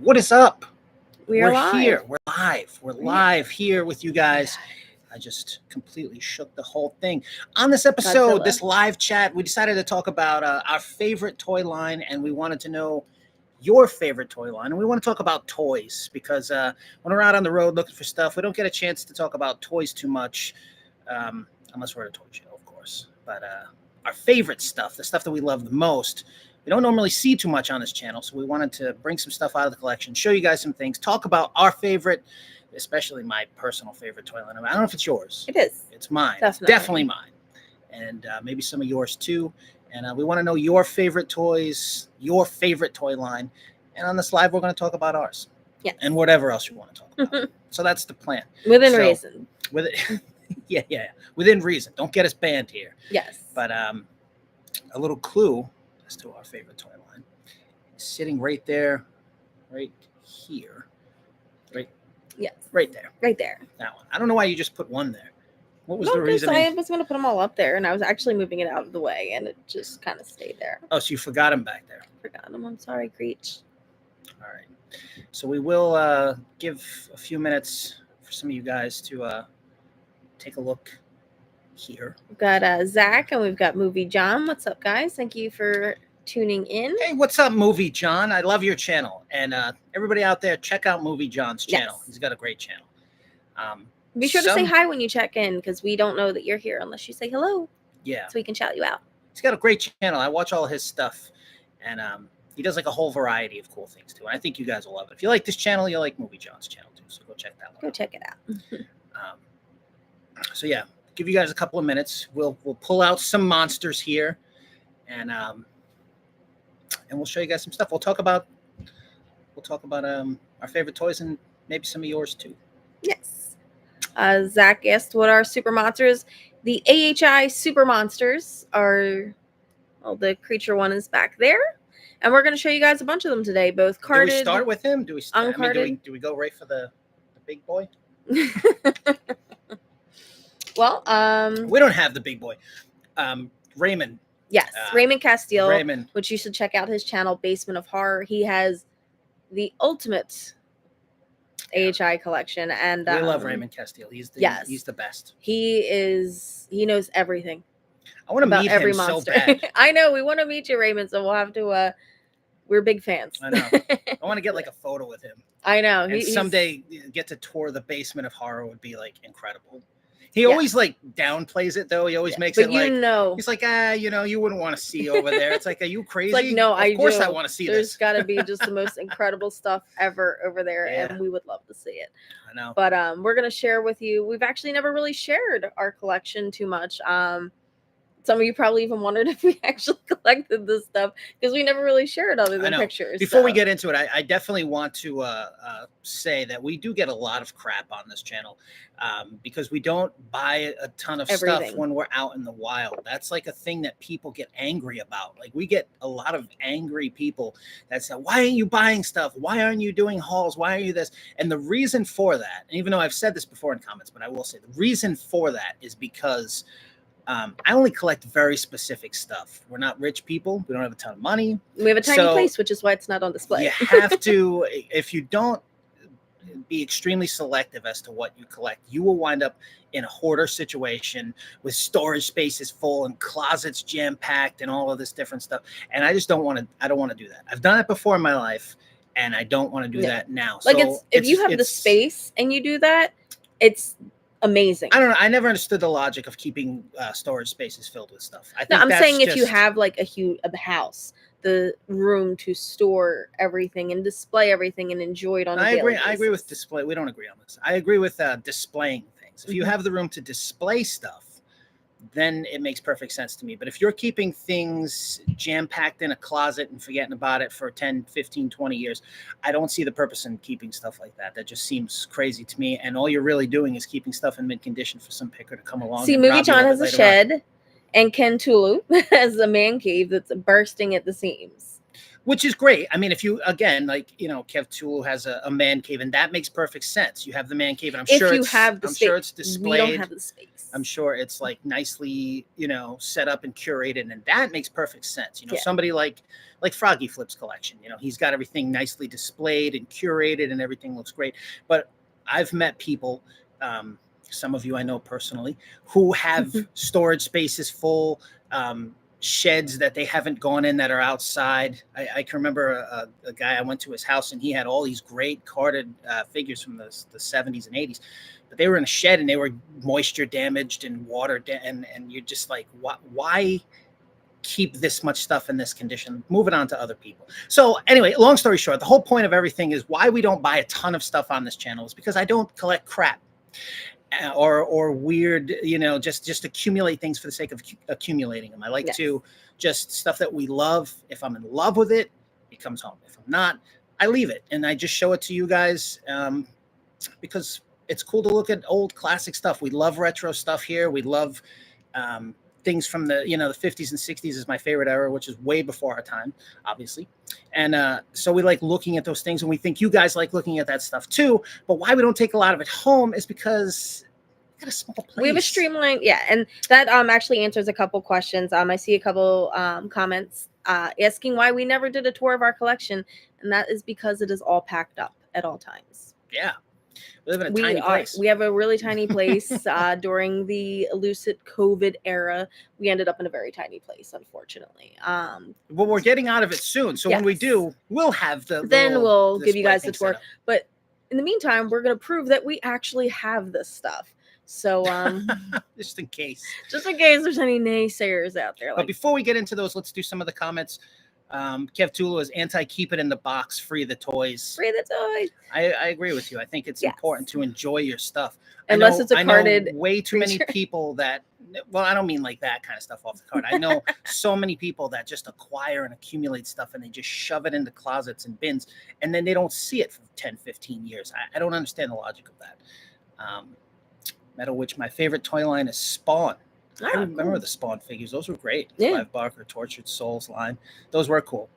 What is up? We're live. Here. We're live. We're live here with you guys. I just completely shook the whole thing. On this episode, this live chat, we decided to talk about our favorite toy line, and we wanted to know your favorite toy line. And we want to talk about toys because when we're out on the road looking for stuff, we don't get a chance to talk about toys too much, unless we're at a toy show, of course. But our favorite stuff, the stuff that we love the most, we don't normally see too much on this channel, so we wanted to bring some stuff out of the collection, show you guys some things, talk about our favorite, especially my personal favorite toy line. I don't know if it's yours. It is. It's mine. Definitely. It's definitely mine. And maybe some of yours too. And we want to know your favorite toys, your favorite toy line. And on this live, we're going to talk about ours. Yeah. And whatever else you want to talk about. So that's the plan. Within reason. Yeah. Within reason. Don't get us banned here. Yes. But a little clue as to our favorite toy line is sitting right there, right here, right. Yes. Right there. Right there. That one. I don't know why you just put one there. What was the reason? I was going to put them all up there, and I was actually moving it out of the way, and it just kind of stayed there. Oh, so you forgot him back there. Forgot him. I'm sorry, Creech. All right. So we will give a few minutes for some of you guys to take a look here. We've got Zach, and we've got Movie John. What's up, guys? Thank you for tuning in. Hey, what's up, Movie John? I love your channel. And everybody out there, check out Movie John's channel. Yes. He's got a great channel. Be sure to say hi when you check in, because we don't know that you're here unless you say hello. Yeah. So we can shout you out. He's got a great channel. I watch all his stuff. And he does like a whole variety of cool things too. And I think you guys will love it. If you like this channel, you'll like Movie John's channel too. So go check that one out. Go check it out. So yeah, give you guys a couple of minutes. We'll pull out some monsters here, and we'll show you guys some stuff. We'll talk about our favorite toys and maybe some of yours too. Yes. Zach asked what are super monsters. The AHI super monsters are, well, the creature one is back there, and we're going to show you guys a bunch of them today. Both carded. Do we start with him? Do we uncarded? Do we go right for the big boy? Well, we don't have the big boy. Raymond. Yes, Raymond Castile. Raymond, which you should check out his channel, Basement of Horror. He has the ultimate AHI collection, and we love Raymond Castile. He's the best. He knows everything. I want to meet every him monster. so bad. I know, we want to meet you, Raymond, so we'll have to we're big fans. I know. I want to get like a photo with him. I know. And someday get to tour the Basement of Horror would be like incredible. He always like downplays it though. He always makes it like, he's like, you wouldn't want to see over there. It's like, are you crazy? It's like, no, of course I want to see There's this. got to be just the most incredible stuff ever over there, and we would love to see it. I know. But we're gonna share with you. We've actually never really shared our collection too much. Some of you probably even wondered if we actually collected this stuff, because we never really shared other than pictures. Before we get into it, I definitely want to say that we do get a lot of crap on this channel because we don't buy a ton of stuff when we're out in the wild. That's like a thing that people get angry about. Like, we get a lot of angry people that say, why aren't you buying stuff? Why aren't you doing hauls? Why are you this? And the reason for that, and even though I've said this before in comments, but I will say the reason for that is because I only collect very specific stuff. We're not rich people. We don't have a ton of money. We have a tiny place, which is why it's not on display. You have to, if you don't be extremely selective as to what you collect, you will wind up in a hoarder situation with storage spaces full and closets jam-packed and all of this different stuff. And I just don't want to do that. I've done it before in my life, and I don't want to do that now. Like, so if you have the space and you do that, it's amazing. I don't know. I never understood the logic of keeping storage spaces filled with stuff. I'm saying if you have like a house, the room to store everything and display everything and enjoy it on a daily basis. I agree with display. We don't agree on this. I agree with displaying things. If you have the room to display stuff, then it makes perfect sense to me. But if you're keeping things jam-packed in a closet and forgetting about it for 10, 15, 20 years, I don't see the purpose in keeping stuff like that. That just seems crazy to me. And all you're really doing is keeping stuff in mid-condition for some picker to come along. See, Movie John has a shed, and Ken Tulu has a man cave that's bursting at the seams. which is great. I mean, if you, again, like, Kev Tulu has a man cave, and that makes perfect sense. You have the man cave, and I'm sure it's displayed. We don't have the space. I'm sure it's like nicely, set up and curated, and that makes perfect sense. Somebody like Froggy Flip's collection, he's got everything nicely displayed and curated, and everything looks great. But I've met people, some of you I know personally, who have storage spaces full, sheds that they haven't gone in that are outside. I can remember a guy, I went to his house, and he had all these great carded figures from the 70s and 80s, but they were in a shed and they were moisture damaged and water and you're just like, why keep this much stuff in this condition? Move it on to other people. So anyway, long story short, the whole point of everything is why we don't buy a ton of stuff on this channel is because I don't collect crap. Or weird, just accumulate things for the sake of accumulating them. I like to just stuff that we love. If I'm in love with it, it comes home. If I'm not, I leave it, and I just show it to you guys because it's cool to look at old classic stuff. We love retro stuff here. We love things from the the 50s and 60s is my favorite era, which is way before our time, obviously. And so we like looking at those things, and we think you guys like looking at that stuff too. But why we don't take a lot of it home is because we got a small place. We have a streamlined, and that actually answers a couple questions. I see a couple comments asking why we never did a tour of our collection, and that is because it is all packed up at all times. Yeah. We live in a tiny place. We have a really tiny place. During the elusive COVID era, we ended up in a very tiny place, unfortunately. Well, we're getting out of it soon. So when we do, we'll have we'll give you guys the tour. But in the meantime, we're going to prove that we actually have this stuff. So just in case there's any naysayers out there. But before we get into those, let's do some of the comments. Kev Tulu is anti-keep it in the box, free the toys. Free the toys. I agree with you. I think it's important to enjoy your stuff. Unless it's a carded. I know way too many people that, well, I don't mean like that kind of stuff off the card. I know so many people that just acquire and accumulate stuff, and they just shove it into closets and bins, and then they don't see it for 10, 15 years. I don't understand the logic of that. Metal Witch, my favorite toy line is Spawn. I remember the Spawn figures. Those were great. Clive Barker, Tortured Souls line. Those were cool.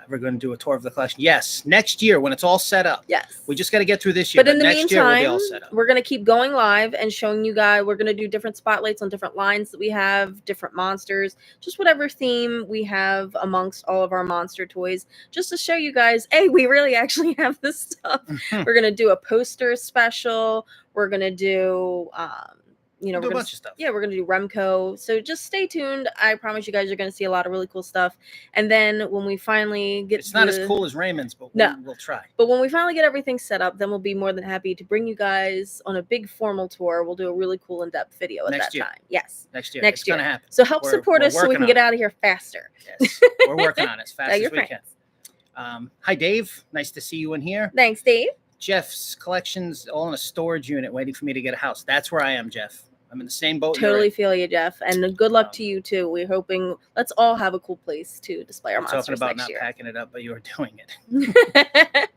We're going to do a tour of the collection. Yes, next year when it's all set up. Yes. We just got to get through this year. But in the next year, we'll be meantime, all set up. We're going to keep going live and showing you guys. We're going to do different spotlights on different lines that we have, different monsters, just whatever theme we have amongst all of our monster toys, just to show you guys, hey, we really actually have this stuff. We're going to do a poster special. We're going to do... we're do a bunch of stuff. Yeah, we're going to do Remco. So just stay tuned. I promise you guys are going to see a lot of really cool stuff. And then when we finally get It's not as cool as Raymond's, but we'll try. But when we finally get everything set up, then we'll be more than happy to bring you guys on a big formal tour. We'll do a really cool in-depth video at that time. Yes. Next year. Next year. It's going to happen. So help support us so we can get out of here faster. Yes. We're working on it as fast as we can. Hi, Dave. Nice to see you in here. Thanks, Dave. Jeff's collection's all in a storage unit waiting for me to get a house. That's where I am, Jeff. I'm in the same boat. Totally feel you, Jeff. And good luck to you, too. We're hoping let's all have a cool place to display our monsters talking about next year. Not packing it up, but you are doing it.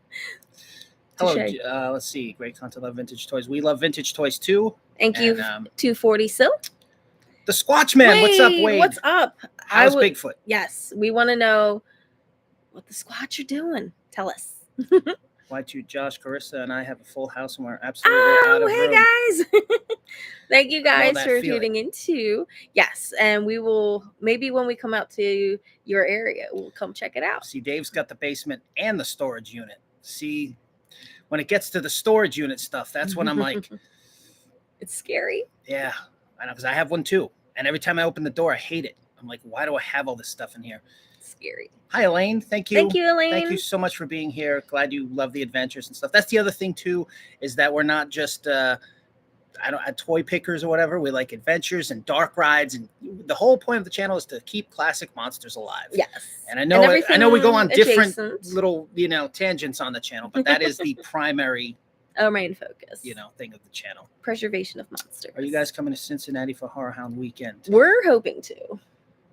Hello. Let's see. Great content. Love vintage toys. We love vintage toys, too. Thank you, 240 Silk. The Squatch Man. What's up, Wade? What's up? How's Bigfoot? Yes. We want to know what the Squatch are doing. Tell us. Y2, Josh, Carissa, and I have a full house, and we're absolutely out of room. Guys. Thank you guys for tuning in too. Yes, and we will, maybe when we come out to your area, we'll come check it out. See, Dave's got the basement and the storage unit. See, when it gets to the storage unit stuff, that's when I'm like... It's scary. Yeah, I know, because I have one too. And every time I open the door, I hate it. I'm like, why do I have all this stuff in here? Scary. Hi, Elaine. Thank you. Thank you, Elaine. Thank you so much for being here. Glad you love the adventures and stuff. That's the other thing too, is that we're not just toy pickers or whatever. We like adventures and dark rides, and the whole point of the channel is to keep classic monsters alive. Yes. And I know we go on different little tangents on the channel, but that is the primary our main focus, thing of the channel. Preservation of monsters. Are you guys coming to Cincinnati for Horror Hound weekend? We're hoping to.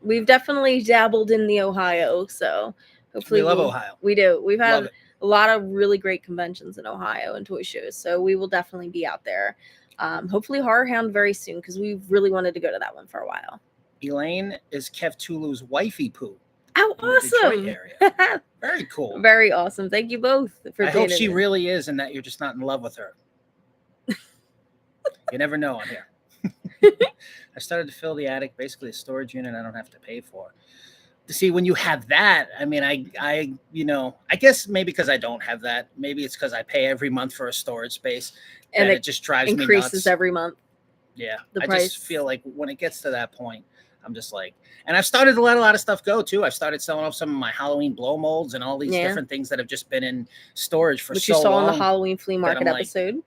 We've definitely dabbled in the Ohio, so hopefully we love Ohio. We do. We've had a lot of really great conventions in Ohio and toy shows, so we will definitely be out there. Hopefully Horror Hound very soon, because we've really wanted to go to that one for a while. Elaine is Kev Tulu's wifey poo. How in the Detroit awesome. area. Very cool. Very awesome. Thank you both for I hope tuning she in. really is and that you're just not in love with her. You never know on here. I started to fill the attic, basically a storage unit I don't have to pay for. To see when you have that, I mean, I guess maybe because I don't have that, maybe it's because I pay every month for a storage space, and it just drives me increases nuts. every month. Yeah, The I price. just feel like when it gets to that point, I'm just like, and I've started to let a lot of stuff go too. I've started selling off some of my Halloween blow molds and all these different things that have just been in storage for which so you saw long. in the Halloween flea market like, episode.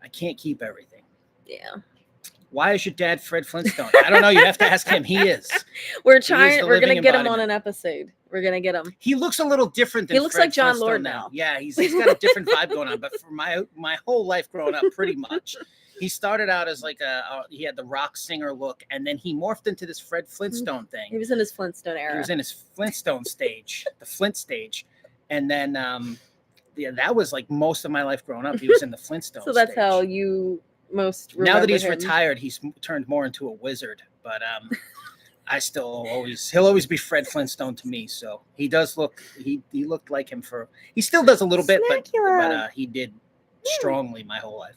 I can't keep everything. Yeah. Why is your dad Fred Flintstone? I don't know. You have to ask him. He is. We're trying. We're living gonna get him on embodiment. an episode. We're gonna get him. He looks a little different than He looks Fred like John Flintstone Lord now. now. Yeah, he's got a different vibe going on. But for my whole life growing up, pretty much, he started out as like he had the rock singer look, and then he morphed into this Fred Flintstone thing. He was in his Flintstone era. He was in his Flintstone stage, the Flint stage, and then that was like most of my life growing up. He was in the Flintstone. So that's stage. how you most now that he's him. retired, he's turned more into a wizard. But I still he'll always be Fred Flintstone to me. So he does look he looked like him he still does a little bit, but he did strongly my whole life.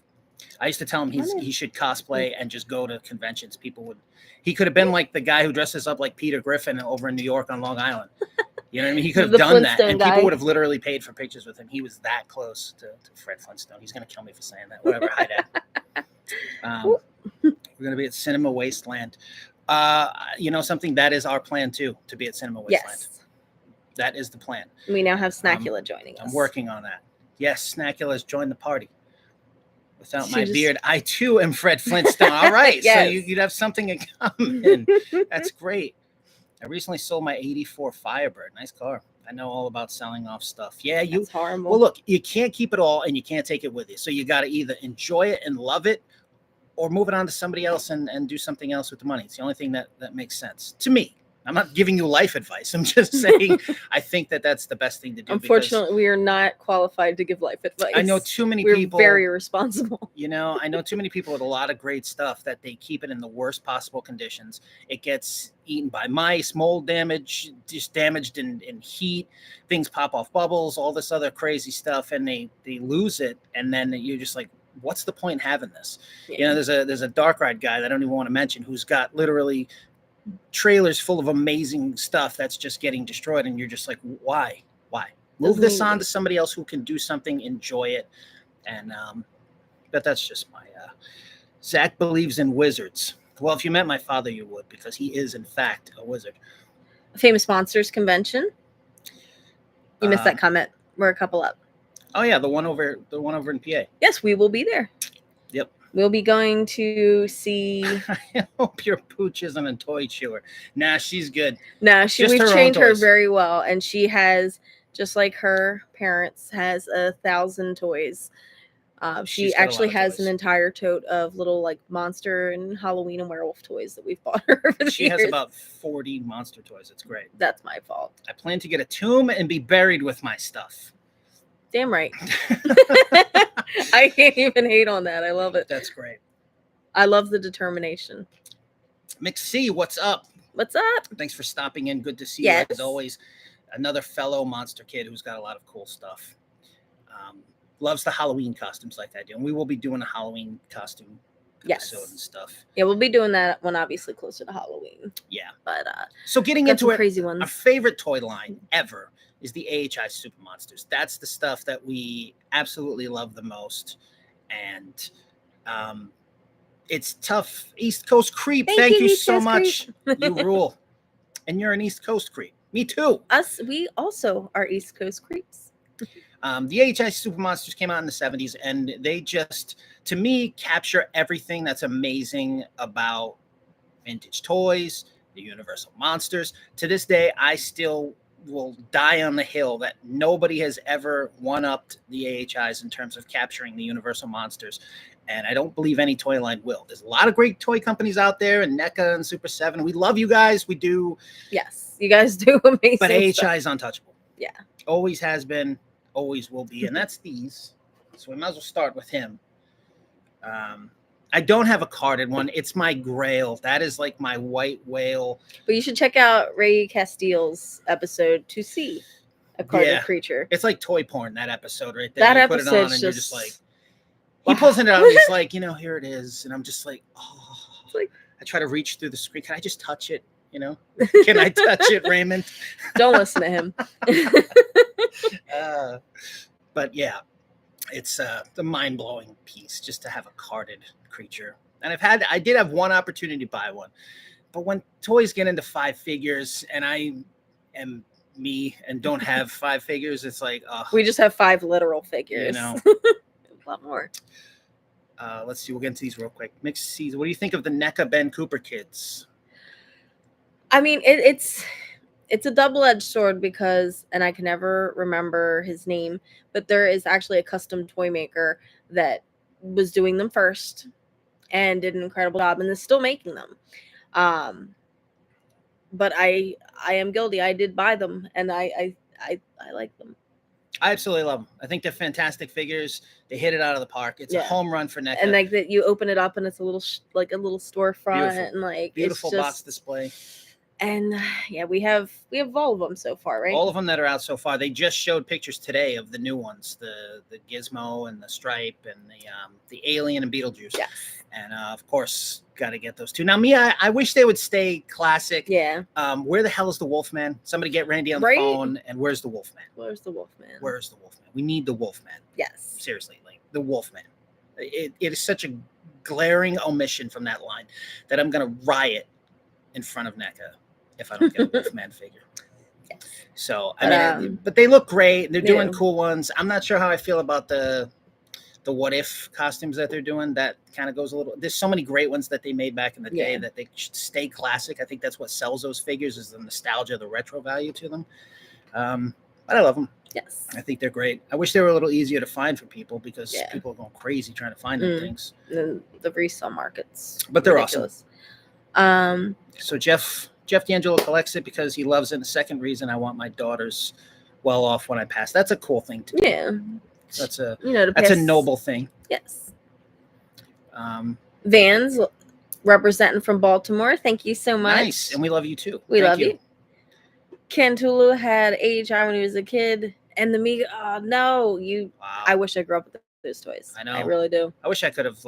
I used to tell him he should cosplay and just go to conventions. He could have been like the guy who dresses up like Peter Griffin over in New York on Long Island. You know what I mean? He could have done that, and people would have literally paid for pictures with him. He was that close to Fred Flintstone. He's going to kill me for saying that. Whatever. Hi, Dad. We're going to be at Cinema Wasteland. Something that is our plan, too, to be at Cinema Wasteland. Yes. That is the plan. We now have Snackula joining us. I'm working on that. Yes, Snackula has joined the party. Without my beard, I, too, am Fred Flintstone. All right. Yes. So you'd have something in common. That's great. I recently sold my 84 Firebird. Nice car. I know all about selling off stuff. Yeah, That's horrible. Well, look, you can't keep it all and you can't take it with you. So you got to either enjoy it and love it or move it on to somebody else and do something else with the money. It's the only thing that makes sense to me. I'm not giving you life advice. I'm just saying I think that's the best thing to do. Unfortunately, we are not qualified to give life advice. I know too many people. We're very responsible. I know too many people with a lot of great stuff that they keep it in the worst possible conditions. It gets eaten by mice, mold damage, just damaged in heat. Things pop off bubbles, all this other crazy stuff, and they lose it. And then you're just like, what's the point in having this? Yeah. There's a dark ride guy that I don't even want to mention who's got literally trailers full of amazing stuff that's just getting destroyed, and you're just like, why move this on to somebody else who can do something, enjoy it. And but that's just my Zach believes in wizards. Well, if you met my father, you would, because he is in fact a wizard. Famous Monsters Convention. You missed that comment. We're a couple up. Oh yeah, the one over in PA. Yes, we will be there. Yep. We'll be going to see. I hope your pooch isn't a toy chewer. Nah, she's good. Nah, we've trained her very well, and she has, just like her parents, has 1,000 toys. She actually has an entire tote of little like monster and Halloween and werewolf toys that we've bought her over the years. She has about 40 monster toys. It's great. That's my fault. I plan to get a tomb and be buried with my stuff. Damn right. I can't even hate on that. I love it. That's great. I love the determination. McC, what's up? What's up? Thanks for stopping in. Good to see you as always. Another fellow monster kid who's got a lot of cool stuff. Loves the Halloween costumes like I do. And we will be doing a Halloween costume episode and stuff. Yeah, we'll be doing that one obviously closer to Halloween. Yeah. But so getting into it, crazy ones. Our favorite toy line ever is the AHI Super Monsters. That's the stuff that we absolutely love the most. And it's tough. East Coast creep. Thank you so much. You rule. And you're an East Coast creep. Me too. We also are East Coast creeps. The AHI Super Monsters came out in the 70s, and they just, to me, capture everything that's amazing about vintage toys, the Universal Monsters. To this day, I still will die on the hill that nobody has ever one-upped the AHIs in terms of capturing the Universal Monsters. And I don't believe any toy line will. There's a lot of great toy companies out there, and NECA and Super 7. We love you guys. We do. Yes, you guys do amazing But AHI stuff. is untouchable. Yeah. Always has been, always will be. And that's these. So we might as well start with him. I don't have a carded one. It's my grail. That is like my white whale. But you should check out Ray Castile's episode to see a carded creature. It's like toy porn, that episode right there. That you episode put it on and you're just like, he pulls it out and he's like, here it is. And I'm just like, oh, like, I try to reach through the screen. Can I just touch it? Can I touch it, Raymond? Don't listen to him. But yeah, it's the mind-blowing piece just to have a carded creature. And I did have one opportunity to buy one, but when toys get into 5 figures and I am me and don't have 5 figures, it's like, we just have 5 literal figures. A lot more. Let's see. We'll get into these real quick. Mixed season. What do you think of the NECA Ben Cooper kids? I mean, it's a double-edged sword because, and I can never remember his name, but there is actually a custom toy maker that was doing them first and did an incredible job and is still making them. But I am guilty. I did buy them and I like them. I absolutely love them. I think they're fantastic figures. They hit it out of the park. It's a home run for NECA. And like that, you open it up and it's a little like a little storefront and like beautiful it's just, box display. And yeah, we have all of them so far, right? All of them that are out so far. They just showed pictures today of the new ones, the Gizmo and the Stripe and the Alien and Beetlejuice. Yes. And of course, got to get those two. Now, me, I wish they would stay classic. Yeah. Where the hell is the Wolfman? Somebody get Randy on the phone. And where's the Wolfman? Where's the Wolfman? Where's the Wolfman? We need the Wolfman. Yes. Seriously, like the Wolfman. It is such a glaring omission from that line that I'm gonna riot in front of NECA if I don't get a Wolfman figure. Yes. So I mean, but they look great. They're doing cool ones. I'm not sure how I feel about the what if costumes that they're doing. That kind of goes a little. There's so many great ones that they made back in the day that they should stay classic. I think that's what sells those figures is the nostalgia, the retro value to them. But I love them. Yes. I think they're great. I wish they were a little easier to find for people because people are going crazy trying to find them things. The resale markets. But they're ridiculous. Awesome. So Jeff D'Angelo collects it because he loves it. And the second reason I want my daughters well off when I pass. That's a cool thing to do. Yeah. That's a a noble thing. Yes. Vans representing from Baltimore. Thank you so much. Nice. And we love you too. We love you. Ken Tulu had AHI when he was a kid. And the Mega, oh no, wow. I wish I grew up with those toys. I know. I really do. I wish I could have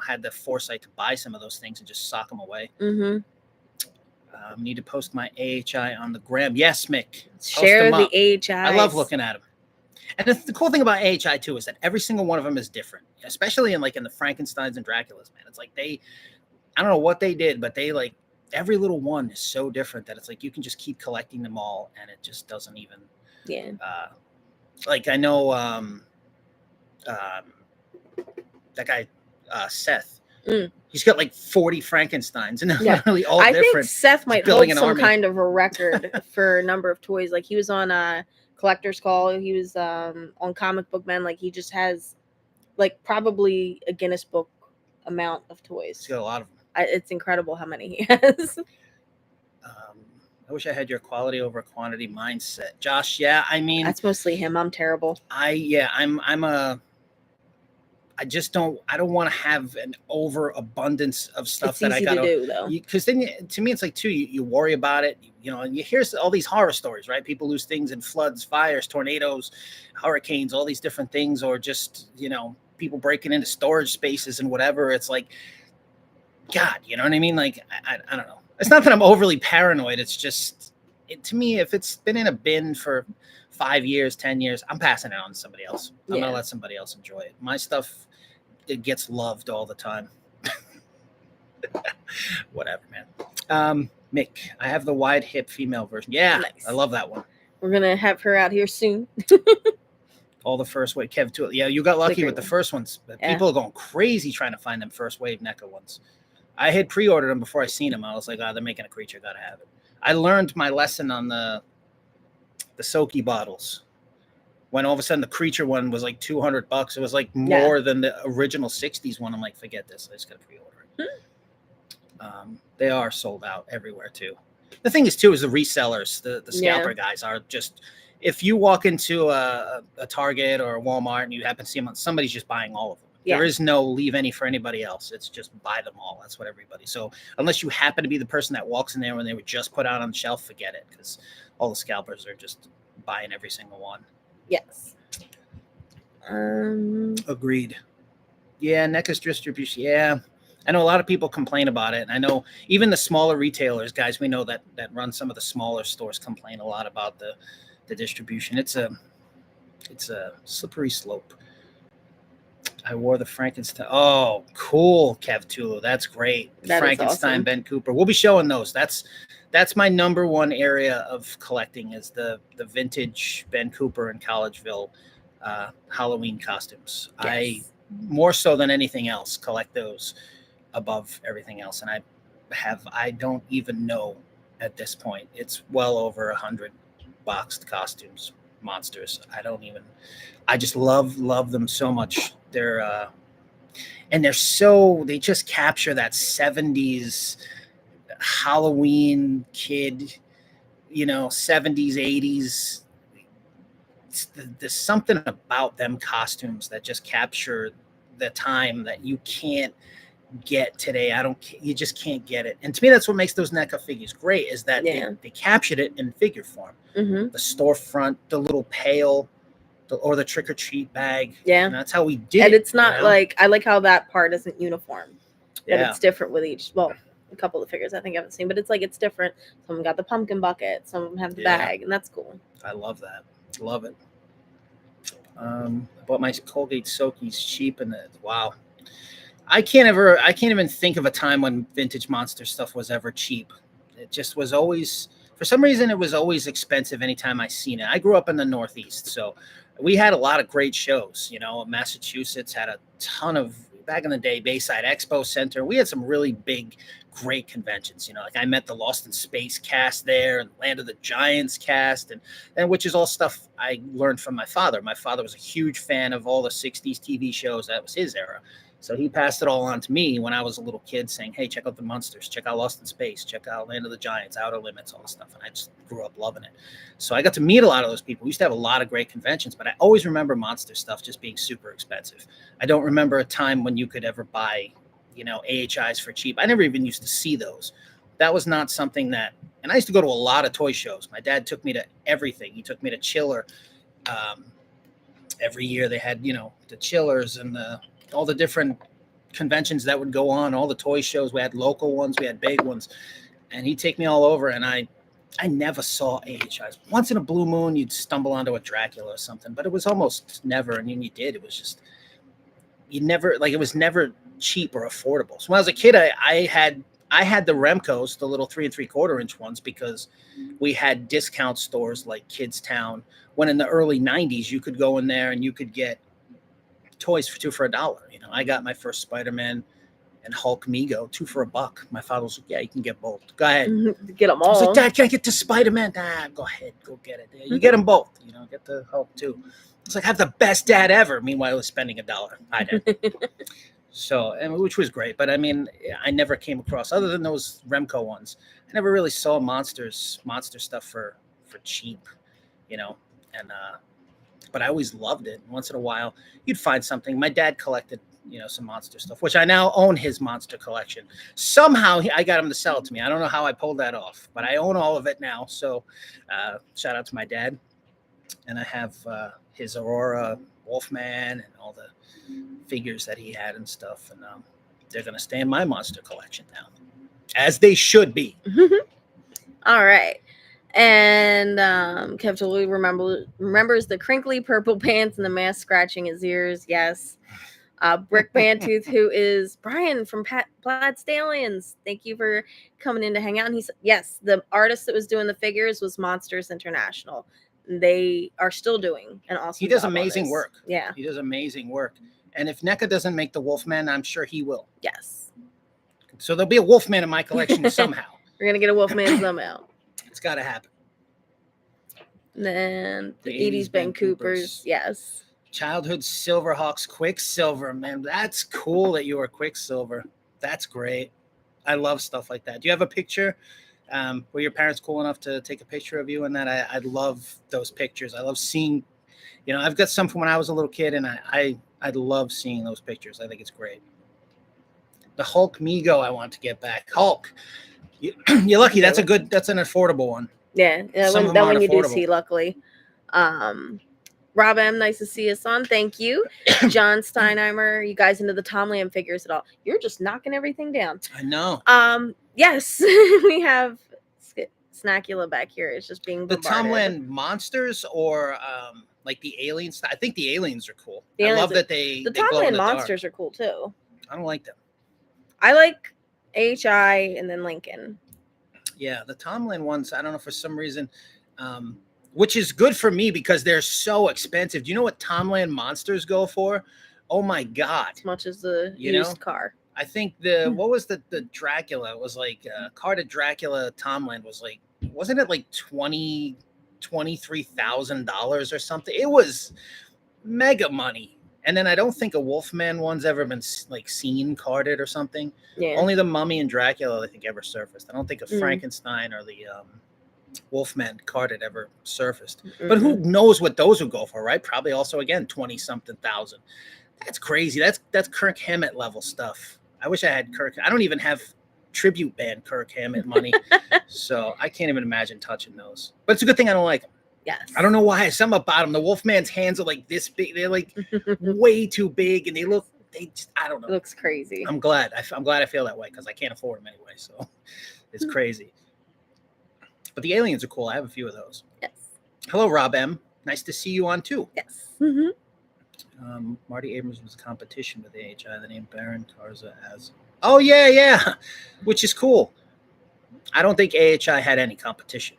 had the foresight to buy some of those things and just sock them away. Mm-hmm. Need to post my AHI on the gram. Yes, Mick. Share the AHI. I love looking at them. And the cool thing about AHI too is that every single one of them is different, especially in the Frankensteins and Draculas, man. It's like I don't know what they did, but they every little one is so different that it's like you can just keep collecting them all and it just doesn't even. Yeah. I know that guy Seth. He's got 40 Frankensteins and they're literally all different. I think Seth might hold some kind of a record for a number of toys. Like he was on a Collector's Call. He was on Comic Book Men. Like he just has probably a Guinness Book amount of toys. He's got a lot of them. It's incredible how many he has. I wish I had your quality over quantity mindset, Josh. Yeah, I mean that's mostly him. I'm terrible. I don't want to have an overabundance of stuff it's that easy I got to do though. Because then to me it's you worry about it, and you hear all these horror stories, right? People lose things in floods, fires, tornadoes, hurricanes, all these different things, or just people breaking into storage spaces and whatever. It's like, God, you know what I mean? I don't know. It's not that I'm overly paranoid. It's just, to me, if it's been in a bin for 5 years, 10 years, I'm passing it on to somebody else. I'm going to let somebody else enjoy it. My stuff, it gets loved all the time. Whatever, man. Mick, I have the wide hip female version. Yeah, nice. I love that one. We're going to have her out here soon. All the first wave. Kev, too. Yeah, you got lucky with the first ones. But people are going crazy trying to find them first wave NECA ones. I had pre-ordered them before I seen them. I was like, they're making a creature. Got to have it. I learned my lesson on the Soaky bottles. When all of a sudden the creature one was $200. It was more than the original 60s one. I'm like, forget this. I just got to pre-order it. They are sold out everywhere too. The thing is too, is the resellers, the scalper guys are just, if you walk into a Target or a Walmart and you happen to see them, somebody's just buying all of them. Yeah. There is no leave any for anybody else. It's just buy them all. That's what everybody. So unless you happen to be the person that walks in there when they were just put out on the shelf, forget it, because all the scalpers are just buying every single one. Yes. Agreed. Yeah, NECA's distribution. Yeah, I know a lot of people complain about it, and I know even the smaller retailers, guys, we know that run some of the smaller stores complain a lot about the distribution. It's a slippery slope. I wore the Frankenstein. Oh, cool, Kev Tulu. That's great. That is Frankenstein, awesome. Ben Cooper. We'll be showing those. That's my number one area of collecting is the vintage Ben Cooper and Collegeville Halloween costumes. Yes. I more so than anything else collect those above everything else, and I don't even know at this point. It's well over 100 boxed costumes, monsters. I just love them so much. They're they just capture that 70s Halloween kid, 70s, 80s. There's something about them costumes that just capture the time that you can't get today. You just can't get it. And to me, that's what makes those NECA figures great is that they captured it in figure form. Mm-hmm. The storefront, the little pail, or the trick-or-treat bag. Yeah. And that's how we did and it. it's not like, I like how that part isn't uniform. That it's different with each. Well, a couple of figures I think I haven't seen, but it's like it's different. Some of them got the pumpkin bucket, some of them have the bag, and that's cool. I love that. Love it. I bought my Colgate Soakies cheap, and wow. I can't even think of a time when vintage monster stuff was ever cheap. It just was always, for some reason, it was always expensive anytime I seen it. I grew up in the Northeast, so we had a lot of great shows. Massachusetts had a ton of, back in the day, Bayside Expo Center. We had some really big, great conventions. Like I met the Lost in Space cast there and Land of the Giants cast, and which is all stuff I learned from my father. My father was a huge fan of all the 60s TV shows. That was his era. So he passed it all on to me when I was a little kid saying, hey, check out the Munsters, check out Lost in Space, check out Land of the Giants, Outer Limits, all this stuff. And I just grew up loving it. So I got to meet a lot of those people. We used to have a lot of great conventions, but I always remember monster stuff just being super expensive. I don't remember a time when you could ever buy, AHIs for cheap. I never even used to see those. That was not something that, and I used to go to a lot of toy shows. My dad took me to everything. He took me to Chiller. Every year they had, the Chillers and all the different conventions that would go on, all the toy shows. We had local ones, we had big ones, and he'd take me all over. And I never saw AHIs. Once in a blue moon, you'd stumble onto a Dracula or something, but it was almost never. And when you did, it was just, it was never cheap or affordable. So when I was a kid, I had the Remcos, the little 3 3/4 inch ones, because we had discount stores like Kids Town. When in the early 90s, you could go in there and you could get toys for $2 for $1. I got my first Spider-Man and Hulk Mego 2 for $1. My father was like, yeah, you can get both. Go ahead. Get them all. I was like, Dad, can I get the Spider-Man? Nah, go ahead. Go get it. You get them both. Get the Hulk too. It's like, I have the best dad ever. Meanwhile, I was spending $1. I did. So, which was great. But I mean, I never came across, other than those Remco ones, I never really saw monster stuff for cheap, and but I always loved it. Once in a while, you'd find something. My dad collected, some monster stuff, which I now own his monster collection. Somehow I got him to sell it to me. I don't know how I pulled that off, but I own all of it now. So shout out to my dad. And I have his Aurora Wolfman and all the figures that he had and stuff. And they're going to stay in my monster collection now, as they should be. All right. And Kev totally remembers the crinkly purple pants and the mask scratching his ears. Yes. Brick Bantooth, who is Brian from Plaid Stallions. Thank you for coming in to hang out. And he said, yes, the artist that was doing the figures was Monsters International. They are still doing an awesome He does job amazing work. Yeah. He does amazing work. And if NECA doesn't make the Wolfman, I'm sure he will. Yes. So there'll be a Wolfman in my collection somehow. We're going to get a Wolfman somehow. It's got to happen. And then the 80s Ben Coopers. Yes. Childhood Silverhawks Quicksilver. Man, that's cool that you were Quicksilver. That's great. I love stuff like that. Do you have a picture? Were your parents cool enough to take a picture of you? And that I love those pictures. I love seeing, I've got some from when I was a little kid, and I I love seeing those pictures. I think it's great. The Hulk Mego I want to get back. Hulk. You're lucky. That's an affordable one. Yeah, Some of that them one aren't you do affordable. see, luckily. Rob M, nice to see you, son. Thank you. John Steinheimer, you guys into the Tomland figures at all? You're just knocking everything down. I know. Yes, we have Snackula back here. It's just being The bombarded. Tomland monsters or like the aliens. I think the aliens are cool. The I aliens love that they The glow in Tomland the monsters dark. are cool too. I don't like them. I like AHI and then Lincoln. Yeah, the Tomland ones, I don't know, for some reason, which is good for me because they're so expensive. Do you know what Tomland monsters go for? Oh my God. As much as the used car. I think what was the Dracula? It was like Car to Dracula Tomland was like, wasn't it like $23,000 or something? It was mega money. And then I don't think a Wolfman one's ever been like seen carded or something. Yeah. Only the Mummy and Dracula, I think, ever surfaced. I don't think a Frankenstein or the Wolfman carded ever surfaced. But who knows what those would go for, right? Probably also, again, 20-something thousand. That's crazy. That's Kirk Hammett level stuff. I wish I had Kirk. I don't even have tribute band Kirk Hammett money. So I can't even imagine touching those. But it's a good thing I don't like them. Yes. I don't know why. Something about them. The Wolfman's hands are like this big. They're like way too big, and I don't know. It looks crazy. I'm glad I feel that way because I can't afford them anyway. So it's crazy. But the aliens are cool. I have a few of those. Yes. Hello, Rob M. Nice to see you on too. Yes. Marty Abrams was a competition with AHI. The name Baron Tarza as. Oh yeah, which is cool. I don't think AHI had any competition.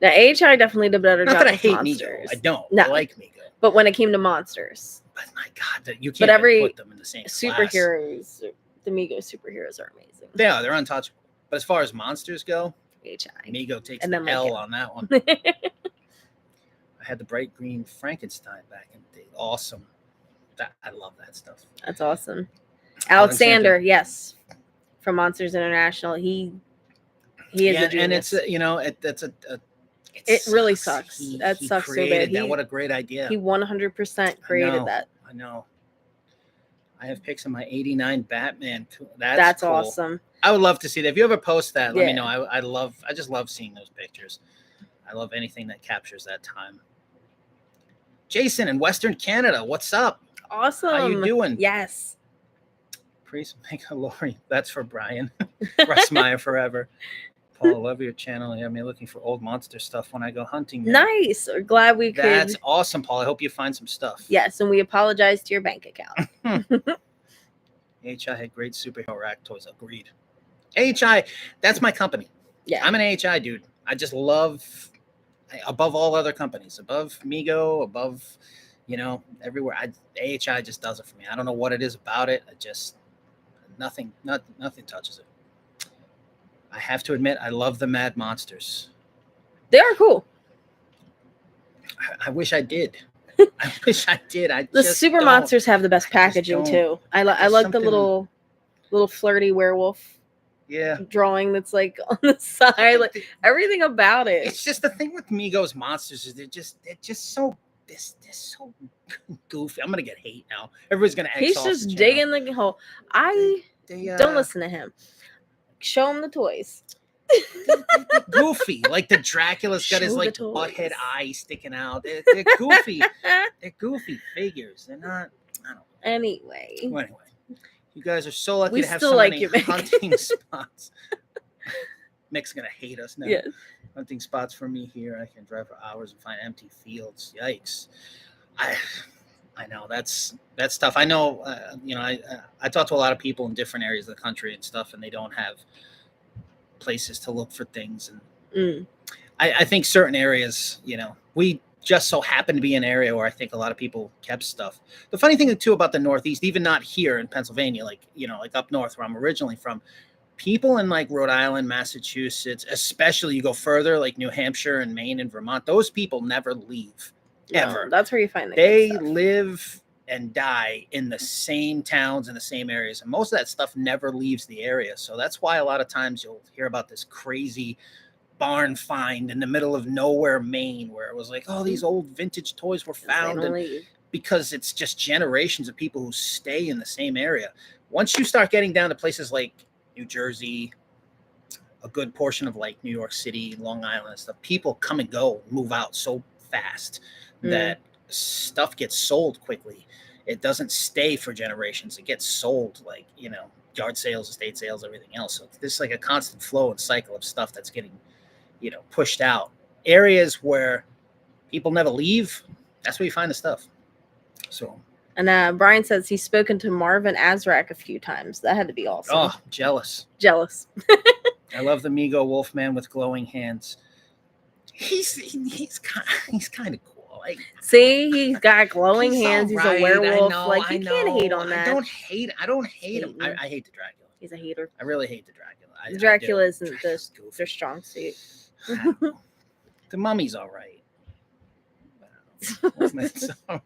Now, AHI definitely did a better job. Not that I hate monsters. Mego. I don't. No. I like Mego. But when it came to monsters. But my God, you can't put them in the same superheroes. Class. The Mego superheroes are amazing. Yeah, they're untouchable. But as far as monsters go, AHI. Mego takes the L on that one. I had the bright green Frankenstein back in the day. Awesome. I love that stuff. That's awesome. Alexander, yes, from Monsters International. He is a genius. And it's it really sucks. That sucks so bad. What a great idea. He 100% created that. I know. I have pics of my '89 Batman. That's cool. Awesome. I would love to see that. If you ever post that, let me know. I just love seeing those pictures. I love anything that captures that time. Jason in Western Canada, what's up? Awesome. How you doing? Yes. Priest Mega Lori. That's for Brian. Russ Meyer forever. Paul, love your channel. You have me looking for old monster stuff when I go hunting. Now. Nice. We're glad we could. That's awesome, Paul. I hope you find some stuff. Yes, and we apologize to your bank account. AHI had great superhero rack toys. Agreed. AHI, that's my company. Yeah. I'm an AHI dude. I just love, above all other companies, above Mego, above, everywhere. AHI just does it for me. I don't know what it is about it. Nothing touches it. I have to admit, I love the Mad Monsters. They are cool. I wish I did. I wish I did. The Super Monsters have the best packaging too. I like the little flirty werewolf. Yeah. Drawing that's like on the side, like everything about it. It's just the thing with Mego's monsters is they're just so so goofy. I'm gonna get hate now. Everybody's gonna. He's just digging the hole. Don't listen to him. Show him the toys. Goofy, like the Dracula's got his like butthead eye sticking out. They're goofy. They're goofy figures. They're not. I don't know. Anyway, you guys are so lucky to have so many hunting spots. Mick's gonna hate us now. Yes. Hunting spots for me here. I can drive for hours and find empty fields. Yikes! I know that's tough. I know. I talk to a lot of people in different areas of the country and stuff, and they don't have places to look for things. And I think certain areas, we just so happen to be an area where I think a lot of people kept stuff. The funny thing too about the Northeast, even not here in Pennsylvania, like up north where I'm originally from, people in like Rhode Island, Massachusetts, especially you go further, like New Hampshire and Maine and Vermont, those people never leave. Ever. That's where you find they live and die in the same towns and the same areas, and most of that stuff never leaves the area. So that's why a lot of times you'll hear about this crazy barn find in the middle of nowhere, Maine, where it was like, oh, these old vintage toys were found and because it's just generations of people who stay in the same area. Once you start getting down to places like New Jersey, a good portion of like New York City, Long Island and stuff, people come and go, move out so fast that stuff gets sold quickly. It doesn't stay for generations. It gets sold, like, you know, yard sales, estate sales, everything else. So there's like a constant flow and cycle of stuff that's getting, you know, pushed out. Areas where people never leave, that's where you find the stuff. So. And Brian says he's spoken to Marvin Azrak a few times. That had to be awesome. Oh, jealous. Jealous. I love the Migo Wolfman with glowing hands. He's kind of cool. Like, see, he's got glowing hands. He's right. A werewolf. Know, like, you can't hate on that. I don't hate him. I hate the Dracula. He's a hater. I really hate the Dracula. Dracula isn't their strong suit. The Mummy's all right. It's all right.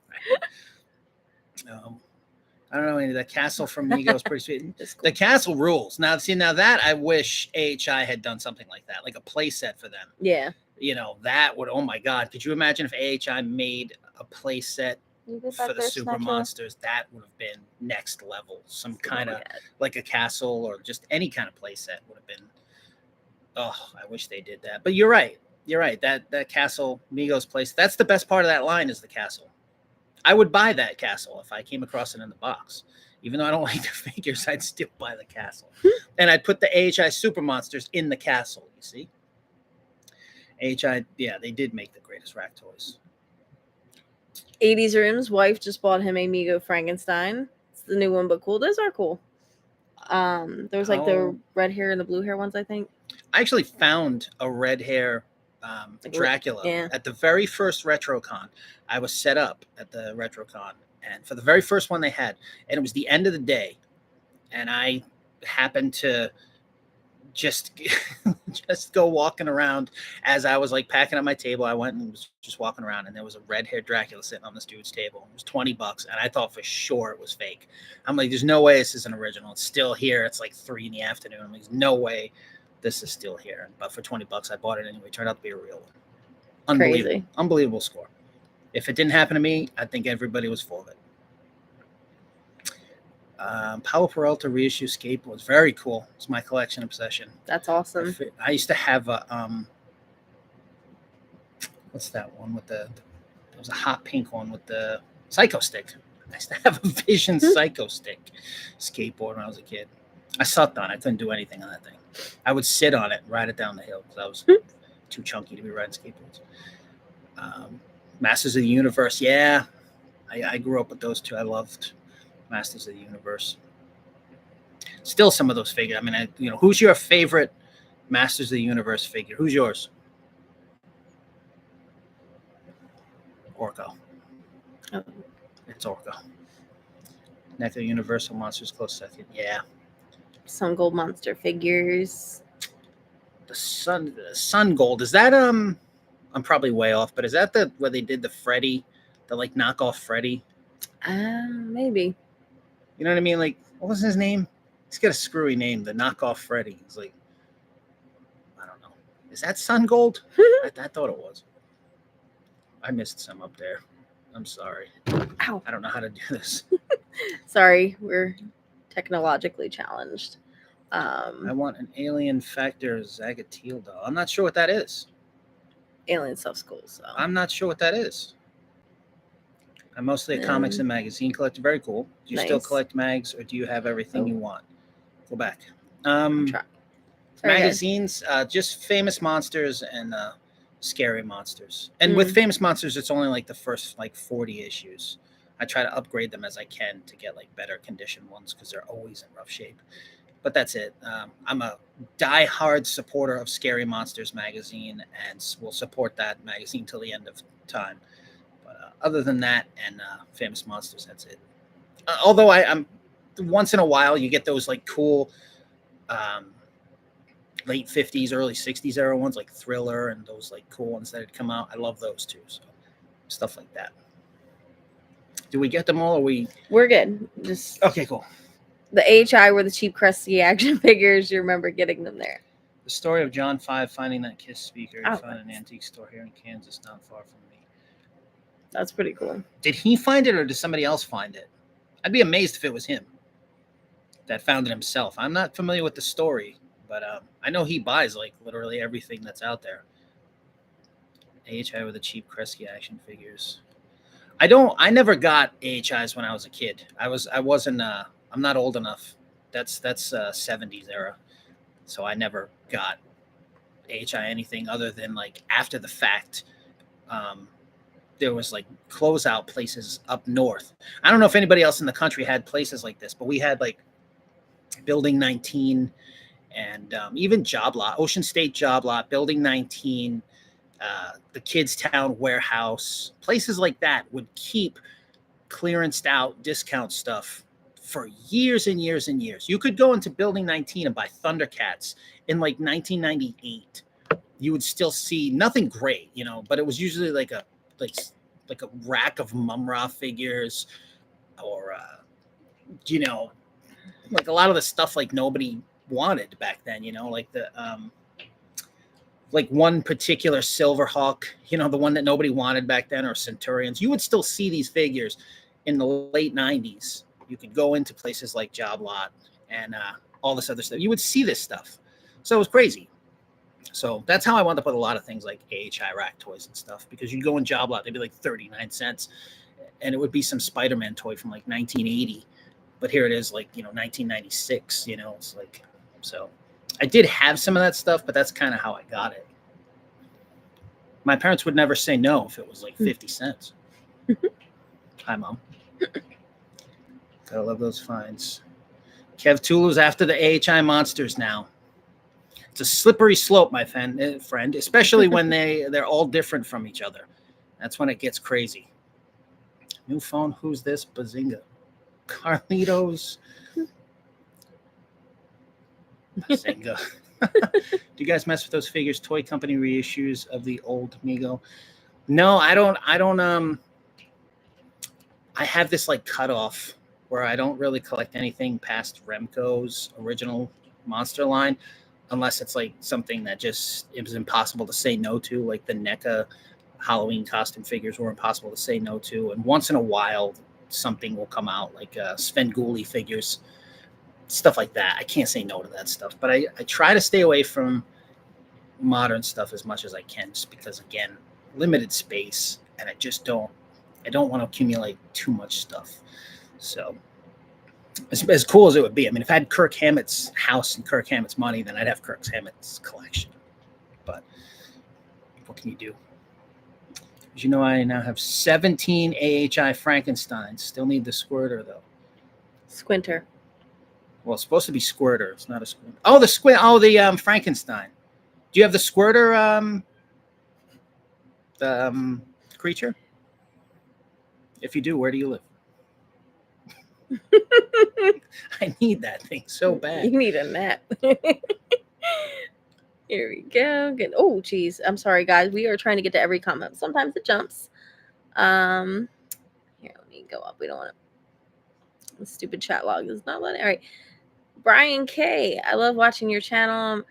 I don't know. The castle from Migo is pretty sweet. Cool. The castle rules. Now that I wish AHI had done something like that, like a play set for them. Yeah. You know, that would, oh my God. Could you imagine if AHI made a play set for the Super Monsters? That would have been next level. Some kind of, like a castle or just any kind of play set would have been, oh, I wish they did that. But you're right. That castle, Migo's place, that's the best part of that line is the castle. I would buy that castle if I came across it in the box. Even though I don't like the figures, I'd still buy the castle. And I'd put the AHI Super Monsters in the castle, you see? AHI, yeah, they did make the greatest rack toys. 80s Room's wife just bought him a Migo Frankenstein. It's the new one, but cool. Those are cool. There was like the red hair and the blue hair ones, I think. I actually found a red hair Dracula at the very first RetroCon. I was set up at the RetroCon, and for the very first one they had, and it was the end of the day, and I happened to just go walking around as I was like packing up my table. I went and was just walking around, and there was a red-haired Dracula sitting on this dude's table. It was $20, and I thought for sure it was fake. I'm like, there's no way this is an original. It's still here. It's like 3 in the afternoon. I'm like, there's no way this is still here. But for $20, I bought it anyway. It turned out to be a real one. Unbelievable. Crazy. Unbelievable score. If it didn't happen to me, I think everybody was full of it. Powell Peralta reissue skateboards. Very cool. It's my collection obsession. That's awesome. I used to have a what's that one with there was a hot pink one with the Psycho Stick. I used to have a Vision Psycho Stick skateboard when I was a kid. I sucked on it. I couldn't do anything on that thing. I would sit on it and ride it down the hill because I was too chunky to be riding skateboards. Masters of the Universe. Yeah, I grew up with those two. I loved Masters of the Universe. Still some of those figures. I mean, who's your favorite Masters of the Universe figure? Who's yours? Orko. Oh. It's Orko. Neck of the Universal Monsters close second. Yeah. Some gold monster figures. The Sun Gold. Is that I'm probably way off, but is that where they did the Freddy, the like knockoff Freddy? Maybe. You know what I mean? Like, what was his name? He's got a screwy name, the knockoff Freddy. He's like, I don't know. Is that Sun Gold? I thought it was. I missed some up there. I'm sorry. Ow. I don't know how to do this. Sorry, we're technologically challenged. I want an Alien Factor Zagateel doll. I'm not sure what that is. Alien stuff's cool, so. I'm not sure what that is. I'm mostly a comics and magazine collector. Very cool. Do you still collect mags, or do you have everything you want? Go back. Magazines, just Famous Monsters and Scary Monsters. And with Famous Monsters, it's only like the first like 40 issues. I try to upgrade them as I can to get like better condition ones because they're always in rough shape. But that's it. I'm a diehard supporter of Scary Monsters magazine and will support that magazine till the end of time. But other than that and Famous Monsters, that's it. Although I'm once in a while you get those like cool late 50s, early 60s era ones like Thriller and those like cool ones that had come out. I love those too. So stuff like that. Do we get them all? Or we're good. Just okay, cool. The AHI were the cheap, crusty action figures. You remember getting them there. The story of John 5 finding that Kiss speaker. He found an antique store here in Kansas, not far from me. That's pretty cool. Did he find it or did somebody else find it? I'd be amazed if it was him that found it himself. I'm not familiar with the story, but I know he buys like literally everything that's out there. AHI with the cheap Kresge action figures. I never got AHIs when I was a kid. I'm not old enough. That's 70s era. So I never got AHI anything other than like after the fact. There was like closeout places up north. I don't know if anybody else in the country had places like this, but we had like Building 19 and even Job Lot, Ocean State Job Lot, Building 19, the Kids Town Warehouse, places like that would keep clearanced out discount stuff for years and years and years. You could go into Building 19 and buy Thundercats in like 1998. You would still see nothing great, but it was usually like a rack of Mum-Ra figures, or like a lot of the stuff like nobody wanted back then. Like the like one particular Silverhawk, the one that nobody wanted back then, or Centurions. You would still see these figures in the late 90s. You could go into places like Job Lot and all this other stuff. You would see this stuff, so it was crazy. So that's how I wound up with a lot of things like AHI rack toys and stuff, because you'd go in Job Lot, they'd be like 39 cents, and it would be some Spider-Man toy from like 1980, but here it is like 1996. It's like, so I did have some of that stuff, but that's kind of how I got it. My parents would never say no if it was like 50 cents. Hi, Mom. Gotta love those finds. Kev Tulu's after the AHI monsters now. It's a slippery slope, my friend, especially when they're all different from each other. That's when it gets crazy. New phone, who's this? Bazinga. Carlitos. Bazinga. Do you guys mess with those figures? Toy Company reissues of the old Mego? No, I don't. I have this like cutoff where I don't really collect anything past Remco's original monster line, unless it's like something that it was impossible to say no to, like the NECA Halloween costume figures were impossible to say no to. And once in a while, something will come out, like Svengoolie figures, stuff like that. I can't say no to that stuff, but I try to stay away from modern stuff as much as I can, just because, again, limited space, and I don't want to accumulate too much stuff. So as cool as it would be, I mean, if I had Kirk Hammett's house and Kirk Hammett's money, then I'd have Kirk Hammett's collection. But what can you do? As I now have 17 AHI Frankensteins. Still need the Squirter, though. Squinter. Well, it's supposed to be Squirter. It's not a Squinter. Oh, the Squint. Oh, the Frankenstein. Do you have the Squirter creature? If you do, where do you live? I need that thing so bad. You need a nap. Here we go. Good. Oh, geez. I'm sorry, guys. We are trying to get to every comment. Sometimes it jumps. Here, let me go up. We don't want to. The stupid chat log is not letting. All right. Brian K. I love watching your channel.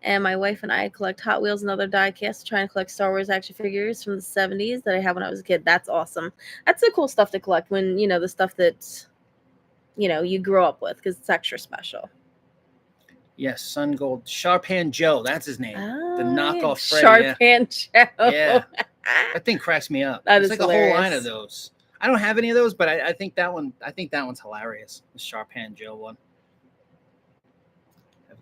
And my wife and I collect Hot Wheels and other die-casts, trying to collect Star Wars action figures from the 70s that I had when I was a kid. That's awesome. That's the cool stuff to collect when, the stuff that, you grew up with, because it's extra special. Yes, Sun Gold. Sharp Hand Joe, that's his name. Oh, the knockoff Freddy. Sharp Hand Joe. Yeah. That thing cracks me up. That It's is like hilarious. a whole line of those. I don't have any of those, but I think that one's hilarious. The Sharp Hand Joe one.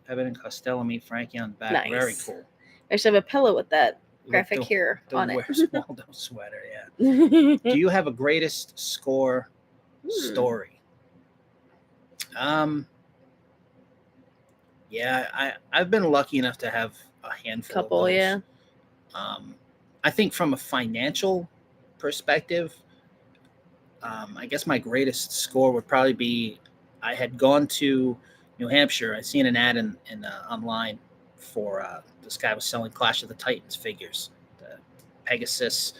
Evan and Costello meet Frankie on the back. Nice. Very cool. I should have a pillow with that graphic here the on it. Where's Waldo sweater, yeah. Do you have a greatest score story? Yeah, I've been lucky enough to have a handful of those. Yeah. I think from a financial perspective, I guess my greatest score would probably be, I had gone to New Hampshire. I seen an ad in online for this guy was selling Clash of the Titans figures, the Pegasus,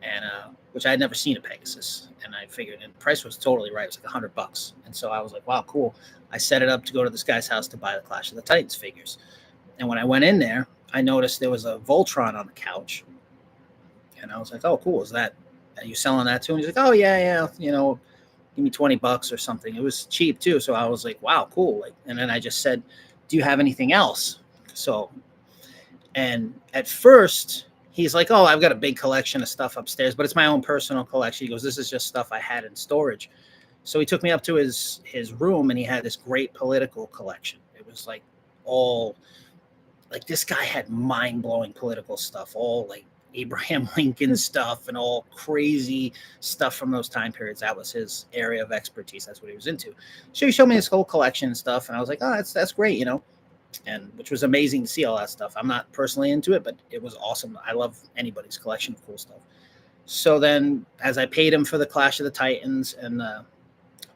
and which I had never seen a Pegasus, and I figured, and the price was totally right. It was like $100, and so I was like, wow, cool. I set it up to go to this guy's house to buy the Clash of the Titans figures, and when I went in there, I noticed there was a Voltron on the couch, and I was like, oh, cool, is that are you selling that too? And he's like, oh yeah, give me $20 or something. It was cheap too. So I was like, wow, cool. Like, and then I just said, do you have anything else? So, and at first he's like, oh, I've got a big collection of stuff upstairs, but it's my own personal collection. He goes, this is just stuff I had in storage. So he took me up to his room, and he had this great political collection. It was like all like this guy had mind-blowing political stuff, all like Abraham Lincoln stuff and all crazy stuff from those time periods. That was his area of expertise. That's what he was into. So he showed me his whole collection and stuff, and I was like, oh, that's great, and which was amazing to see all that stuff. I'm not personally into it, but it was awesome. I love anybody's collection of cool stuff. So then, as I paid him for the Clash of the Titans and the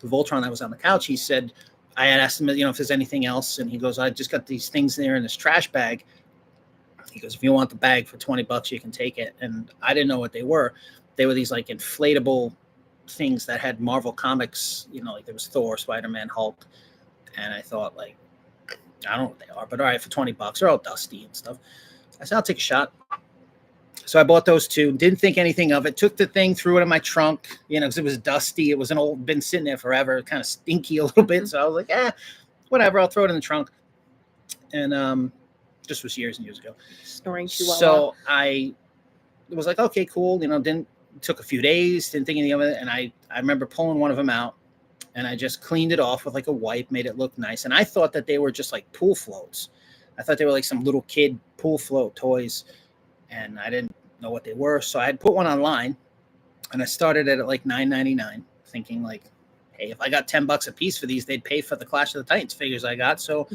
Voltron that was on the couch, he said, I had asked him, if there's anything else, and he goes, I just got these things there in this trash bag. He goes, if you want the bag for $20, you can take it. And I didn't know what they were. They were these like inflatable things that had Marvel comics, like there was Thor, Spider-Man, Hulk. And I thought, like, I don't know what they are, but all right, for $20, they're all dusty and stuff. I said, I'll take a shot. So I bought those two, didn't think anything of it, took the thing, threw it in my trunk, because it was dusty. It was been sitting there forever, kind of stinky a little bit. So I was like, whatever, I'll throw it in the trunk. And this was years and years ago. Snoring chihuahua. So I was like, okay, cool. Took a few days, didn't think anything of it. And I remember pulling one of them out, and I just cleaned it off with like a wipe, made it look nice. And I thought that they were just like pool floats. I thought they were like some little kid pool float toys, and I didn't know what they were. So I had put one online, and I started it at like $9.99, thinking like, hey, if I got $10 a piece for these, they'd pay for the Clash of the Titans figures I got. So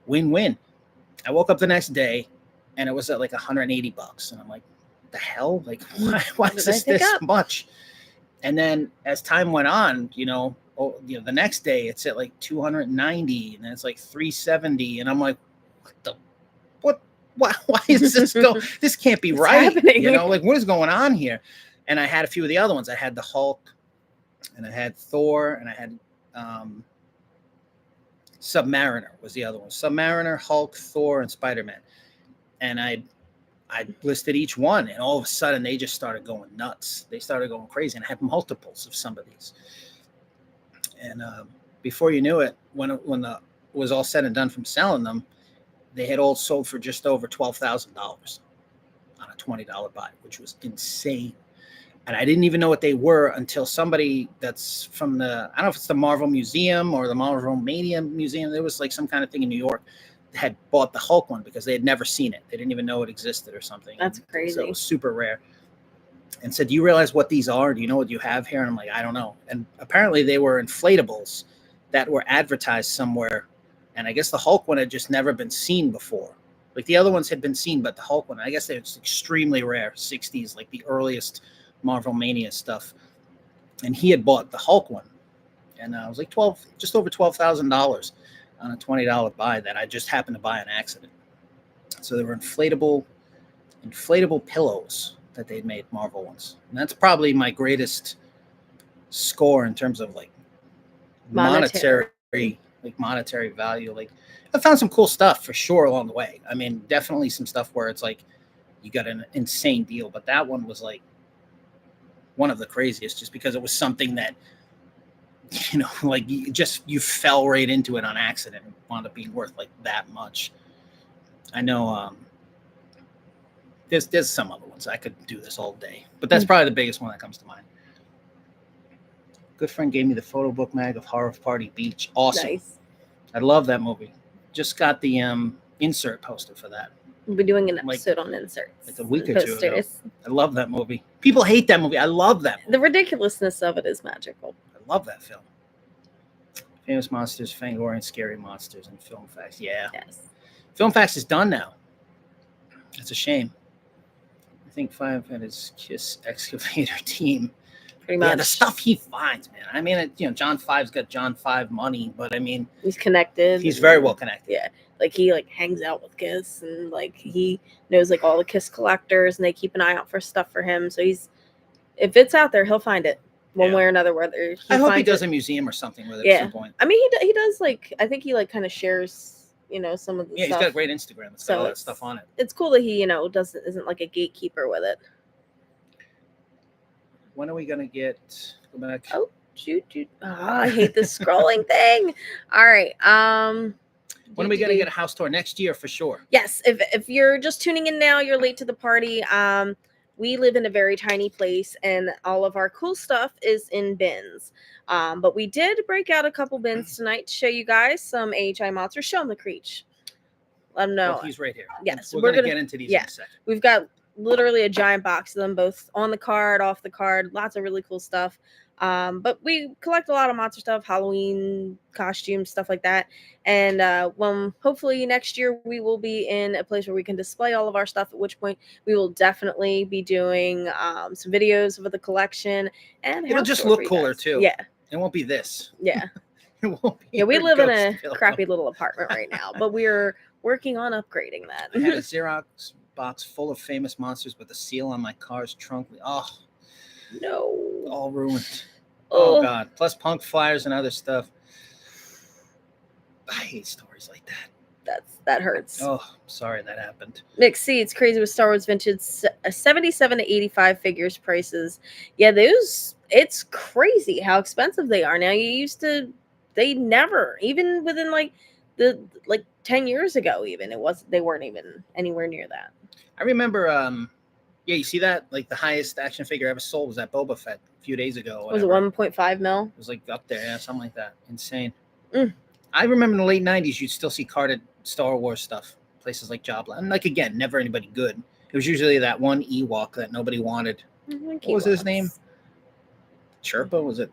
win-win. I woke up the next day, and it was at like $180, and I'm like, the hell? Like, why is this much? And then as time went on, the next day it's at like $290, and then it's like $370, and I'm like, why is this go? This can't be right. Like, what is going on here? And I had a few of the other ones. I had the Hulk, and I had Thor, and I had Submariner was the other one. Submariner, Hulk, Thor, and Spider-Man. And I listed each one, and all of a sudden they just started going nuts. They started going crazy, and I had multiples of some of these. And before you knew it, when it was all said and done from selling them, they had all sold for just over $12,000 on a $20 buy, which was insane. And I didn't even know what they were until somebody that's from I don't know if it's the Marvel Museum or the Marvel Mania Museum. There was like some kind of thing in New York that had bought the Hulk one because they had never seen it. They didn't even know it existed or something. That's crazy. So it was super rare. And said, do you realize what these are? Do you know what you have here? And I'm like, I don't know. And apparently they were inflatables that were advertised somewhere. And I guess the Hulk one had just never been seen before. Like the other ones had been seen, but the Hulk one, I guess it's extremely rare. 60s, like the earliest Marvel Mania stuff. And he had bought the Hulk one. And I was like just over $12,000 on a $20 buy that I just happened to buy on accident. So they were inflatable pillows that they'd made, Marvel ones. And that's probably my greatest score in terms of like monetary value. Like I found some cool stuff for sure along the way. I mean, definitely some stuff where it's like you got an insane deal, but that one was like one of the craziest just because it was something that, like you fell right into it on accident and wound up being worth like that much. I know there's some other ones. I could do this all day, but that's probably the biggest one that comes to mind. Good friend gave me the photo book mag of Horror Party Beach. Awesome. Nice. I love that movie. Just got the insert poster for that. We'll be doing an episode on inserts. Like a week or two ago. I love that movie. People hate that movie. I love that movie. The ridiculousness of it is magical. I love that film. Famous Monsters, Fangoria, Scary Monsters, and Film Facts. Yeah. Yes. Film Facts is done now. That's a shame. I think Five had his Kiss Excavator team. Pretty much. Yeah, the stuff he finds, man. I mean, John Five's got John Five money, but I mean, he's connected. He's very well connected. Yeah, like he hangs out with Kiss, and like he knows like all the Kiss collectors, and they keep an eye out for stuff for him. So if it's out there, he'll find it one way or another. Whether I hope he does a museum or something with it at some point. I mean, he does like I think he kind of shares some of the stuff. He's got a great Instagram. It's got all that stuff on it. It's cool that he isn't like a gatekeeper with it. When are we gonna get? Go back. Oh, shoot. I hate this scrolling thing. All right. When are we gonna get a house tour? Next year for sure. Yes. If you're just tuning in now, you're late to the party. We live in a very tiny place, and all of our cool stuff is in bins. But we did break out a couple bins tonight to show you guys some AHI monsters. Show them the Creech. Let them know. Well, he's right here. Yes, we're gonna get into these in a second. We've got literally a giant box of them, both on the card, off the card. Lots of really cool stuff. But we collect a lot of monster stuff, Halloween costumes, stuff like that. And when hopefully next year we will be in a place where we can display all of our stuff, at which point we will definitely be doing some videos of the collection, and it'll just look cooler too. Yeah, it won't be this. Yeah. It won't be. Yeah, we live in a crappy little apartment right now, but we're working on upgrading that. I had a Xerox box full of famous monsters with a seal on my car's trunk. Oh no, all ruined. Oh God. Plus punk flyers and other stuff. I hate stories like that. That hurts. Oh, sorry that happened. Nick C, it's crazy with Star Wars vintage 77 to 85 figures prices. Yeah, it's crazy how expensive they are now. They never, even within like 10 years ago, even they weren't even anywhere near that. I remember yeah, you see that? Like the highest action figure ever sold was that Boba Fett a few days ago. Was it 1.5 mil? It was like up there, yeah, something like that. Insane. I remember in the late 90s, you'd still see carded Star Wars stuff. Places like Jobla. And like, again, never anybody good. It was usually that one Ewok that nobody wanted. What was his name? Chirpa, was it?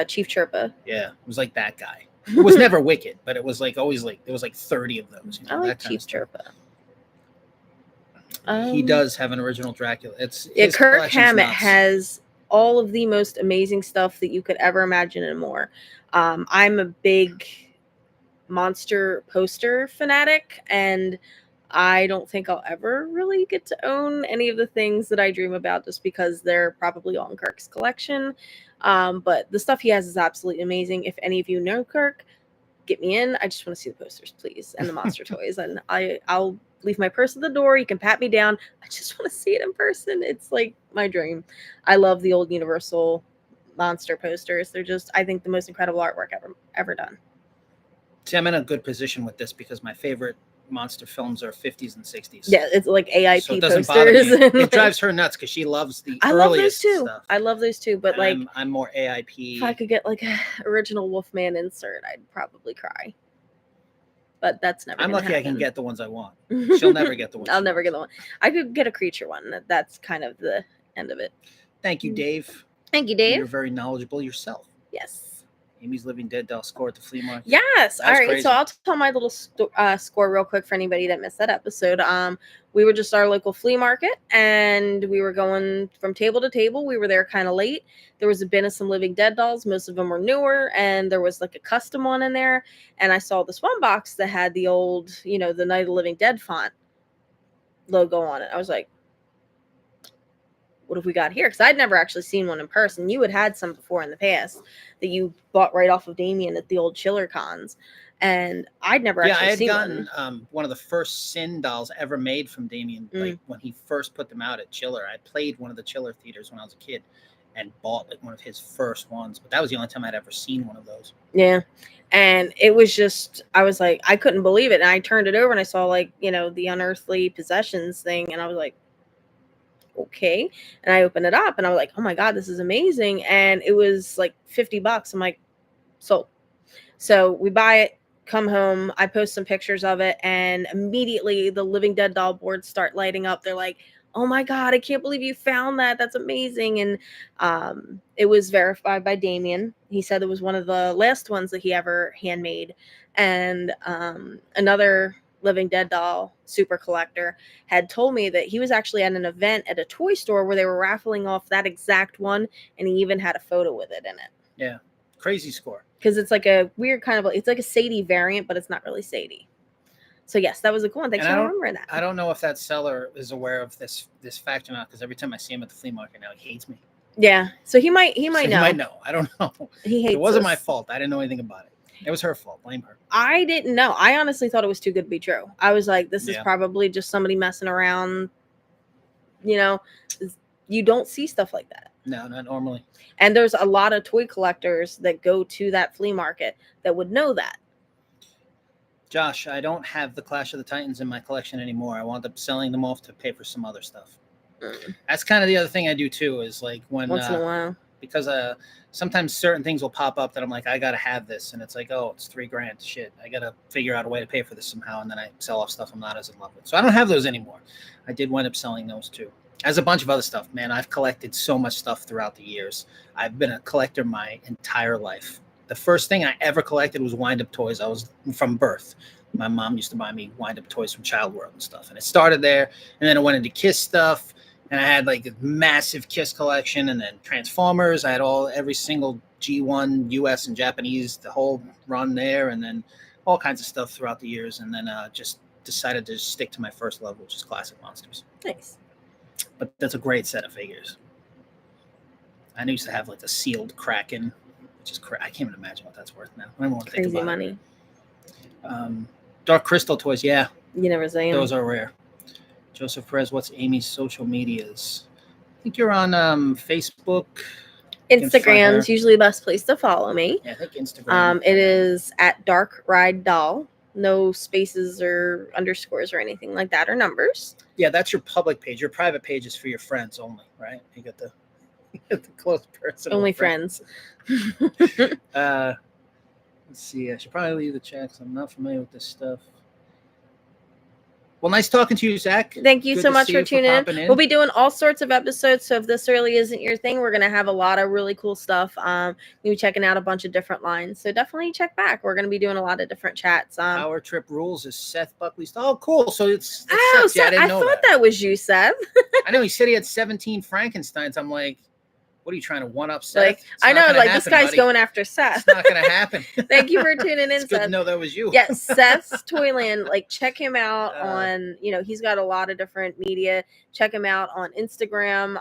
Chief Chirpa. Yeah, it was like that guy. It was never Wicked, but it was like always like, there was like 30 of those. I like Chief Chirpa. He does have an original Dracula. Kirk Hammett has all of the most amazing stuff that you could ever imagine and more. I'm a big monster poster fanatic, and I don't think I'll ever really get to own any of the things that I dream about, just because they're probably all in Kirk's collection. But the stuff he has is absolutely amazing. If any of you know Kirk, get me in. I just want to see the posters, please, and the monster toys. And I'll leave my purse at the door. You can pat me down. I just want to see it in person. It's like my dream. I love the old Universal monster posters. They're just, I think, the most incredible artwork ever done. See, I'm in a good position with this because my favorite monster films are 50s and 60s. Yeah, it's like AIP so it doesn't posters. bother me. It drives her nuts because she loves the earliest stuff. I love those too. But and I'm more AIP. If I could get like an original Wolfman insert, I'd probably cry. But that's never. I'm lucky happen. I can get the ones I want. She'll never get the ones. I'll never get the one. I could get a creature one. That's kind of the end of it. Thank you, Dave. Thank you, Dave. You're very knowledgeable yourself. Yes. Amy's Living Dead doll score at the flea market. Yes. All right. Crazy. So I'll tell my little score real quick for anybody that missed that episode. We were just at our local flea market, and we were going from table to table. We were there kind of late. There was a bin of some Living Dead dolls. Most of them were newer, and there was like a custom one in there. And I saw this one box that had the old, the Night of the Living Dead font logo on it. I was like, what have we got here? Because I'd never actually seen one in person. You had some before in the past that you bought right off of Damien at the old Chiller cons, and I'd never actually seen one. I had gotten one of the first Sin dolls ever made from Damien, like when he first put them out at Chiller. I played one of the Chiller theaters when I was a kid and bought like one of his first ones, but that was the only time I'd ever seen one of those. Yeah. And it was just, I was like, I couldn't believe it. And I turned it over and I saw like, the unearthly possessions thing, and I was like, okay. And I opened it up and I was like, oh my God, this is amazing. And it was like $50. I'm like, sold. So we buy it, come home, I post some pictures of it, and immediately the Living Dead doll boards start lighting up. They're like, oh my God, I can't believe you found that. That's amazing. And it was verified by Damien. He said it was one of the last ones that he ever handmade. And another Living Dead doll super collector had told me that he was actually at an event at a toy store where they were raffling off that exact one, and he even had a photo with it in it. Yeah, crazy score. Because it's like a weird kind of, it's like a Sadie variant, but it's not really Sadie. So yes, that was a cool one. Thanks for remembering that. I don't know if that seller is aware of this fact or not, because every time I see him at the flea market now, he hates me. Yeah, so he might know. He might know. I don't know. He hates. It wasn't my fault. I didn't know anything about it. It was her fault. Blame her. I didn't know. I honestly thought it was too good to be true. I was like, this is probably just somebody messing around. You don't see stuff like that. No, not normally. And there's a lot of toy collectors that go to that flea market that would know that. Josh, I don't have the Clash of the Titans in my collection anymore. I wound up selling them off to pay for some other stuff. That's kind of the other thing I do too, is like when Once in a while. because sometimes certain things will pop up that I'm like, I gotta have this, and it's like, oh, it's $3,000. Shit, I gotta figure out a way to pay for this somehow, and then I sell off stuff I'm not as in love with. So I don't have those anymore. I did wind up selling those too, as a bunch of other stuff. Man, I've collected so much stuff throughout the years. I've been a collector my entire life. The first thing I ever collected was wind-up toys. I was from birth. My mom used to buy me wind-up toys from Child World and stuff, and it started there, and then it went into Kiss stuff. And I had like a massive Kiss collection, and then Transformers. I had every single G1, US and Japanese, the whole run there, and then all kinds of stuff throughout the years. And then just decided to stick to my first love, which is classic monsters. Nice. But that's a great set of figures. I used to have like a sealed Kraken, which is I can't even imagine what that's worth now. I don't want to think Crazy about money. it. Dark Crystal toys, yeah. You never say them. Those are rare. Joseph Perez, what's Amy's social medias? I think you're on Facebook. Instagram's usually the best place to follow me. Yeah, I think Instagram. It is at Dark Ride Doll. No spaces or underscores or anything like that, or numbers. Yeah, that's your public page. Your private page is for your friends only, right? You get the close person. Only friends. Let's see. I should probably leave the chat because I'm not familiar with this stuff. Well, nice talking to you, Zach. Thank you Good so to much see for you tuning in. popping in. We'll be doing all sorts of episodes. So if this really isn't your thing, we're going to have a lot of really cool stuff. We'll be checking out a bunch of different lines. So definitely check back. We're going to be doing a lot of different chats. Power Trip Rules is Seth Buckley's. Oh, cool. So it's Oh, Seth. Yeah, I didn't know thought that was you, Seth. I know he said he had 17 Frankensteins. I'm like, what are you trying to one up Seth? Like, I know, like this guy's going after Seth. It's not going to happen. Thank you for tuning in, It's good Seth. to know that was you. Yes, Seth's Toyland. Like, check him out on, he's got a lot of different media. Check him out on Instagram.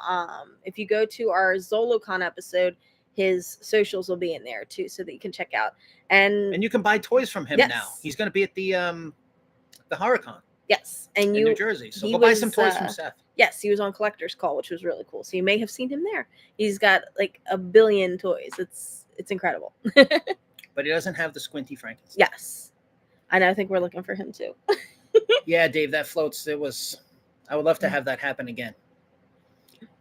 If you go to our ZoloCon episode, his socials will be in there too, so that you can check out. And you can buy toys from him now. He's going to be at the HorrorCon. Yes, and in New Jersey. So go buy some toys from Seth. Yes, he was on Collector's Call, which was really cool. So you may have seen him there. He's got like 1 billion toys. It's incredible. But he doesn't have the squinty Frankenstein. Yes, and I think we're looking for him too. Yeah, Dave, that floats. I would love to have that happen again.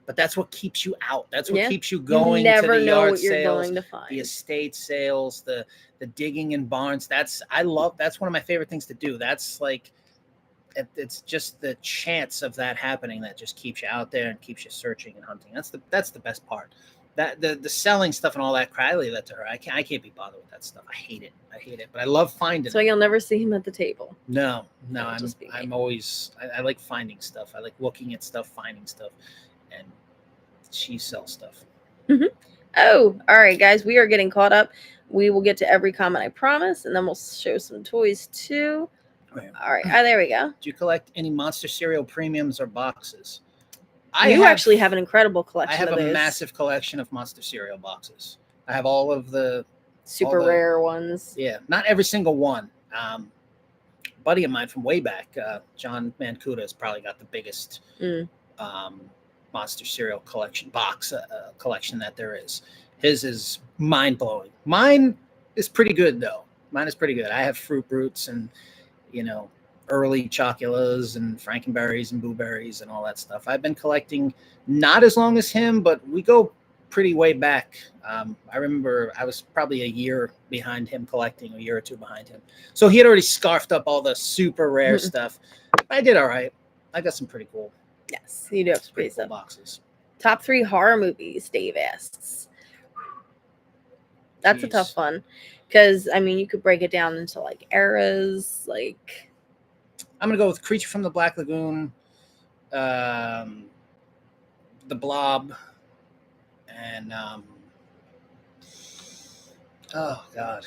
But that's what keeps you out. That's what keeps you going. You never to the know yard what you're sales, going to find. the estate sales, the digging in barns. That's one of my favorite things to do. That's like, it's just the chance of that happening that just keeps you out there and keeps you searching and hunting. That's the best part. That the selling stuff and all that. I leave that to her. I can't be bothered with that stuff. I hate it. But I love finding. So you'll never see him at the table. No. I'm always. I like finding stuff. I like looking at stuff, finding stuff, and she sells stuff. Mm-hmm. Oh, all right, guys. We are getting caught up. We will get to every comment, I promise, and then we'll show some toys too. All right. There we go. Do you collect any Monster Cereal premiums or boxes? You actually have an incredible collection. I have of a those. massive collection of Monster Cereal boxes. I have all of the super rare ones. Yeah, not every single one. A buddy of mine from way back, John Mancuda, has probably got the biggest Monster Cereal collection collection that there is. His is mind blowing. Mine is pretty good though. I have Fruit Brutes and early Choculas and Frankenberries and Blueberries and all that stuff. I've been collecting not as long as him, but we go pretty way back. I remember I was probably a year behind him collecting, a year or two behind him. So he had already scarfed up all the super rare stuff. I did all right. I got some pretty cool. Yes, you do have some pretty cool stuff. Boxes. Top 3 horror movies, Dave asks. That's a tough one. Because, you could break it down into, like, eras, like... I'm going to go with Creature from the Black Lagoon, The Blob, and, oh, God.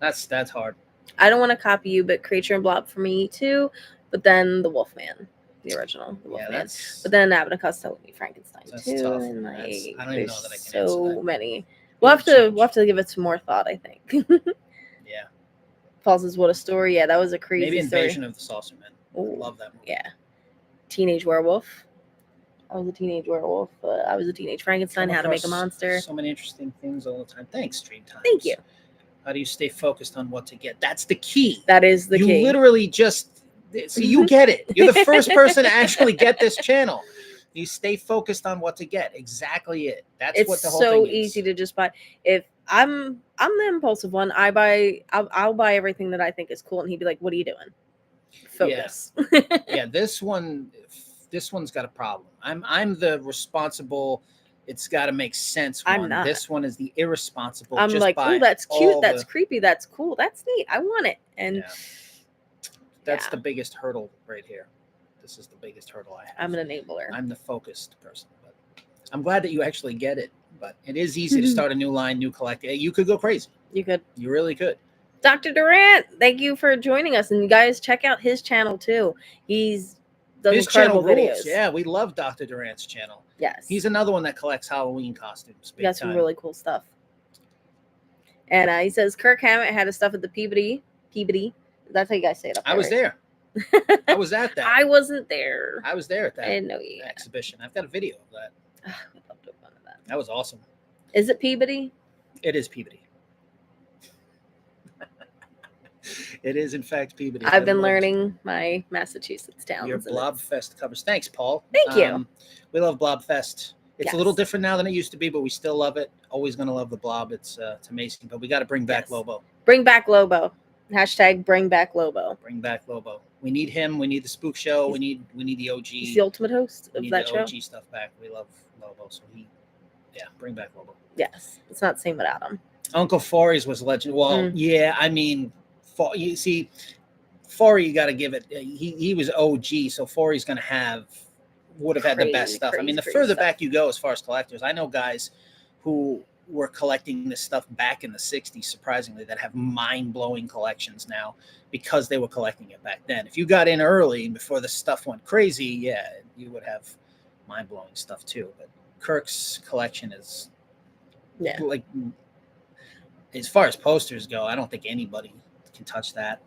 That's hard. I don't want to copy you, but Creature and Blob for me, too. But then The Wolfman, the original. The Wolfman. But then Abbott and Costello would be Frankenstein, too. Tough. And, I don't even know that I can answer so that. many. We'll have to give it some more thought, I think. Yeah. Paul says, what a story. Yeah, that was a crazy Maybe story. Invasion of the Saucer Men. Ooh, Love that movie. Yeah. Teenage Werewolf. I was a teenage werewolf. I was a teenage Frankenstein. Come How to make a across monster. So many interesting things all the time. Thanks, Stream Times. Thank you. How do you stay focused on what to get? That's the key. That is the you key. Literally just see, you get it. You're the first person to actually get this channel. You stay focused on what to get. Exactly it. That's It's what the whole so thing is. easy to just buy. If I'm the impulsive one, I'll buy everything that I think is cool, and he'd be like, "What are you doing? Focus." Yeah, this one's got a problem. I'm the responsible. It's got to make sense. I'm not. This one is the irresponsible. I'm just like, buy oh, that's cute. all That's the- creepy. That's cool. That's neat. I want it. And Yeah. That's yeah. the biggest hurdle right here. This is the biggest hurdle I have. I'm an enabler. I'm the focused person. But I'm glad that you actually get it. But it is easy to start a new line, new collector. You could go crazy. You could. You really could. Dr. Durant, thank you for joining us. And you guys check out his channel too. He's done His incredible channel videos. rules. Yeah, we love Dr. Durant's channel. Yes. He's another one that collects Halloween costumes. He got some really cool stuff. And he says Kirk Hammett had his stuff at the Peabody. That's how you guys say it up there. I was there. I was at that. I wasn't there. I was there at that I didn't know you. exhibition. I've got a video of that. I'd love to have gone to that. That was awesome. Is it Peabody? It is Peabody. It is, in fact, Peabody. I've been learning my Massachusetts towns. Your Blobfest covers. Thanks, Paul. Thank you. We love Blobfest. It's Yes. a little different now than it used to be, but we still love it. Always going to love the Blob. It's amazing. But we got to bring back Yes. Lobo. Bring back Lobo. Hashtag bring back Lobo. Bring back Lobo. We need him. We need the Spook Show. We need the OG. He's the ultimate host We of need that the show. OG stuff back. We love Lobo. So bring back Lobo. Yes. It's not the same without him. Uncle Forey's was legend. Well, yeah, I mean, you see, Forey, you got to give it. He was OG, so Forey's going to would have had the best stuff. I mean, the further back you go as far as collectors, I know guys who were collecting this stuff back in the 60s, surprisingly, that have mind-blowing collections now because they were collecting it back then. If you got in early before the stuff went crazy, yeah, you would have mind-blowing stuff too. But Kirk's collection is like, as far as posters go, I don't think anybody can touch that.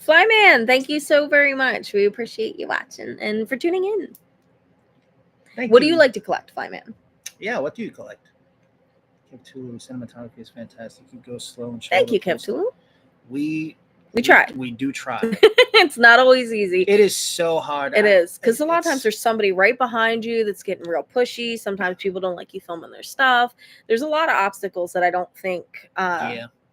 Flyman, thank you so very much. We appreciate you watching and for tuning in. What do you like to collect, Flyman? Yeah, what do you collect? Kev cinematography is fantastic. You go slow and show. Thank you, Kev. We try. We do try. It's not always easy. It is so hard. It is, because a lot of times there's somebody right behind you that's getting real pushy. Sometimes people don't like you filming their stuff. There's a lot of obstacles that I don't think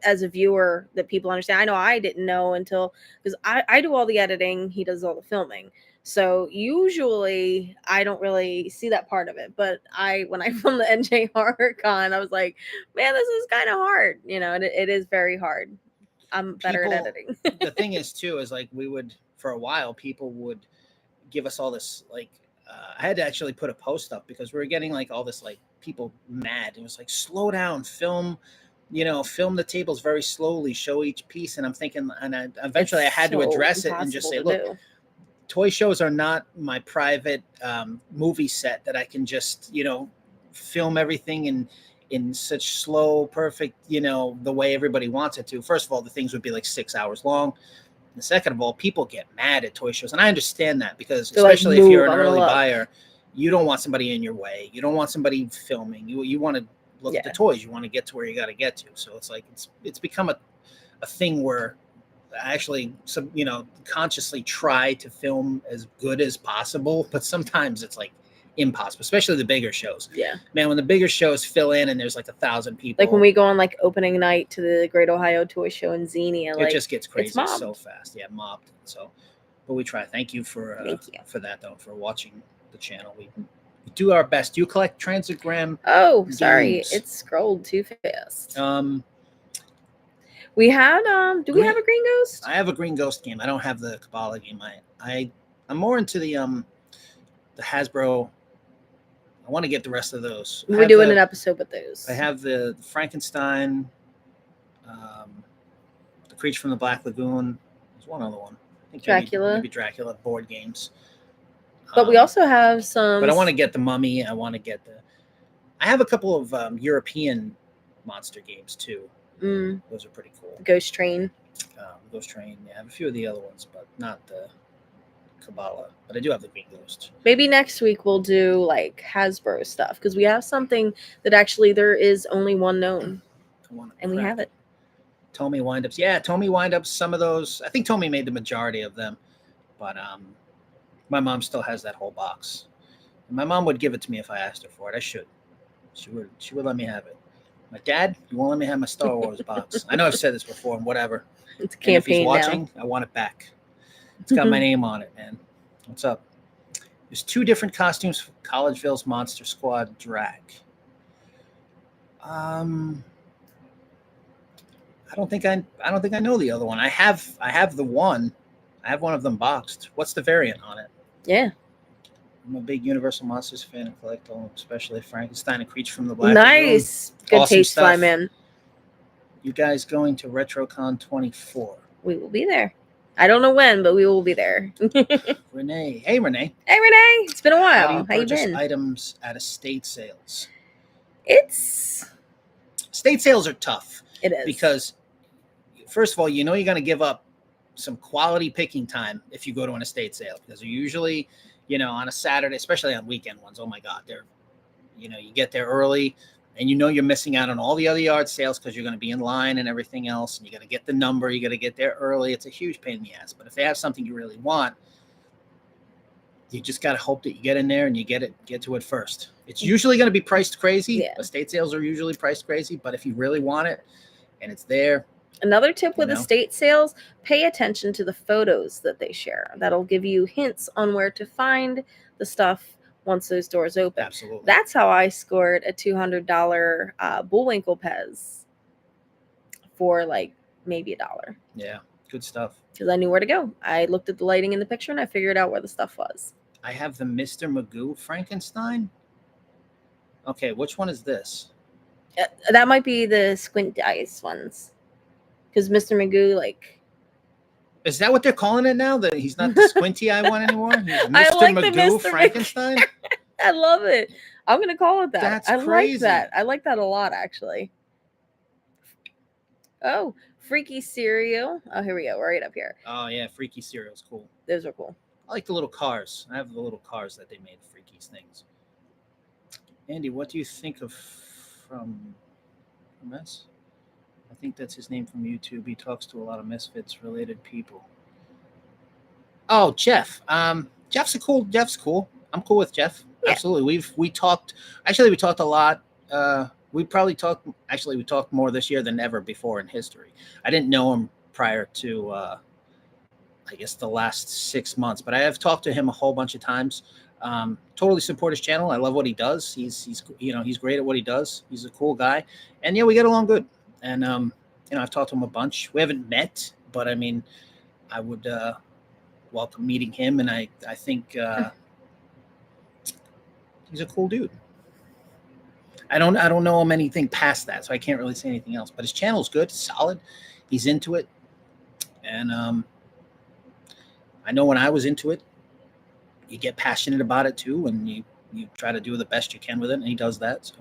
as a viewer that people understand. I know I didn't know until, because I do all the editing, he does all the filming. So usually I don't really see that part of it. But when I filmed the NJ Horror Con, I was like, man, this is kind of hard. You know, it is very hard. I'm better at editing. The thing is too, is like for a while, people would give us all this, like, I had to actually put a post up because we were getting like all this, like, people mad. It was like, slow down, film the tables very slowly, show each piece. And I'm thinking, and eventually I had to address it and just say, look, toy shows are not my private movie set that I can just, film everything in such slow, perfect, the way everybody wants it to. First of all, the things would be like 6 hours long. And second of all, people get mad at toy shows. And I understand that because especially if you're an early buyer, you don't want somebody in your way. You don't want somebody filming. You want to look at the toys. You want to get to where you got to get to. So it's like, it's become a thing where I actually, consciously try to film as good as possible, but sometimes it's like impossible, especially the bigger shows. Yeah, man, when the bigger shows fill in and there's like 1,000 people, like when we go on like opening night to the Great Ohio Toy Show in Xenia, it just gets crazy so fast. Yeah, mobbed. So, but we try. Thank you for that though, for watching the channel. We do our best. Do you collect Transitgram? Oh, sorry, it scrolled too fast. We had do we have a Green Ghost? I have a Green Ghost game. I don't have the Kabbalah game. I'm more into the Hasbro. I want to get the rest of those. We're doing an episode with those. I have the Frankenstein, the Creature from the Black Lagoon. There's one other one. I think Dracula. Maybe Dracula board games. But we also have some. But I want to get the Mummy. I want to get I have a couple of European monster games too. Those are pretty cool. Ghost Train. Ghost Train. Yeah, I have a few of the other ones, but not the Kabbalah, but I do have the Green Ghost. Maybe next week we'll do like Hasbro stuff because we have something that actually there is only one known, and we have it. Tomy windups. Yeah, Tomy windups. Some of those. I think Tomy made the majority of them, but my mom still has that whole box. And my mom would give it to me if I asked her for it. I should. She would let me have it. My dad, you won't let me have my Star Wars box. I know I've said this before, and whatever. It's a And if he's campaign watching, now. I want it back. It's got my name on it, man. What's up? There's 2 different costumes for Collegeville's Monster Squad drag. I don't think I know the other one. I have the one. I have one of them boxed. What's the variant on it? Yeah. I'm a big Universal Monsters fan and collect all, especially Frankenstein and Creature from the Black Lagoon. Nice. Good Awesome taste, stuff. Fly Man. You guys going to RetroCon 24? We will be there. I don't know when, but we will be there. Renee. Hey, Renee. Hey, Renee. It's been a while. How do you How you purchase been? items at estate sales? Estate sales are tough. It is. Because, first of all, you're going to give up some quality picking time if you go to an estate sale. Because they're usually, on a Saturday, especially on weekend ones, oh my God, you get there early and you're missing out on all the other yard sales because you're going to be in line and everything else. And you got to get the number. You got to get there early. It's a huge pain in the ass. But if they have something you really want, you just got to hope that you get in there and you get to it first. It's usually going to be priced crazy. Yeah. Estate sales are usually priced crazy. But if you really want it and it's there. Another tip with estate sales, pay attention to the photos that they share. That'll give you hints on where to find the stuff once those doors open. Absolutely. That's how I scored a $200 Bullwinkle Pez for like maybe $1. Yeah, good stuff. Because I knew where to go. I looked at the lighting in the picture and I figured out where the stuff was. I have the Mr. Magoo Frankenstein. Okay, which one is this? That might be the squint eyes ones. Because Mr. Magoo, is that what they're calling it now? That he's not the squinty eye one anymore? He's Mr. I like Magoo the Mr. Frankenstein? I love it. I'm going to call it that. That's I crazy. like that. I like that a lot, actually. Oh, Freaky Cereal. Oh, here we go. Right up here. Oh, yeah. Freaky Cereal's cool. Those are cool. I like the little cars. I have the little cars that they made, Freaky's things. Andy, what do you think of from S? I think that's his name from YouTube. He talks to a lot of Misfits-related people. Oh, Jeff. Jeff's cool. I'm cool with Jeff. Yeah. Absolutely. We talked a lot. We talked more this year than ever before in history. I didn't know him prior to, I guess, the last 6 months, but I have talked to him a whole bunch of times. Totally support his channel. I love what he does. He's great at what he does. He's a cool guy. And yeah, we get along good. And, I've talked to him a bunch. We haven't met, but I mean, I would welcome meeting him. And I think he's a cool dude. I don't know him anything past that, so I can't really say anything else. But his channel's good, solid. He's into it. And I know when I was into it, you get passionate about it too, and you try to do the best you can with it, and he does that. So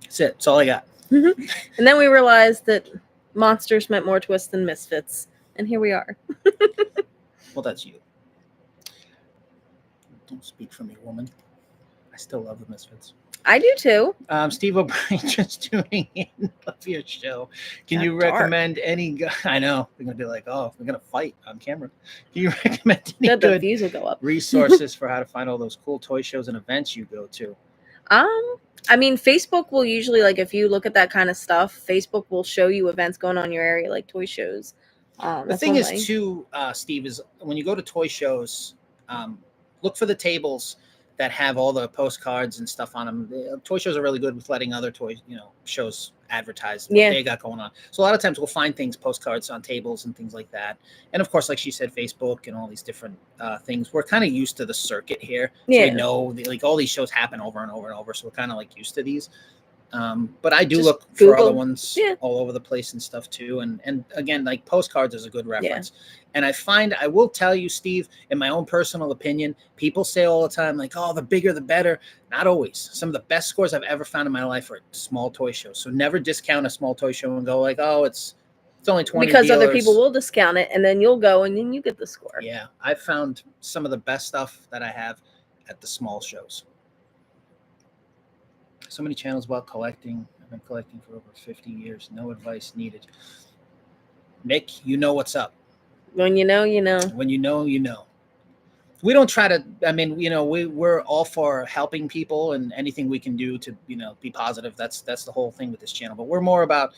that's it. That's all I got. Mm-hmm. And then we realized that monsters meant more to us than misfits, and here we are. Well, that's you. Don't speak for me, woman. I still love the Misfits. I do too. Steve O'Brien just tuning in. Love your show. Can you recommend any? I know they're gonna be like, "Oh, we're gonna fight on camera." Can you recommend any good views will go up. resources for how to find all those cool toy shows and events you go to? I mean, Facebook will usually, if you look at that kind of stuff, Facebook will show you events going on in your area, like toy shows. The thing is, too, Steve, is when you go to toy shows, look for the tables that have all the postcards and stuff on them. The toy shows are really good with letting other toy, shows advertise what they got going on. So a lot of times we'll find postcards on tables and things like that. And of course, like she said, Facebook and all these different things. We're kind of used to the circuit here. So we know all these shows happen over and over and over. So we're kind of used to these. But I do look for other ones all over the place and stuff too. And again, postcards is a good reference. And I will tell you, Steve, in my own personal opinion, people say all the time, oh, the bigger, the better. Not always. Some of the best scores I've ever found in my life are at small toy shows. So never discount a small toy show and go oh, it's It's only 20 because other dealers. people will discount it, and then you'll go and then you get the score. Yeah, I found some of the best stuff that I have at the small shows. So many channels about collecting. I've been collecting for over 50 years. No advice needed. Mick, you know what's up. When you know, you know. When you know, you know. We don't try to, I mean, you know, we're all for helping people and anything we can do to, you know, be positive. That's the whole thing with this channel. But we're more about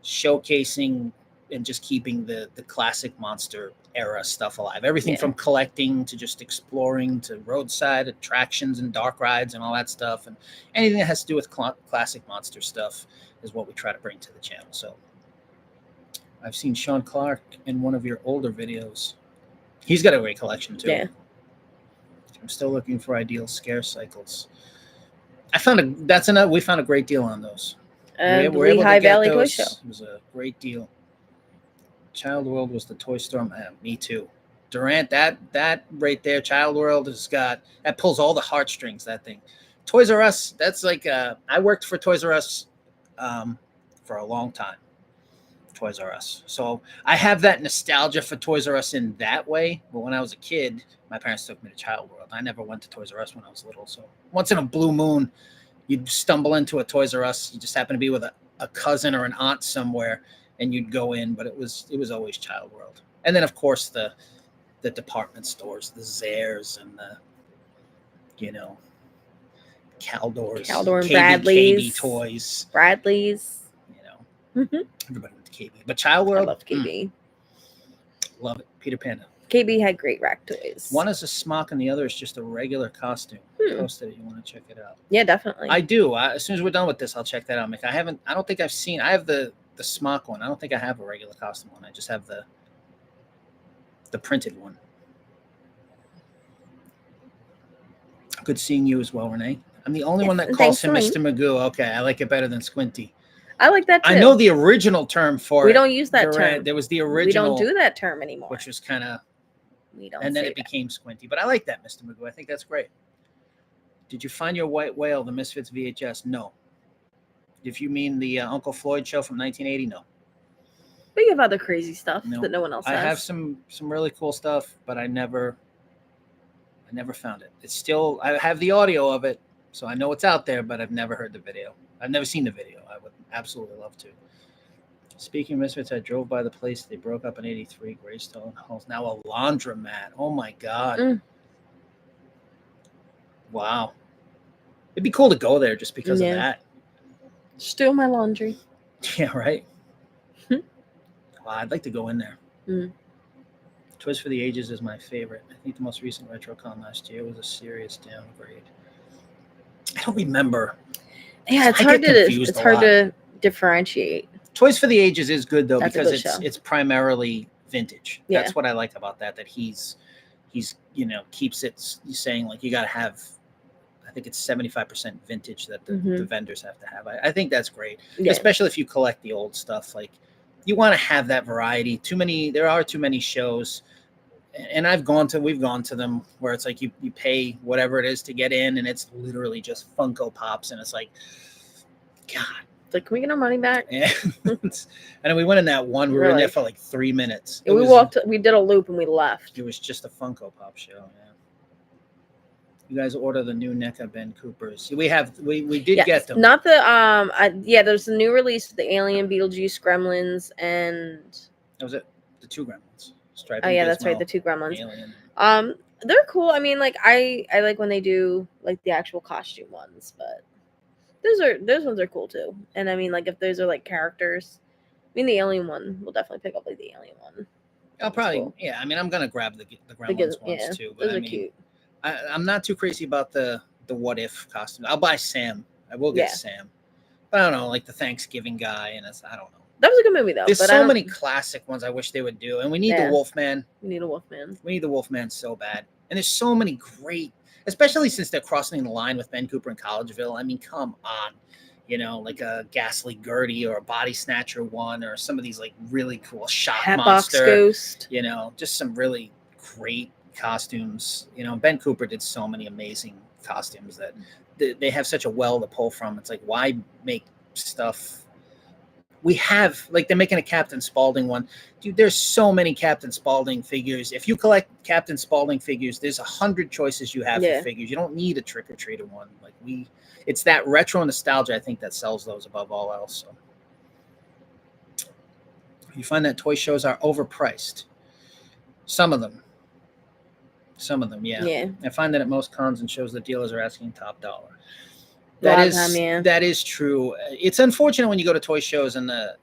showcasing and just keeping the classic monster era stuff alive. Everything from collecting to just exploring to roadside attractions and dark rides and all that stuff. And anything that has to do with classic monster stuff is what we try to bring to the channel. So I've seen Sean Clark in one of your older videos. He's got a great collection too. Yeah. I'm still looking for ideal scare cycles. We found a great deal on those. The Lehigh Valley Toy Show. It was a great deal. Child World was the toy store. Me too. Durant, that right there, Child World that pulls all the heartstrings, that thing. Toys R Us, that's like I worked for Toys R Us for a long time. Toys R Us. So I have that nostalgia for Toys R Us in that way. But when I was a kid, my parents took me to Child World. I never went to Toys R Us when I was little. So once in a blue moon, you'd stumble into a Toys R Us. You just happen to be with a cousin or an aunt somewhere, and you'd go in. But it was always Child World. And then of course the department stores, the Zayres and the, you know, Caldor and Bradley's, KB toys, Bradley's. You know, everybody went to KB, but Child World, I love KB. Love it. Peter Panda. KB had great rack toys. One is a smock and the other is just a regular costume. Posted it. You want to check it out? Yeah, definitely. I do. As soon as we're done with this, I'll check that out. Mick. I don't think I've seen. I have the smock one. I don't think I have a regular costume one. I just have the printed one. Good seeing you as well, Renee. I'm the only one that calls him Mr. Magoo. Okay, I like it better than Squinty. I like that too. I know the original term for we don't use that term. There was the original. We don't do that term anymore. Which was kind of. We don't. And then it became Squinty. But I like that, Mr. Magoo. I think that's great. Did you find your white whale, the Misfits VHS? No. If you mean the Uncle Floyd show from 1980, no. But you have other crazy stuff that no one else has. I have some really cool stuff, but I never found it. It's still, I have the audio of it, so I know it's out there, but I've never heard the video. I've never seen the video. I would absolutely love to. Speaking of Misfits, I drove by the place they broke up in '83. Greystone Hall's now a laundromat. Oh my God. Wow. It'd be cool to go there just because of that. Steal my laundry. Yeah, right. Wow, I'd like to go in there. Toys for the Ages is my favorite. I think the most recent RetroCon last year was a serious downgrade. I don't remember. Yeah, it's hard to differentiate. Toys for the Ages is good though, because it's primarily vintage. Yeah. That's what I like about that. That he's you know, keeps it saying like you got to have. I think it's 75% vintage that the vendors have to have. I think that's great, especially if you collect the old stuff. Like you want to have that variety. There are too many shows, and we've gone to them where it's like you pay whatever it is to get in, and it's literally just Funko Pops, and it's like, God. It's like, can we get our money back? Yeah. And we went in that one. We were in there for like 3 minutes. We did a loop and we left. It was just a Funko Pop show. Yeah. You guys order the new NECA Ben Coopers. We did get them. Not the there's the new release with the Alien, Beetlejuice, Gremlins, and that was it. The 2 Gremlins. Oh yeah, that's right. The 2 Gremlins. Alien. They're cool. I mean, like I like when they do like the actual costume ones, but those ones are cool too. And I mean, like if those are like characters, I mean the Alien one, we'll definitely pick up like the Alien one. I'll probably I mean I'm gonna grab the Gremlins ones too. But those are cute. I'm not too crazy about the What If costume. I'll buy Sam. I will get Sam. But I don't know, like the Thanksgiving guy, and I don't know. That was a good movie though. There's so many classic ones I wish they would do, and we need the Wolfman. We need a Wolfman. We need the Wolfman so bad, and there's so many great, especially since they're crossing the line with Ben Cooper and Collegeville. I mean, come on, you know, like a Ghastly Gertie or a Body Snatcher one, or some of these like really cool Shot Monster, Ghost. You know, just some really great costumes. You know, Ben Cooper did so many amazing costumes that they have such a well to pull from. It's like, why make stuff we have, like, they're making a Captain Spaulding one. Dude, there's so many Captain Spaulding figures. If you collect Captain Spaulding figures, there's 100 choices you have for figures. You don't need a trick-or-treater one. Like, it's that retro nostalgia, I think, that sells those above all else. So you find that toy shows are overpriced. Some of them, yeah. I find that at most cons and shows, the dealers are asking top dollar. That is true. It's unfortunate when you go to toy shows and the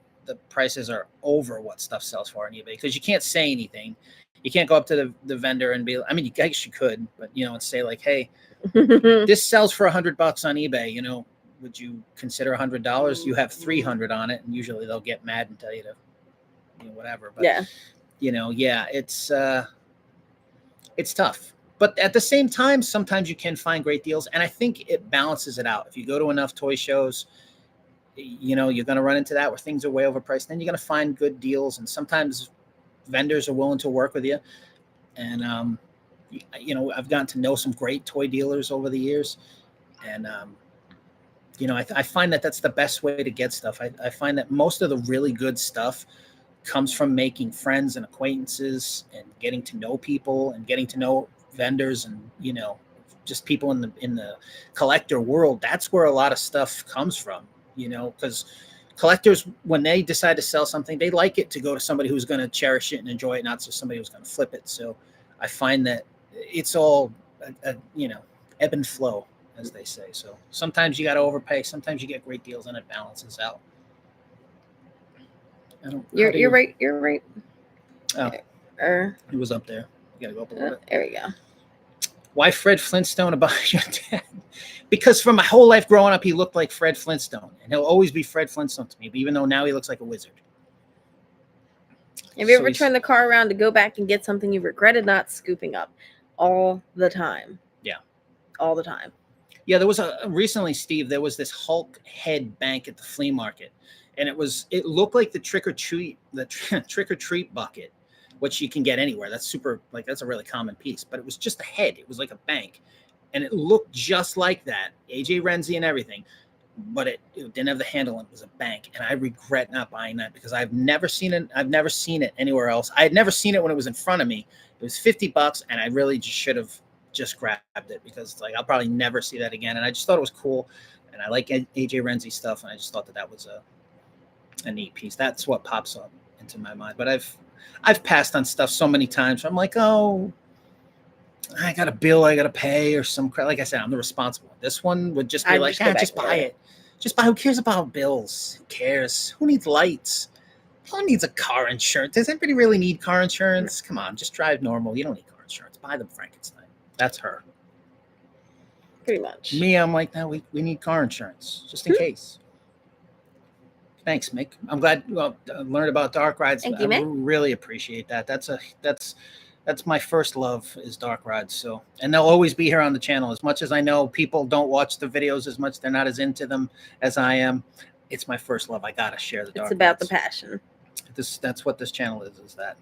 prices are over what stuff sells for on eBay, because you can't say anything. You can't go up to the vendor and be, I mean, I guess you could, but, you know, and say like, hey, this sells for $100 on eBay, you know, would you consider $100? You have 300 on it, and usually they'll get mad and tell you to, you know, whatever. But you know, it's tough. But at the same time, sometimes you can find great deals, and I think it balances it out. If you go to enough toy shows, you know, you're going to run into that where things are way overpriced. Then you're going to find good deals, and sometimes vendors are willing to work with you. And you know, I've gotten to know some great toy dealers over the years, and you know, I find that that's the best way to get stuff. I find that most of the really good stuff comes from making friends and acquaintances and getting to know people and getting to know vendors, and, you know, just people in the collector world. That's where a lot of stuff comes from, you know, because collectors, when they decide to sell something, they like it to go to somebody who's going to cherish it and enjoy it, not just somebody who's going to flip it. So I find that it's all you know, ebb and flow, as they say. So sometimes you got to overpay, sometimes you get great deals, and it balances out. You're right. Oh, it was up there. You gotta go up a little bit. There we go. Why Fred Flintstone about your dad? Because for my whole life growing up, he looked like Fred Flintstone, and he'll always be Fred Flintstone to me. But even though now he looks like a wizard. Have you ever turned the car around to go back and get something you regretted not scooping up? All the time. Yeah. All the time. Yeah, there was recently, Steve, there was this Hulk head bank at the flea market, and it looked like the trick or treat bucket, which you can get anywhere. That's that's a really common piece, but it was just a head. It was like a bank, and it looked just like that, AJ Renzi and everything, but it didn't have the handle, and it was a bank. And I regret not buying that, because I've never seen it anywhere else. I had never seen it when it was in front of me. It was $50, and I really just should have just grabbed it, because like I'll probably never see that again. And I just thought it was cool, and I like AJ Renzi stuff, and I just thought that was a neat piece. That's what pops up into my mind. But I've passed on stuff so many times where I'm like, oh, I got a bill I got to pay or some crap. Like I said, I'm the responsible. This one would just be just buy it. Just buy. Who cares about bills? Who cares? Who needs lights? Who needs a car insurance? Does anybody really need car insurance? Come on, just drive normal. You don't need car insurance. Buy them Frankenstein. That's her. Pretty much. Me, I'm like, no, we need car insurance just in case. Thanks, Mick. I'm glad I learned about Dark Rides. Thank you, Mick. I really appreciate that. That's my first love, is Dark Rides. So, and they'll always be here on the channel. As much as I know people don't watch the videos as much, they're not as into them as I am. It's my first love. I gotta share the Dark Rides. It's about the passion. That's what this channel is that.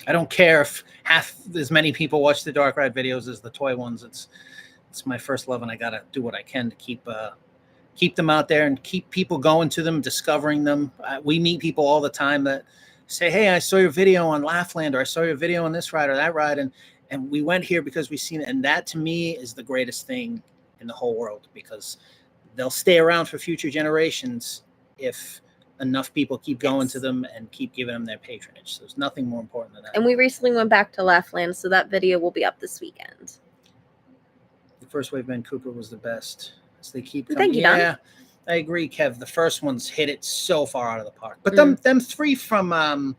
I don't care if half as many people watch the Dark Ride videos as the toy ones. It's my first love, and I gotta do what I can to keep them out there and keep people going to them, discovering them. We meet people all the time that say, hey, I saw your video on Laughland, or I saw your video on this ride or that ride, and we went here because we've seen it. And that, to me, is the greatest thing in the whole world, because they'll stay around for future generations if enough people keep going to them and keep giving them their patronage. So there's nothing more important than that. And we recently went back to Laughland, so that video will be up this weekend. The first wave Ben Cooper was the best. So they keep coming. Thank you, Don. Yeah, I agree, Kev. The first ones hit it so far out of the park. But them three from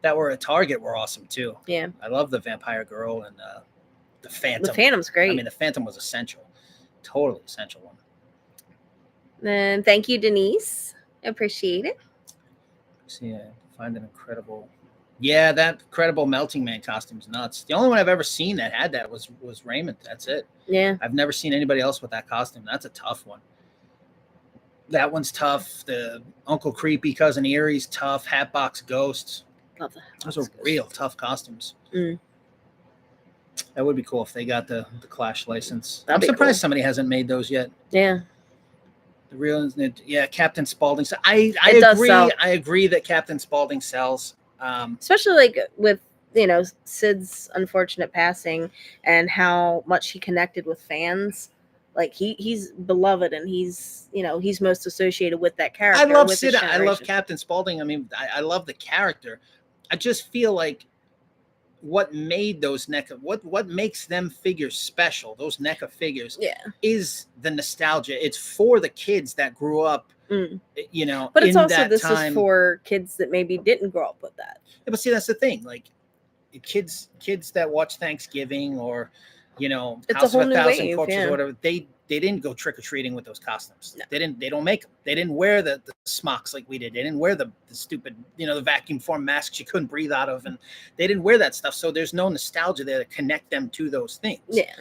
that were at Target were awesome too. Yeah. I love the Vampire Girl and the Phantom. The Phantom's great. I mean, the Phantom was essential. Totally essential one. Then thank you, Denise. Appreciate it. See, I find an incredible. Yeah, that incredible Melting Man costume's nuts. The only one I've ever seen that had that was Raymond. That's it. Yeah. I've never seen anybody else with that costume. That's a tough one. That one's tough. The Uncle Creepy, Cousin Erie's tough. Hatbox Ghosts. Love that. Those are real tough costumes. That would be cool if they got the Clash license. I'm surprised somebody hasn't made those yet. Yeah. The real, yeah, Captain Spaulding. So I It does agree. sell. I agree that Captain Spaulding sells. Especially like with Sid's unfortunate passing and how much he connected with fans. Like he's beloved and he's most associated with that character. I love with Sid. his I love generation. Captain Spaulding. I mean, I love the character. I just feel like what made those NECA, what makes them figures special, those NECA figures, Yeah. is the nostalgia. It's for the kids that grew up, you know, But it's in also that this time. is for kids that maybe didn't grow up with that. Yeah, but see, that's the thing. Like kids that watch Thanksgiving or, you know, It's House a whole of a new Thousand wave, Corpses yeah. or whatever, they didn't go trick-or-treating with those costumes. No. They don't make them. They didn't wear the smocks like we did. They didn't wear the stupid, you know, the vacuum form masks you couldn't breathe out of, and they didn't wear that stuff. So there's no nostalgia there to connect them to those things. Yeah.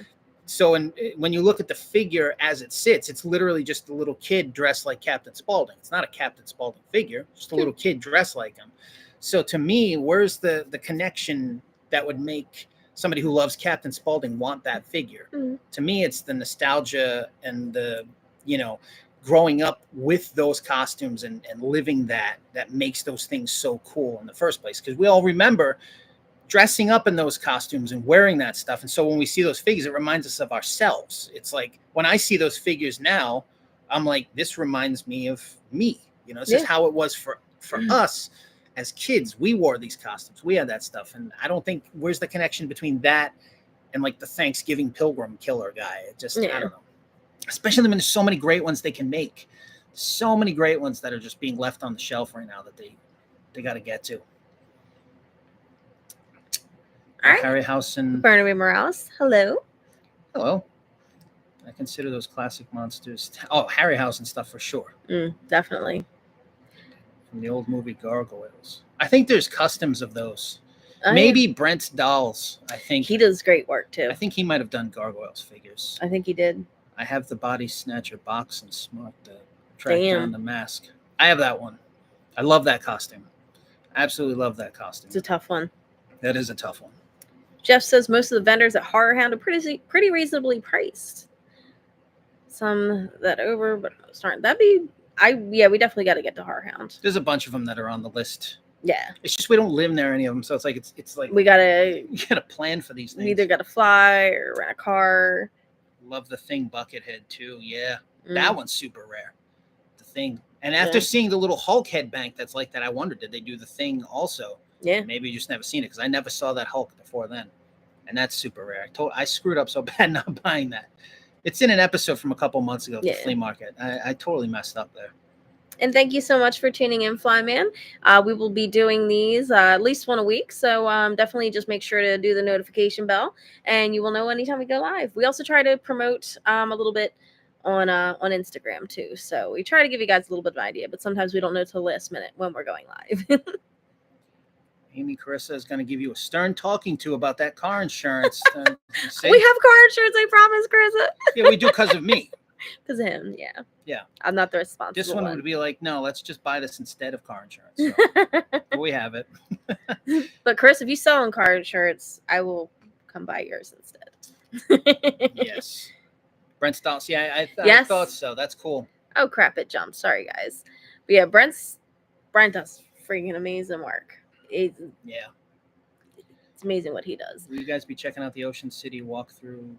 So when you look at the figure as it sits, it's literally just a little kid dressed like Captain Spaulding. It's not a Captain Spaulding figure, just a little kid dressed like him. So to me, where's the connection that would make somebody who loves Captain Spaulding want that figure? To me, it's the nostalgia and the, you know, growing up with those costumes and living that makes those things so cool in the first place. Because we all remember dressing up in those costumes and wearing that stuff. And so when we see those figures, it reminds us of ourselves. It's like when I see those figures now, I'm like, this reminds me of me. You know, this is how it was for us as kids. We wore these costumes. We had that stuff. And I don't think, where's the connection between that and like the Thanksgiving Pilgrim killer guy? It just, I don't know. Especially when there's so many great ones they can make. So many great ones that are just being left on the shelf right now that they got to get to. All right. Harryhausen. Barnaby Morales. Hello. Hello. I consider those classic monsters. Oh, Harryhausen stuff for sure. Definitely. From the old movie Gargoyles. I think there's customs of those. Maybe Brent's dolls. I think he does great work too. I think he might have done Gargoyles figures. I think he did. I have the Body Snatcher box and Smart to track down the mask. I have that one. I love that costume. Absolutely love that costume. It's a tough one. That is a tough one. Jeff says most of the vendors at Horror Hound are pretty reasonably priced. Some that over, but most aren't. We definitely got to get to Horror Hound. There's a bunch of them that are on the list. Yeah. It's just we don't live near any of them, so it's like it's like you gotta plan for these things. We either gotta fly or rent a car. Love the Thing Buckethead too. Yeah. That one's super rare. The Thing. And after seeing the little Hulk head bank that's like that, I wondered, did they do the Thing also? Yeah. Maybe you just never seen it because I never saw that Hulk before then. And that's super rare. I screwed up so bad not buying that. It's in an episode from a couple months ago at the flea market. I totally messed up there. And thank you so much for tuning in, Flyman. We will be doing these at least one a week. So definitely just make sure to do the notification bell and you will know anytime we go live. We also try to promote a little bit on Instagram too. So we try to give you guys a little bit of an idea, but sometimes we don't know till the last minute when we're going live. Amy Carissa is going to give you a stern talking to about that car insurance. We have car insurance, I promise, Carissa. Yeah, we do because of me. Because of him, yeah. Yeah. I'm not the responsible This one would be like, no, let's just buy this instead of car insurance. So we have it. But Chris, if you sell on car insurance, I will come buy yours instead. Yes. Brent's dolls. Yeah, I thought so. That's cool. Oh crap, it jumped. Sorry guys. But yeah, Brent does freaking amazing work. It's amazing what he does. Will you guys be checking out the Ocean City walkthrough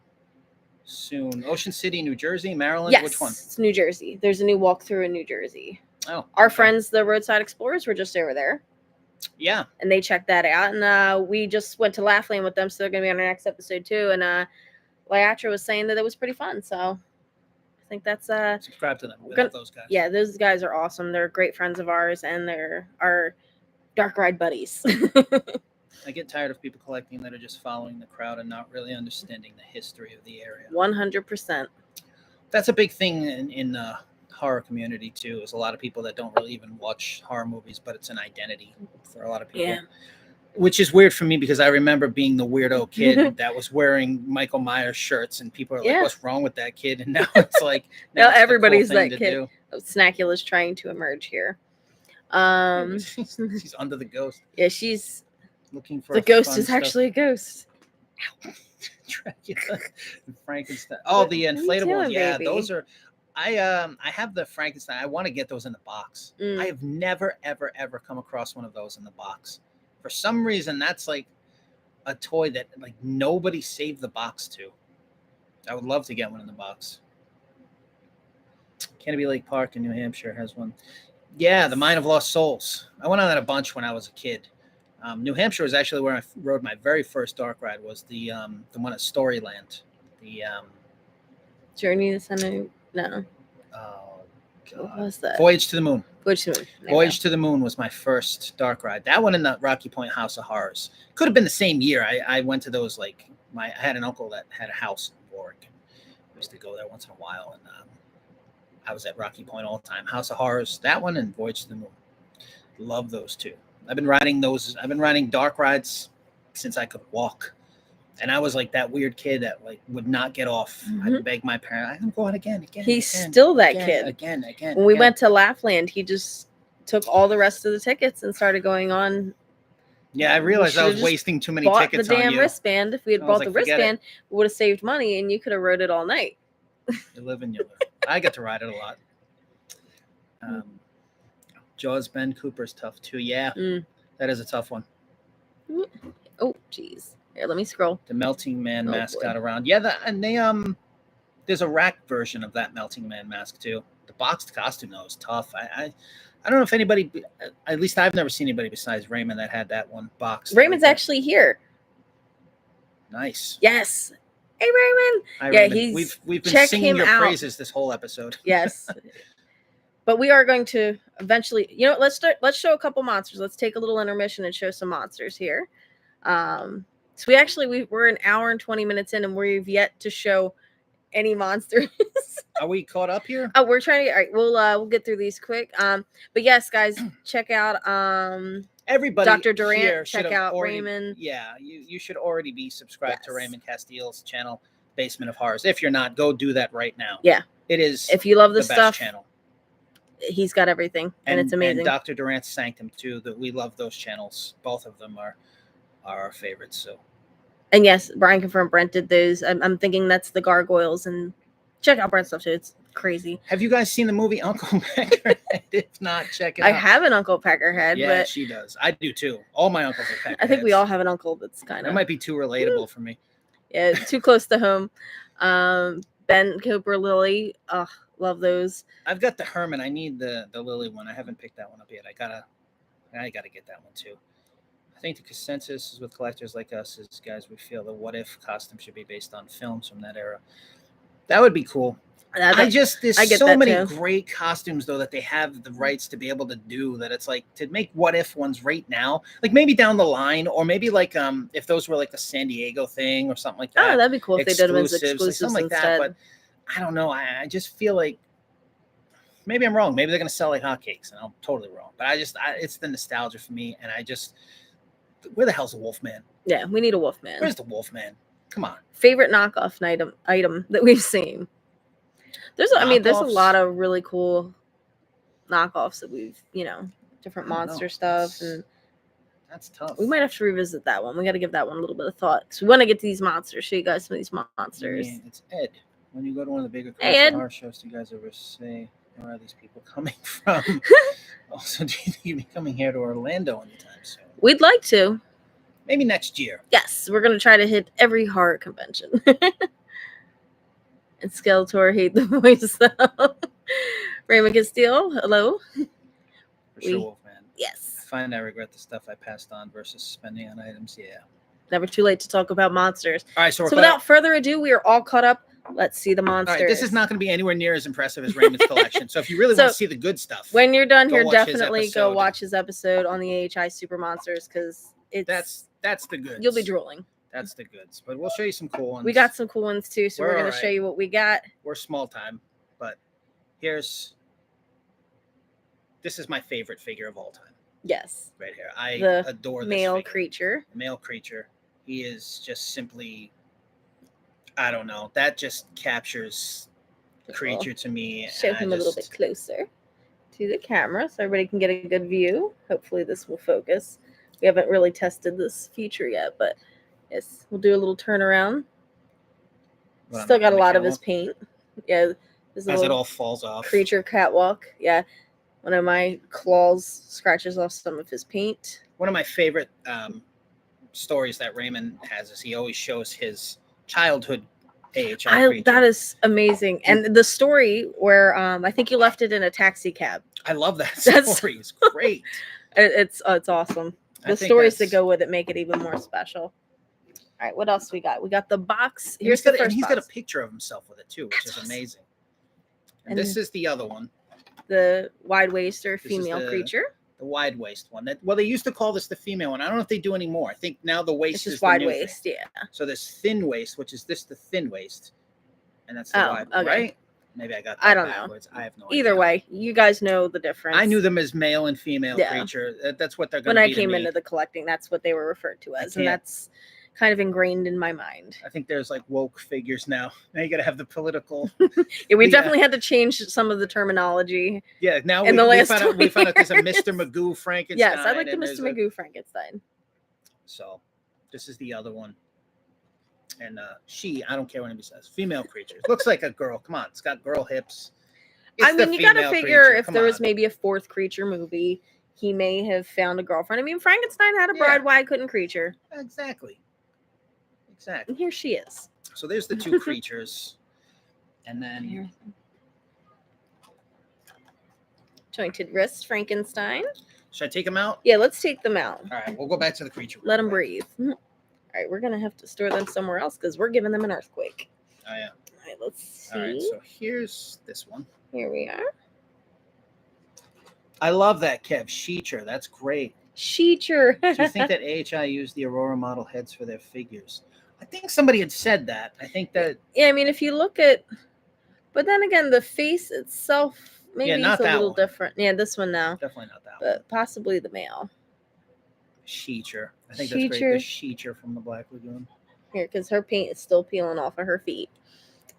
soon? Ocean City, New Jersey, Maryland? Yes, which one? It's New Jersey. There's a new walkthrough in New Jersey. Oh. Our friends, the Roadside Explorers, were just over there. Yeah. And they checked that out. And we just went to Laughland with them, so they're going to be on our next episode too. And Lyatra was saying that it was pretty fun. So I think that's... subscribe to them. We love those guys. Yeah, those guys are awesome. They're great friends of ours, and they're our dark ride buddies. I get tired of people collecting that are just following the crowd and not really understanding the history of the area. 100%. That's a big thing in the horror community too. Is a lot of people that don't really even watch horror movies, but it's an identity for a lot of people. Yeah. Which is weird for me because I remember being the weirdo kid that was wearing Michael Myers shirts, and people are like, "What's wrong with that kid?" And now it's like now everybody's that kid. Snackula's trying to emerge here. She's under the ghost. Yeah, she's looking for the ghost is actually a ghost. Dracula, Frankenstein. Oh, the inflatable ones. Yeah, baby? Those are. I have the Frankenstein. I want to get those in the box. Mm. I have never ever come across one of those in the box. For some reason, that's like a toy that like nobody saved the box to. I would love to get one in the box. Canopy Lake Park in New Hampshire has one. Yeah, the Mine of Lost Souls. I went on that a bunch when I was a kid. New Hampshire was actually where I rode my very first dark ride. Was the one at Storyland. The Journey to Center. No. oh What god, was that? Voyage to the Moon. Voyage to the Moon. There you Voyage to the Moon was my first dark ride. That one in the Rocky Point House of Horrors. Could have been the same year. I went to those like I had an uncle that had a house in Warwick. I used to go there once in a while, and I was at Rocky Point all the time. House of Horrors, that one, and Voyage to the Moon. Love those two. I've been riding those. I've been riding dark rides since I could walk. And I was like that weird kid that like would not get off. Mhm. I'd beg my parents, I can go out again. He's again, still that again, kid. Again. When we went to Laughland, he just took all the rest of the tickets and started going on. Yeah, I realized I should've was just wasting too many Bought the tickets on damn you. wristband. If we had I was bought the like, forget it. wristband, we would have saved money, and you could have rode it all night. You live and you learn. I get to ride it a lot. Jaws Ben Cooper's tough too. Yeah, that is a tough one. Oh, jeez. Here, let me scroll. The Melting Man Oh, mascot boy. around. Yeah, and they there's a rack version of that Melting Man mask too. The boxed costume though is tough. I don't know if anybody, at least I've never seen anybody besides Raymond that had that one boxed. Raymond's actually here. Nice. Yes. Hey, Raymond. Hi, Yeah, Raymond. he's we've been check singing him your out. praises this whole episode. Yes. But we are going to eventually, let's show a couple monsters. Let's take a little intermission and show some monsters here. So we're an hour and 20 minutes in, and we've yet to show any monsters. Are we caught up here? Oh, we're trying to. All right, we'll get through these quick. But yes, guys, check out Everybody, Dr. Durant. here should Check have out already, Raymond. Yeah, you should already be subscribed to Yes. Raymond Castile's channel, Basement of Horrors. If you're not, go do that right now. Yeah, it is. If you love the this best stuff, channel. He's got everything, and it's amazing. And Dr. Durant's Sanctum too. That we love those channels. Both of them are our favorites. So. And yes, Brian confirmed Brent did those. I'm thinking that's the gargoyles, and check out Brent's stuff too. It's crazy. Have you guys seen the movie Uncle Peckerhead? If not, check it out. I have an Uncle Peckerhead, Yeah, but she does. I do too. All my uncles are Peckerheads. I think we all have an uncle that's kind That of might be too relatable for me. yeah, too close to home. Ben Cooper, Lily, love those. I've got the Herman. I need the Lily one. I haven't picked that one up yet. I gotta get that one too. I think the consensus is with collectors like us is, guys, we feel the What If costume should be based on films from that era. That would be cool. There's so many great costumes though that they have the rights to be able to do, that it's like to make What If ones right now, like maybe down the line, or maybe like if those were like the San Diego thing or something like that. Oh, that'd be cool if they did them as Exclusives, like exclusives something like instead. that. But I don't know. I just feel like maybe I'm wrong. Maybe they're gonna sell like hotcakes, and I'm totally wrong. But it's the nostalgia for me, and where the hell's the Wolfman? Yeah, we need a Wolfman. Where's the Wolfman? Come on. Favorite knockoff item that we've seen. There's a lot of really cool knockoffs that we've, different monster stuff, and that's tough. we might have to revisit that one. We got to give that one a little bit of thought, because we want to get to these monsters, show you guys some of these monsters. Yeah, it's Ed. When you go to one of the bigger Ed. horror shows, do you guys ever say, where are these people coming from? Also, do you think you'll be coming here to Orlando anytime soon? We'd like to. Maybe next year. Yes, we're going to try to hit every horror convention. And Skeletor hate the voice though. Raymond Castile, hello. For sure, Wolfman. I Yes. find I regret the stuff I passed on versus spending on items. Yeah. Never too late to talk about monsters. All right, so without further ado, we are all caught up. Let's see the monsters. All right, this is not going to be anywhere near as impressive as Raymond's collection. So if you really want to see the good stuff, when you're done here, watch his definitely go episode. watch his episode on the AHI Super Monsters, because that's the goods. You'll be drooling. That's the goods. But we'll show you some cool ones. We got some cool ones too, so we're We're going to show you what we got. We're small time, but this is my favorite figure of all time. Yes. Right here. I adore this male figure. creature. Male creature. He is just simply, I don't know. That just captures creature to me. Show him a little bit closer to the camera so everybody can get a good view. Hopefully this will focus. We haven't really tested this feature yet, but yes, we'll do a little turnaround. Still got a lot of his paint. Yeah, His as it little all falls off. creature catwalk. Yeah. One of my claws scratches off some of his paint. One of my favorite stories that Raymond has is he always shows his childhood AHI creature. That is amazing. And the story where I think you left it in a taxi cab. I love that That's- story. It's great. It's awesome. I The think stories that that's- go with it make it even more special. All right, what else we got? We got the box. And Here's the first he's got a box. picture of himself with it too, which That's is awesome. amazing. And And this is the other one, the wide waist or is female the- creature. the wide waist one. Well, they used to call this the female one. I don't know if they do anymore. I think now the waist It's is just the wide new waist. thing. Yeah. So there's thin waist, which is the thin waist, and that's the Oh, wide one, okay. right? Maybe I got that I don't know. backwards. I have no idea. Either way, you guys know the difference. I knew them as male and female Yeah. creature. That's what they're going when to be I came to me. into the collecting. That's what they were referred to as, and can't- that's kind of ingrained in my mind. I think there's like woke figures now. Now you got to have the political. Yeah, we Yeah. definitely had to change some of the terminology. Yeah, now In the last we found out there's a 20 Mr. minutes. Magoo Frankenstein. Yes, I like the and Mr. there's a- Magoo Frankenstein. So this is the other one. And I don't care what anybody says, female creatures. Looks like a girl. Come on, it's got girl hips. I It's the mean, you got to female figure creature. if Come there was on. maybe a fourth creature movie, he may have found a girlfriend. I mean, Frankenstein had a Yeah. bride. Why couldn't creature? Exactly. And here she is. So there's the two creatures. And then Jointed wrist, Frankenstein. should I take them out? Yeah, let's take them out. All right, we'll go back to the creature. Let them real quick. breathe. All right, we're gonna have to store them somewhere else because we're giving them an earthquake. Oh yeah. All right, let's see. All right, so here's this one. Here we are. I love that, Kev. Sheecher. That's great. Sheecher. Do you think that AHI used the Aurora model heads for their figures? I think somebody had said that. I think that Yeah, I mean, if you look at, but then again, the face itself maybe is not a that little one. different. Yeah, this one now, definitely not that one. but possibly the male. Sheecher. I think that's great. The Sheecher from the Black Lagoon. Here, because her paint is still peeling off of her feet.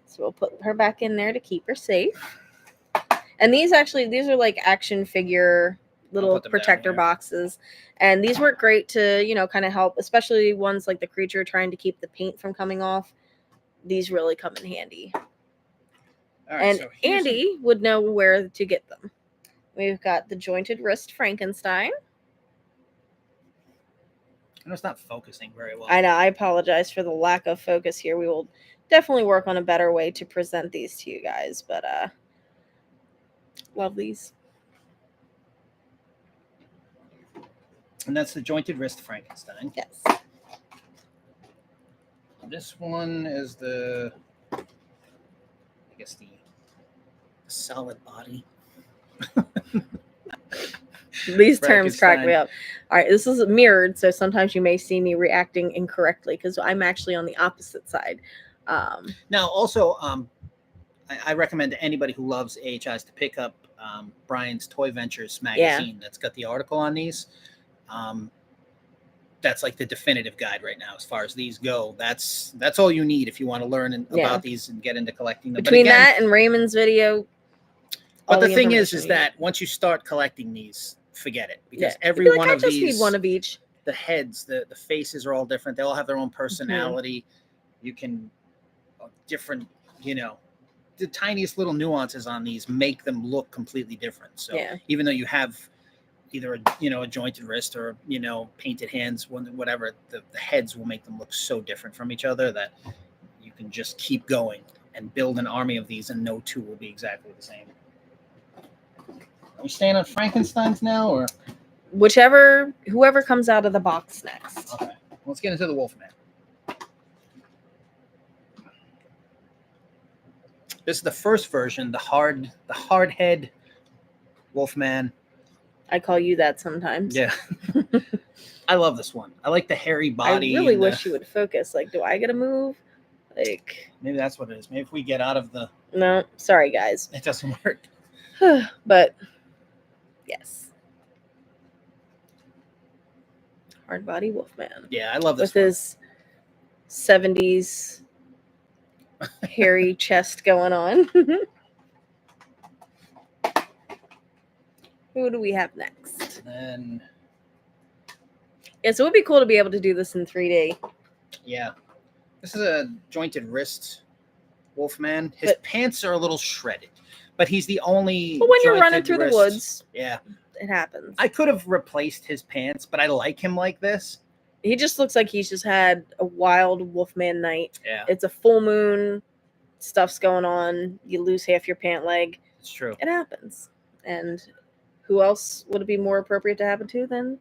So we'll put her back in there to keep her safe. And these are like action figure little put them down protector here. boxes. And these work great to, kind of help, especially ones like the creature trying to keep the paint from coming off. These really come in handy. All right, And so here's Andy would know where to get them. We've got the jointed wrist Frankenstein. I know it's not focusing very well. I know, I apologize for the lack of focus here. We will definitely work on a better way to present these to you guys, but love these. And that's the jointed wrist Frankenstein. Yes. This one is the solid body. These terms crack me Frankenstein. up. All right, this is mirrored, so sometimes you may see me reacting incorrectly because I'm actually on the opposite side. Now, also, I recommend to anybody who loves AHIs to pick up Brian's Toy Ventures magazine. That's got the article on these. That's like the definitive guide right now as far as these go. That's all you need if you want to learn about these and get into collecting them. Between but again, that and Raymond's video. but all the thing is information you that once you start collecting these, forget it, because need. every You'd be one like, of I just these, need one of each. the heads, the faces are all different. They all have their own personality. You can different, the tiniest little nuances on these make them look completely different. So Yeah. even though you have either a jointed wrist or painted hands, whatever, the heads will make them look so different from each other that you can just keep going and build an army of these, and no two will be exactly the same. Are we staying on Frankenstein's now, or Whoever comes out of the box next. okay? Let's get into the Wolfman. This is the first version, the hard head Wolfman. I call you that sometimes. Yeah. I love this one. I like the hairy body. I really and wish you would focus. Like, do I get to move? Like, maybe that's what it is. Maybe if we get out of the, no, sorry guys. it doesn't work. But yes. Hard body Wolfman. Yeah, I love this With one. his 70s hairy chest going on. Who do we have next? And Yeah, so it would be cool to be able to do this in 3D. yeah, this is a jointed wrist Wolfman. His pants are a little shredded, but he's the only. But when you're running jointed through wrist. the woods, Yeah, it happens. I could have replaced his pants, but I like him like this. He just looks like he's just had a wild Wolfman night. Yeah, It's a full moon. Stuff's going on. You lose half your pant leg. it's true. It happens. And who else would it be more appropriate to happen to than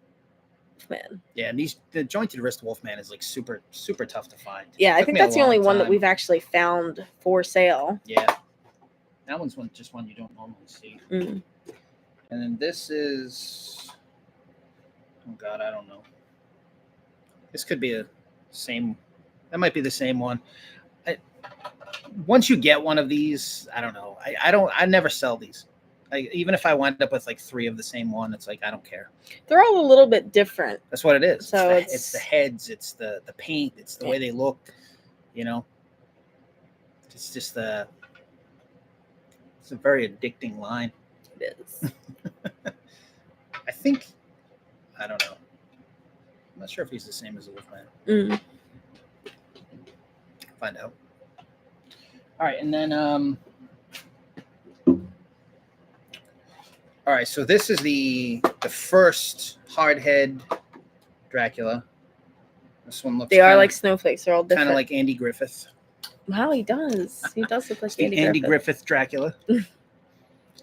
Wolfman? Yeah, and the jointed wrist Wolfman is like super tough to find. Yeah, I Took think me a that's the only long one that time. we've actually found for sale. Yeah, that one's just one you don't normally see. Mm. And then this is, oh God, I don't know. This could be that might be the same one. Once you get one of these, I don't know. I never sell these. Even if I wind up with like 3 of the same one, it's like, I don't care. They're all a little bit different. That's what it is. So it's the heads, it's the paint, it's the way they look, you know. It's just it's a very addicting line. It is. I don't know. I'm not sure if he's the same as the Wolfman. Mm. Find out. All right, and then all right, so this is the first hardhead Dracula. This one looks. They are like snowflakes. They're all different. Kind of like Andy Griffith. Wow, he does. He does look like Andy Griffith Dracula.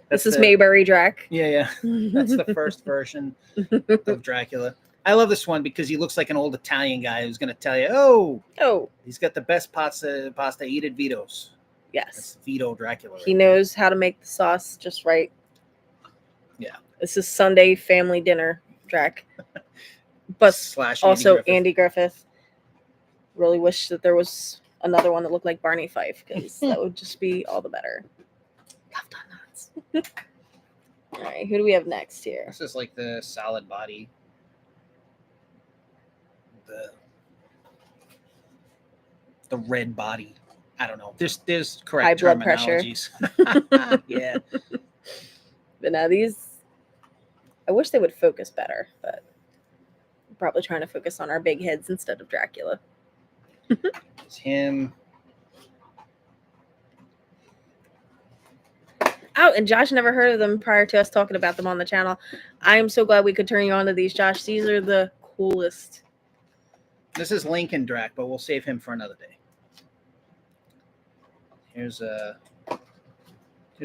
This is Mayberry Drac. Yeah. That's the first version of Dracula. I love this one because he looks like an old Italian guy who's going to tell you, oh, he's got the best pasta. Eat at Vito's. Yes. That's Vito Dracula. He knows how to make the sauce just right. Yeah. This is Sunday family dinner, Drac. But / also Andy Griffith. Really wish that there was another one that looked like Barney Fife, because that would just be all the better. Love donuts. All right, who do we have next here? This is like the solid body. The red body. I don't know. There's correct high blood pressure. Yeah. But now these, I wish they would focus better, but I'm probably trying to focus on our big heads instead of Dracula. It's him. Oh, and Josh never heard of them prior to us talking about them on the channel. I am so glad we could turn you on to these, Josh. These are the coolest. This is Lincoln Drac, but we'll save him for another day. Here's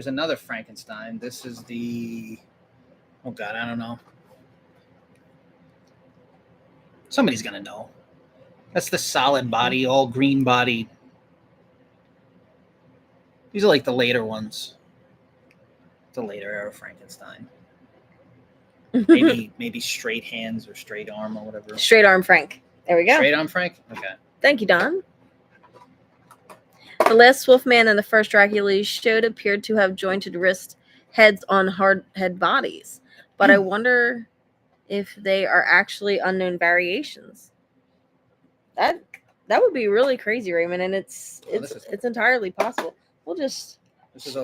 another Frankenstein. This is oh God, I don't know. Somebody's gonna know. That's the solid body, all green body. These are like the later ones. The later era Frankenstein. Maybe straight hands or straight arm or whatever. Straight arm Frank. There we go. Straight arm Frank? Okay. Thank you, Don. The last Wolfman and the first Dracula showed appeared to have jointed wrist heads on hard head bodies. But I wonder if they are actually unknown variations. That would be really crazy, Raymond, and it's entirely possible. This is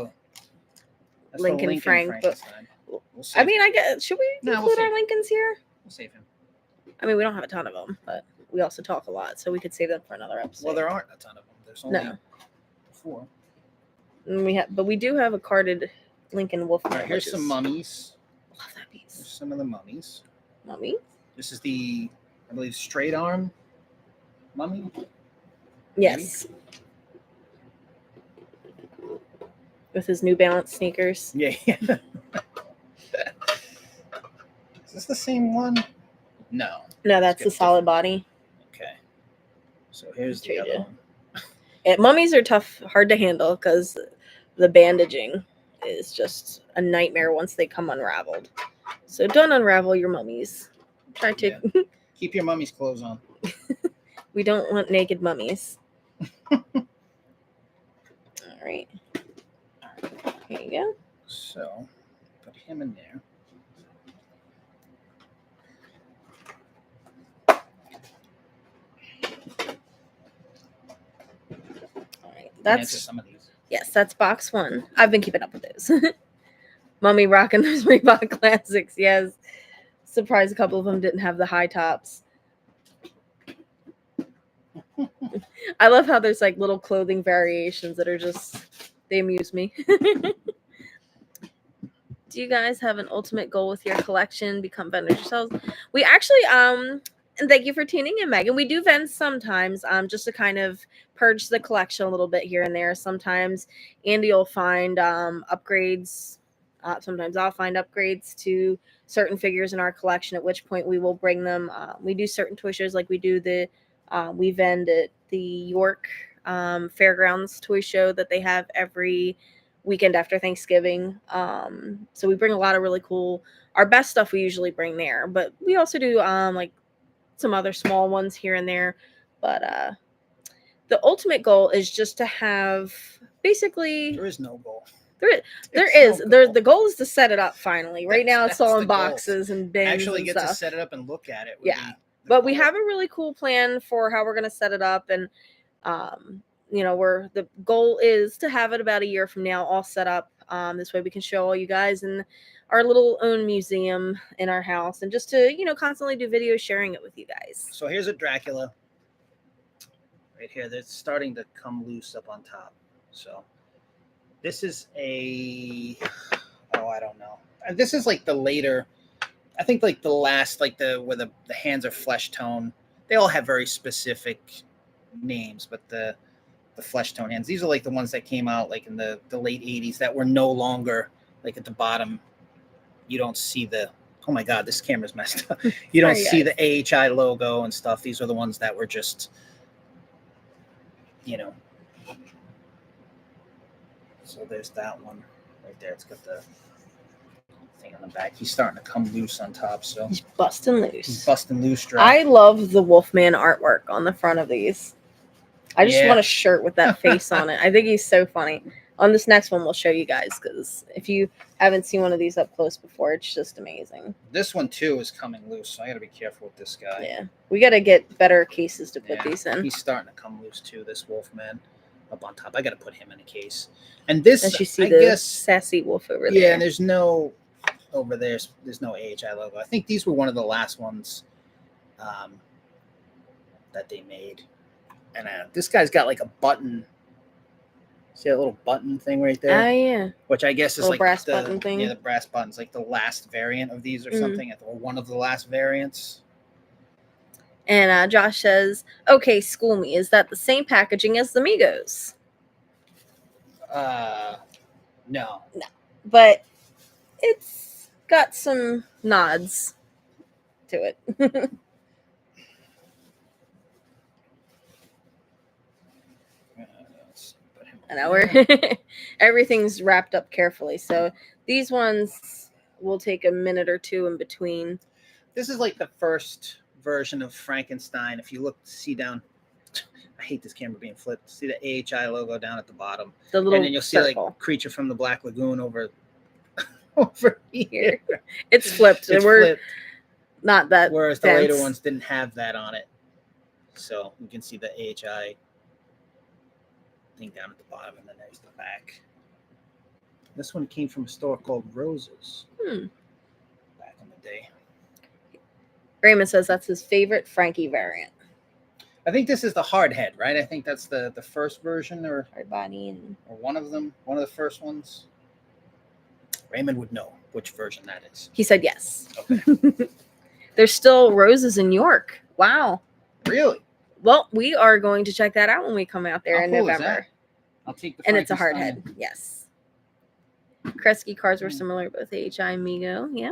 Lincoln Frank, but we'll I mean, I guess should we include our Lincolns here? We'll save him. I mean, we don't have a ton of them, but we also talk a lot, so we could save them for another episode. Well, there aren't a ton of them. There's only 4. And we do have a carded Lincoln Wolfman. All right, here's some mummies. Love that piece. Here's some of the mummies. Mummy? This is I believe, straight arm mummy. Yes. Maybe? With his New Balance sneakers. Yeah. Is this the same one? No. No, that's the solid body. Okay. So here's the other one. Mummies are tough, hard to handle because the bandaging is just a nightmare once they come unraveled. So don't unravel your mummies. Try to keep your mummy's clothes on. We don't want naked mummies. All right. Here you go. So put him in there. That's some of these. Yes, that's box 1. I've been keeping up with those. Mummy rocking those Reebok classics. Yes. Surprised a couple of them didn't have the high tops. I love how there's like little clothing variations that are just, they amuse me. Do you guys have an ultimate goal with your collection? Become vendors yourselves? We actually, and thank you for tuning in, Megan. We do vend sometimes, just to kind of purge the collection a little bit here and there. Sometimes Andy will find upgrades. Sometimes I'll find upgrades to certain figures in our collection, at which point we will bring them. We do certain toy shows, like we do we vend at the York Fairgrounds toy show that they have every weekend after Thanksgiving. So we bring a lot of really cool, our best stuff we usually bring there, but we also do like some other small ones here and there. But the ultimate goal is just to have basically, There is no goal. The goal is to set it up finally. Right now it's all in boxes and bins. Actually and get stuff. To set it up and look at it. Yeah. But we have a really cool plan for how we're going to set it up, and the goal is to have it about a year from now all set up. This way we can show all you guys in our little own museum in our house, and just to constantly do videos sharing it with you guys. So here's a Dracula right here that's starting to come loose up on top. So this is I don't know, this is like the later, I think like the last, like where the hands are flesh tone. They all have very specific names, but the flesh tone hands, these are like the ones that came out like in the late 80s that were no longer like at the bottom. You don't see the, oh my god, this camera's messed up. You don't see the AHI logo and stuff. These are the ones that were just, so there's that one right there. It's got the thing on the back. He's starting to come loose on top, so he's busting loose. I love the Wolfman artwork on the front of these. I just want a shirt with that face on it. I think he's so funny. On this next one, we'll show you guys, because if you haven't seen one of these up close before, it's just amazing. This one, too, is coming loose, so I got to be careful with this guy. Yeah. We got to get better cases to put these in. He's starting to come loose, too, this Wolfman up on top. I got to put him in a case. And this, as you see, I guess, sassy wolf over there. Yeah, and there's no, over there's no AHI logo. I think these were one of the last ones that they made. And this guy's got like a button. See that little button thing right there? Oh, yeah. Which I guess is little like brass button thing. Yeah, the brass button's like the last variant of these or something, or one of the last variants. And Josh says, okay, school me. Is that the same packaging as the Migos? No. But it's got some nods to it. I know everything's wrapped up carefully. So these ones will take a minute or two in between. This is like the first version of Frankenstein. If you look, see down, I hate this camera being flipped. See the AHI logo down at the bottom. The little and then you'll see circle. Like Creature from the Black Lagoon over here. It's flipped. It's We're flipped. Not that. Whereas the later ones didn't have that on it. So you can see the AHI thing down at the bottom, and then there's the back. This one came from a store called Roses back in the day. Raymond says that's his favorite Frankie variant. I think this is the hard head, right? I think that's the first version, or hard body, or one of them, one of the first ones. Raymond would know which version that is. He said yes. Okay. There's still Roses in York. Wow. Really? Well, we are going to check that out when we come out there in November. I'll take the and it's a hard head. Yes. Kresge cars were similar, both AHI and Mego. Yeah.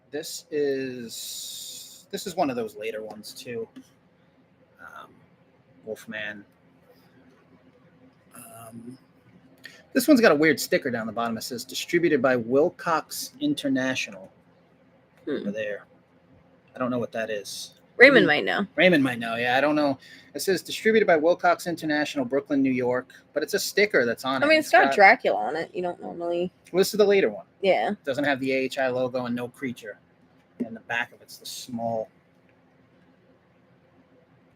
This is one of those later ones too. Wolfman. This one's got a weird sticker down the bottom. It says distributed by Wilcox International. Over there. I don't know what that is. Raymond might know. Raymond might know. Yeah, I don't know. It says distributed by Wilcox International, Brooklyn, New York. But it's a sticker that's on it. I mean, it's got Dracula on it. You don't normally. Well, this is the later one. Yeah. It doesn't have the AHI logo and no creature. And the back of it's the small.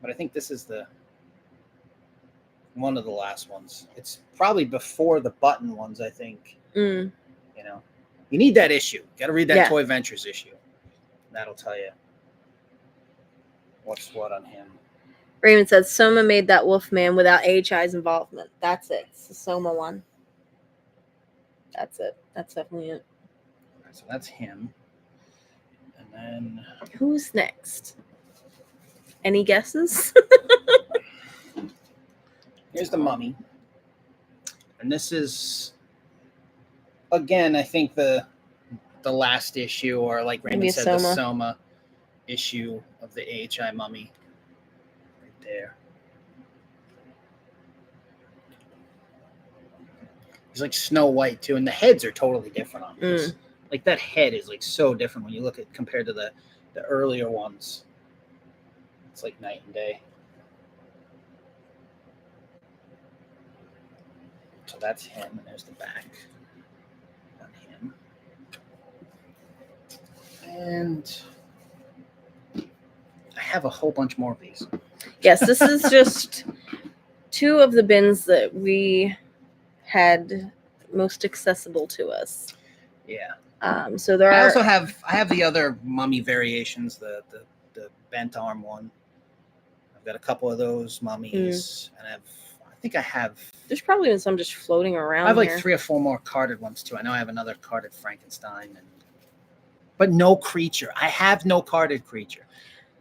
But I think this is one of the last ones. It's probably before the button ones, I think. You know, you need that issue. Got to read that Toy Ventures issue. That'll tell you what's what on him. Raymond said Soma made that Wolfman without AHI's involvement. That's it. It's the Soma one. That's it. That's definitely it. So that's him. And then who's next? Any guesses? here's the mummy. And this is, again, I think the last issue, or like Raymond said, the Soma issue of the AHI mummy. Right there. He's like Snow White too, and the heads are totally different on these. Like that head is like so different when you look at compared to the earlier ones. It's like night and day. So that's him, and there's the back on him. And I have a whole bunch more of these. Yes, this is just 2 of the bins that we had most accessible to us. Yeah. So there I have the other mummy variations, the bent arm one. I've got a couple of those mummies, and I think I have. There's probably been some just floating around. I have like 3 or 4 more carded ones too. I know I have another carded Frankenstein, but no creature. I have no carded creature.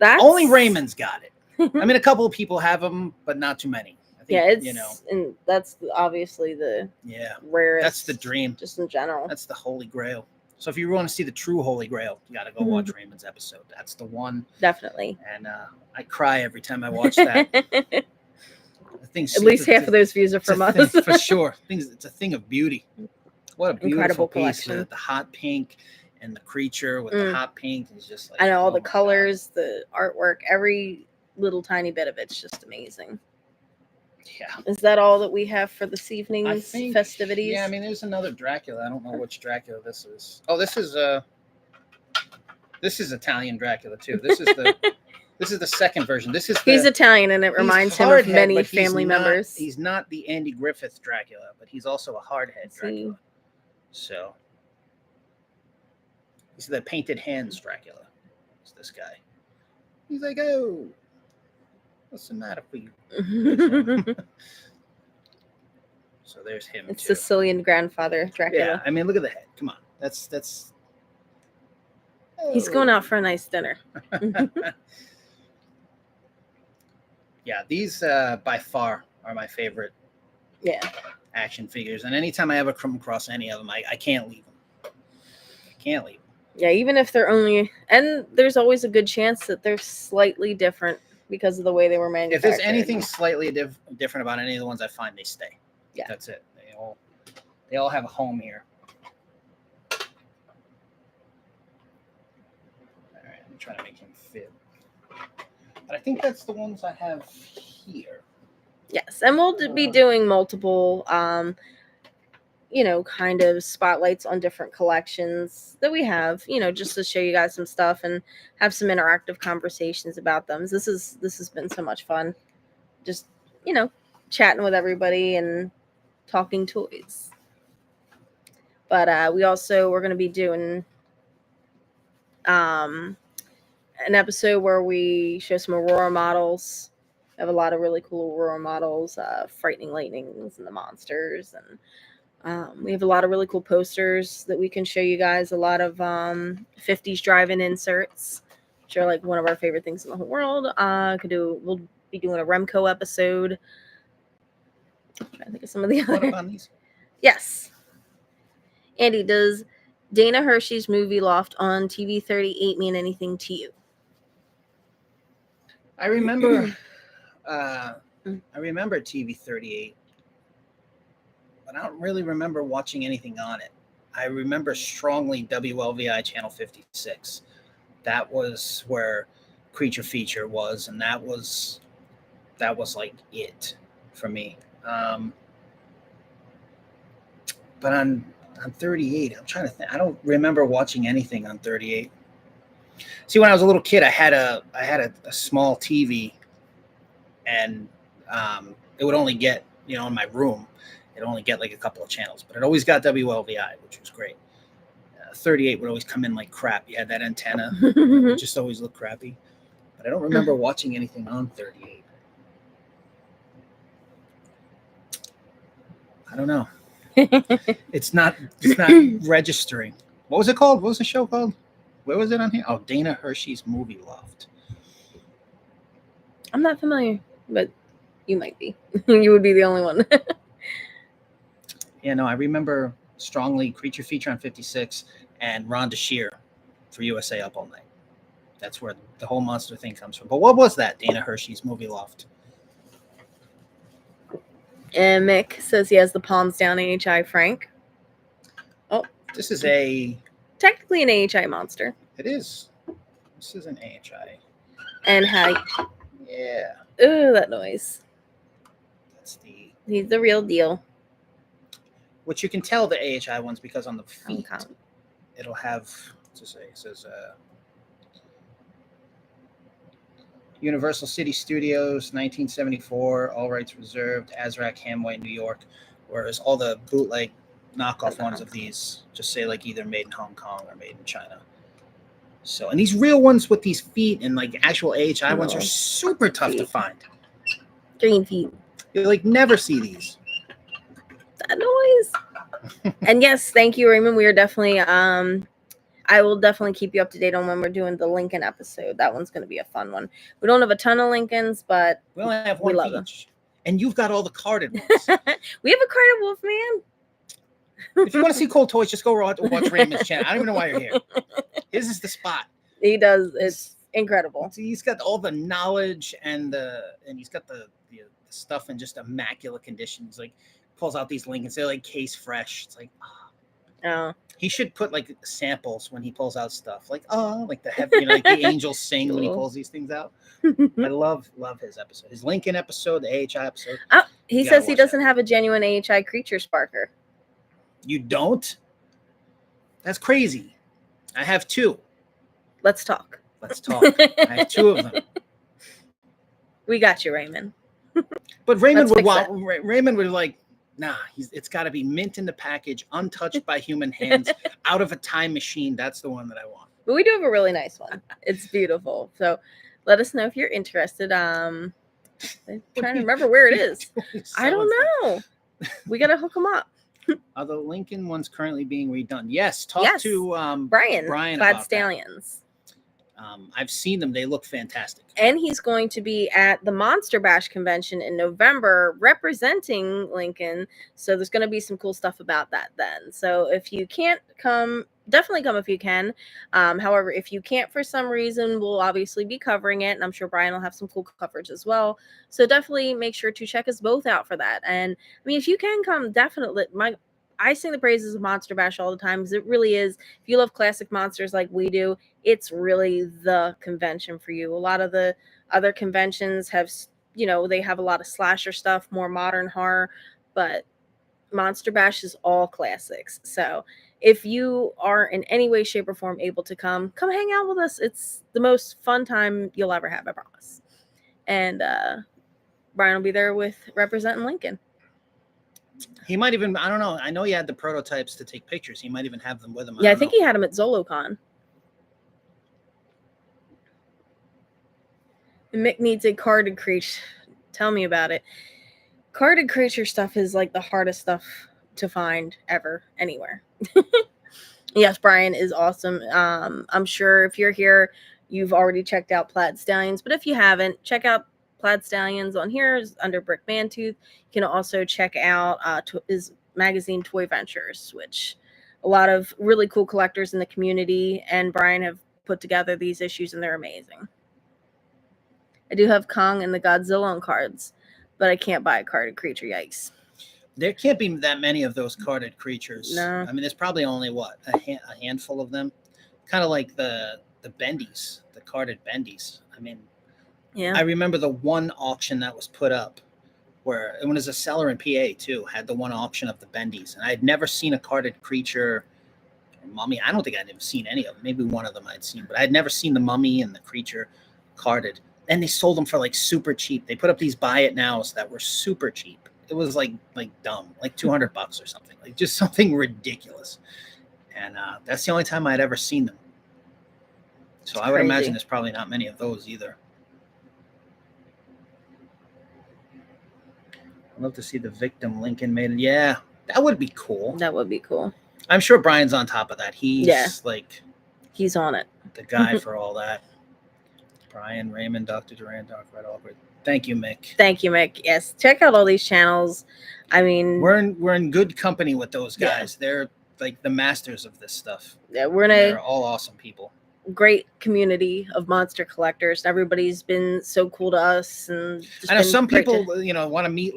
Only Raymond's got it. I mean, a couple of people have them, but not too many. I think, and that's obviously the rarest. That's the dream, just in general. That's the holy grail. So if you want to see the true holy grail, you got to go watch Raymond's episode. That's the one. Definitely. And I cry every time I watch that. At least half of those views are from us. For sure. It's a thing of beauty. What a beautiful incredible piece. collection. The hot pink and the creature with the hot pink is just like, I know all the colors, the artwork, every little tiny bit of it's just amazing. Yeah. Is that all that we have for this evening's festivities? Yeah, I mean, there's another Dracula. I don't know which Dracula this is. Oh, this is Italian Dracula too. This is the second version. He's Italian, and it reminds him of many family members. He's not the Andy Griffith Dracula, but he's also a hardhead Dracula. So he's the painted hands Dracula. It's this guy. He's like, oh, what's the matter for you? So there's him. It's Sicilian grandfather Dracula. Yeah, I mean, look at the head. Come on, that's. Oh. He's going out for a nice dinner. Yeah, these by far are my favorite. Yeah. Action figures, and anytime I ever come across any of them, I can't leave them. I can't leave them. Yeah, even if they're only, and there's always a good chance that they're slightly different because of the way they were manufactured. If there's anything slightly different about any of the ones I find, they stay. Yeah, that's it. They all have a home here. All right, I'm trying to make him fit. But I think that's the ones I have here. Yes, and we'll be doing multiple, kind of spotlights on different collections that we have, just to show you guys some stuff and have some interactive conversations about them. This has been so much fun, just chatting with everybody and talking toys. But we're going to be doing an episode where we show some Aurora models. We have a lot of really cool Aurora models, Frightening Lightnings and the monsters, and we have a lot of really cool posters that we can show you guys. A lot of 50s drive-in inserts, which are like one of our favorite things in the whole world. We'll be doing a Remco episode. I'm trying to think of some of the other. What on these? Yes. Andy, does Dana Hershey's movie Loft on TV 38 mean anything to you? I remember. I remember TV 38, but I don't really remember watching anything on it. I remember strongly WLVI Channel 56. That was where Creature Feature was, and that was like it for me. But on 38, I'm trying to think. I don't remember watching anything on 38. See, when I was a little kid, I had a small TV. And it would only get, in my room, it'd only get like a couple of channels, but it always got WLVI, which was great. 38 would always come in like crap. You had that antenna. It just always looked crappy. But I don't remember watching anything on 38. I don't know. It's not registering. What was it called? What was the show called? Where was it on here? Oh, Dana Hershey's Movie Loft. I'm not familiar, but you might be. You would be the only one. Yeah, no, I remember strongly Creature Feature on 56 and Rhonda Shear for USA Up All Night. That's where the whole monster thing comes from. But what was that? Dana Hershey's Movie Loft. And Mick says he has the palms down AHI Frank. Oh, this is technically an AHI monster. It is. This is an AHI. And how? Yeah. Ooh, that noise. That's He's the real deal. Which you can tell the AHI ones because on the feet it'll have. What's it say? It says Universal City Studios, 1974, all rights reserved, Azrak, Hamway, New York. Whereas all the bootleg knockoff ones of these just say like either made in Hong Kong or made in China. So, and these real ones with these feet and like actual AHI ones are super tough to find. Green feet. You like never see these. That noise. And yes, thank you, Raymond. We are definitely I will definitely keep you up to date on when we're doing the Lincoln episode. That one's going to be a fun one. We don't have a ton of Lincolns, but we only have one each. And you've got all the carded ones. We have a carded Wolfman. If you want to see cool toys, just go watch Raymond's channel. I don't even know why you're here. His is the spot. He does. It's incredible. He's got all the knowledge and he's got the stuff in just immaculate condition. He's like pulls out these Lincolns. They're like case fresh. It's like, oh. He should put like samples when he pulls out stuff, like like the heavy, like the angels sing when he pulls these things out. I love his episode, his Lincoln episode, the AHI episode. Oh, he says he doesn't have a genuine AHI creature sparker. You don't? That's crazy. I have two. Let's talk. I have two of them. We got you, Raymond. But Raymond would like. Nah, it's got to be mint in the package, untouched by human hands, out of a time machine. That's the one that I want. But we do have a really nice one. It's beautiful. So let us know if you're interested. I'm trying to remember where it is. I don't know. We got to hook them up. Are the Lincoln ones currently being redone? Yes. Talk to Brian about Stallions. I've seen them. They look fantastic. And he's going to be at the Monster Bash convention in November representing Lincoln. So there's going to be some cool stuff about that then. So if you can't come, definitely come if you can. However, if you can't for some reason, we'll obviously be covering it. And I'm sure Brian will have some cool coverage as well. So definitely make sure to check us both out for that. And I mean, if you can come, definitely. I sing the praises of Monster Bash all the time because it really is. If you love classic monsters like we do, it's really the convention for you. A lot of the other conventions have, they have a lot of slasher stuff, more modern horror, but Monster Bash is all classics. So if you are in any way, shape, or form able to come hang out with us. It's the most fun time you'll ever have, I promise. And Brian will be there representing Lincoln. He might even, I don't know. I know he had the prototypes to take pictures. He might even have them with him. Yeah, I think he had them at ZoloCon. And Mick needs a carded creature. Tell me about it. Carded creature stuff is like the hardest stuff to find ever, anywhere. Yes, Brian is awesome. I'm sure if you're here, you've already checked out Plaid Stallions. But if you haven't, check out Plaid Stallions on here under Brick Mantooth. You can also check out his magazine Toy Ventures, which a lot of really cool collectors in the community and Brian have put together these issues, and they're amazing. I do have Kong and the Godzilla on cards, but I can't buy a carded creature. Yikes. There can't be that many of those carded creatures. No. I mean, there's probably only a handful of them. Kind of like the bendies, the carded bendies. I mean, yeah. I remember the one auction that was put up where it was a seller in PA too, had the one auction of the bendies. And I had never seen a carded creature or mummy. I don't think I'd ever seen any of them. Maybe one of them I'd seen, but I had never seen the mummy and the creature carded. And they sold them for like super cheap. They put up these buy it nows that were super cheap. It was like dumb, like $200 or something, like just something ridiculous. And that's the only time I'd ever seen them. So I would imagine there's probably not many of those either. I'd love to see the victim Lincoln Maiden. Yeah, that would be cool. That would be cool. I'm sure Brian's on top of that. He's he's on it. The guy for all that. Brian, Raymond, Dr. Duran, Dr. Red Albert. Thank you, Mick. Thank you, Mick. Yes, check out all these channels. I mean, we're in good company with those guys. Yeah. They're like the masters of this stuff. Yeah, they're all awesome people. Great community of monster collectors. Everybody's been so cool to us, and I know some people, want to meet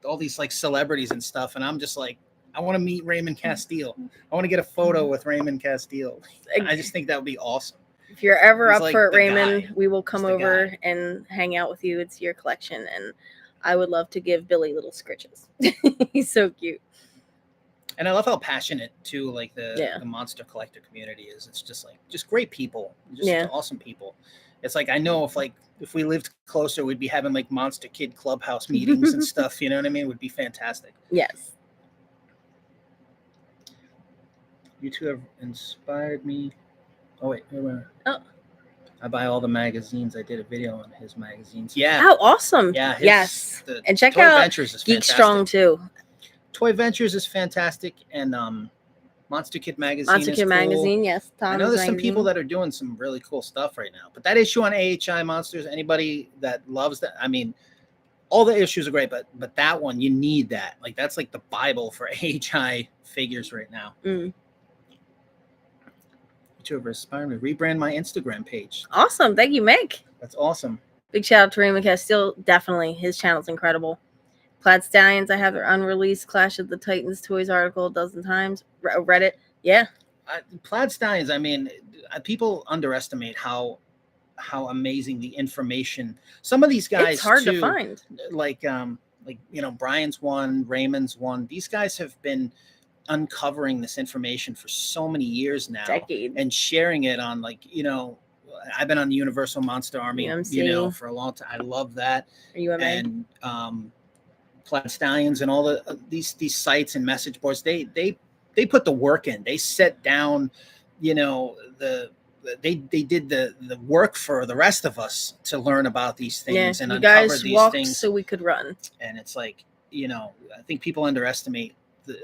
all these like celebrities and stuff, and I'm just like, I want to meet Raymond Castile. I want to get a photo with Raymond Castile. I just think that would be awesome. If you're ever up for it, Raymond, we will come over and hang out with you. It's your collection, and I would love to give Billy little scritches. He's so cute. And I love how passionate too, like the monster collector community is. It's just great people, awesome people. It's like, I know if we lived closer, we'd be having like Monster Kid Clubhouse meetings and stuff. You know what I mean? It would be fantastic. Yes. You two have inspired me. Oh wait. Oh. I buy all the magazines. I did a video on his magazines. Yeah. Oh, awesome. Yeah. Yes. And check out Geek Strong too. Toy Ventures is fantastic, and Monster Kid Magazine. Monster Kid Magazine, yes. I know there's some people that are doing some really cool stuff right now. But that issue on AHI Monsters, anybody that loves that, I mean, all the issues are great, but that one, you need that. Like, that's like the Bible for AHI figures right now. Mm. YouTuber aspiring to rebrand my Instagram page. Awesome. Thank you, Mick. That's awesome. Big shout out to Raymond Castile. Definitely. His channel's incredible. Plaid Stallions, I have their unreleased Clash of the Titans toys article a dozen times. Read it. Yeah. Plaid Stallions, I mean, people underestimate how amazing the information. Some of these guys, it's hard to find. Like Brian's one, Raymond's one. These guys have been uncovering this information for so many years now. Decades. And sharing it on I've been on the Universal Monster Army, UMC. For a long time. I love that. UMA. And Plaid Stallions and all these sites and message boards, they put the work in. They set down, they did the work for the rest of us to learn about these things and uncover these things so we could run. And it's like, I think people underestimate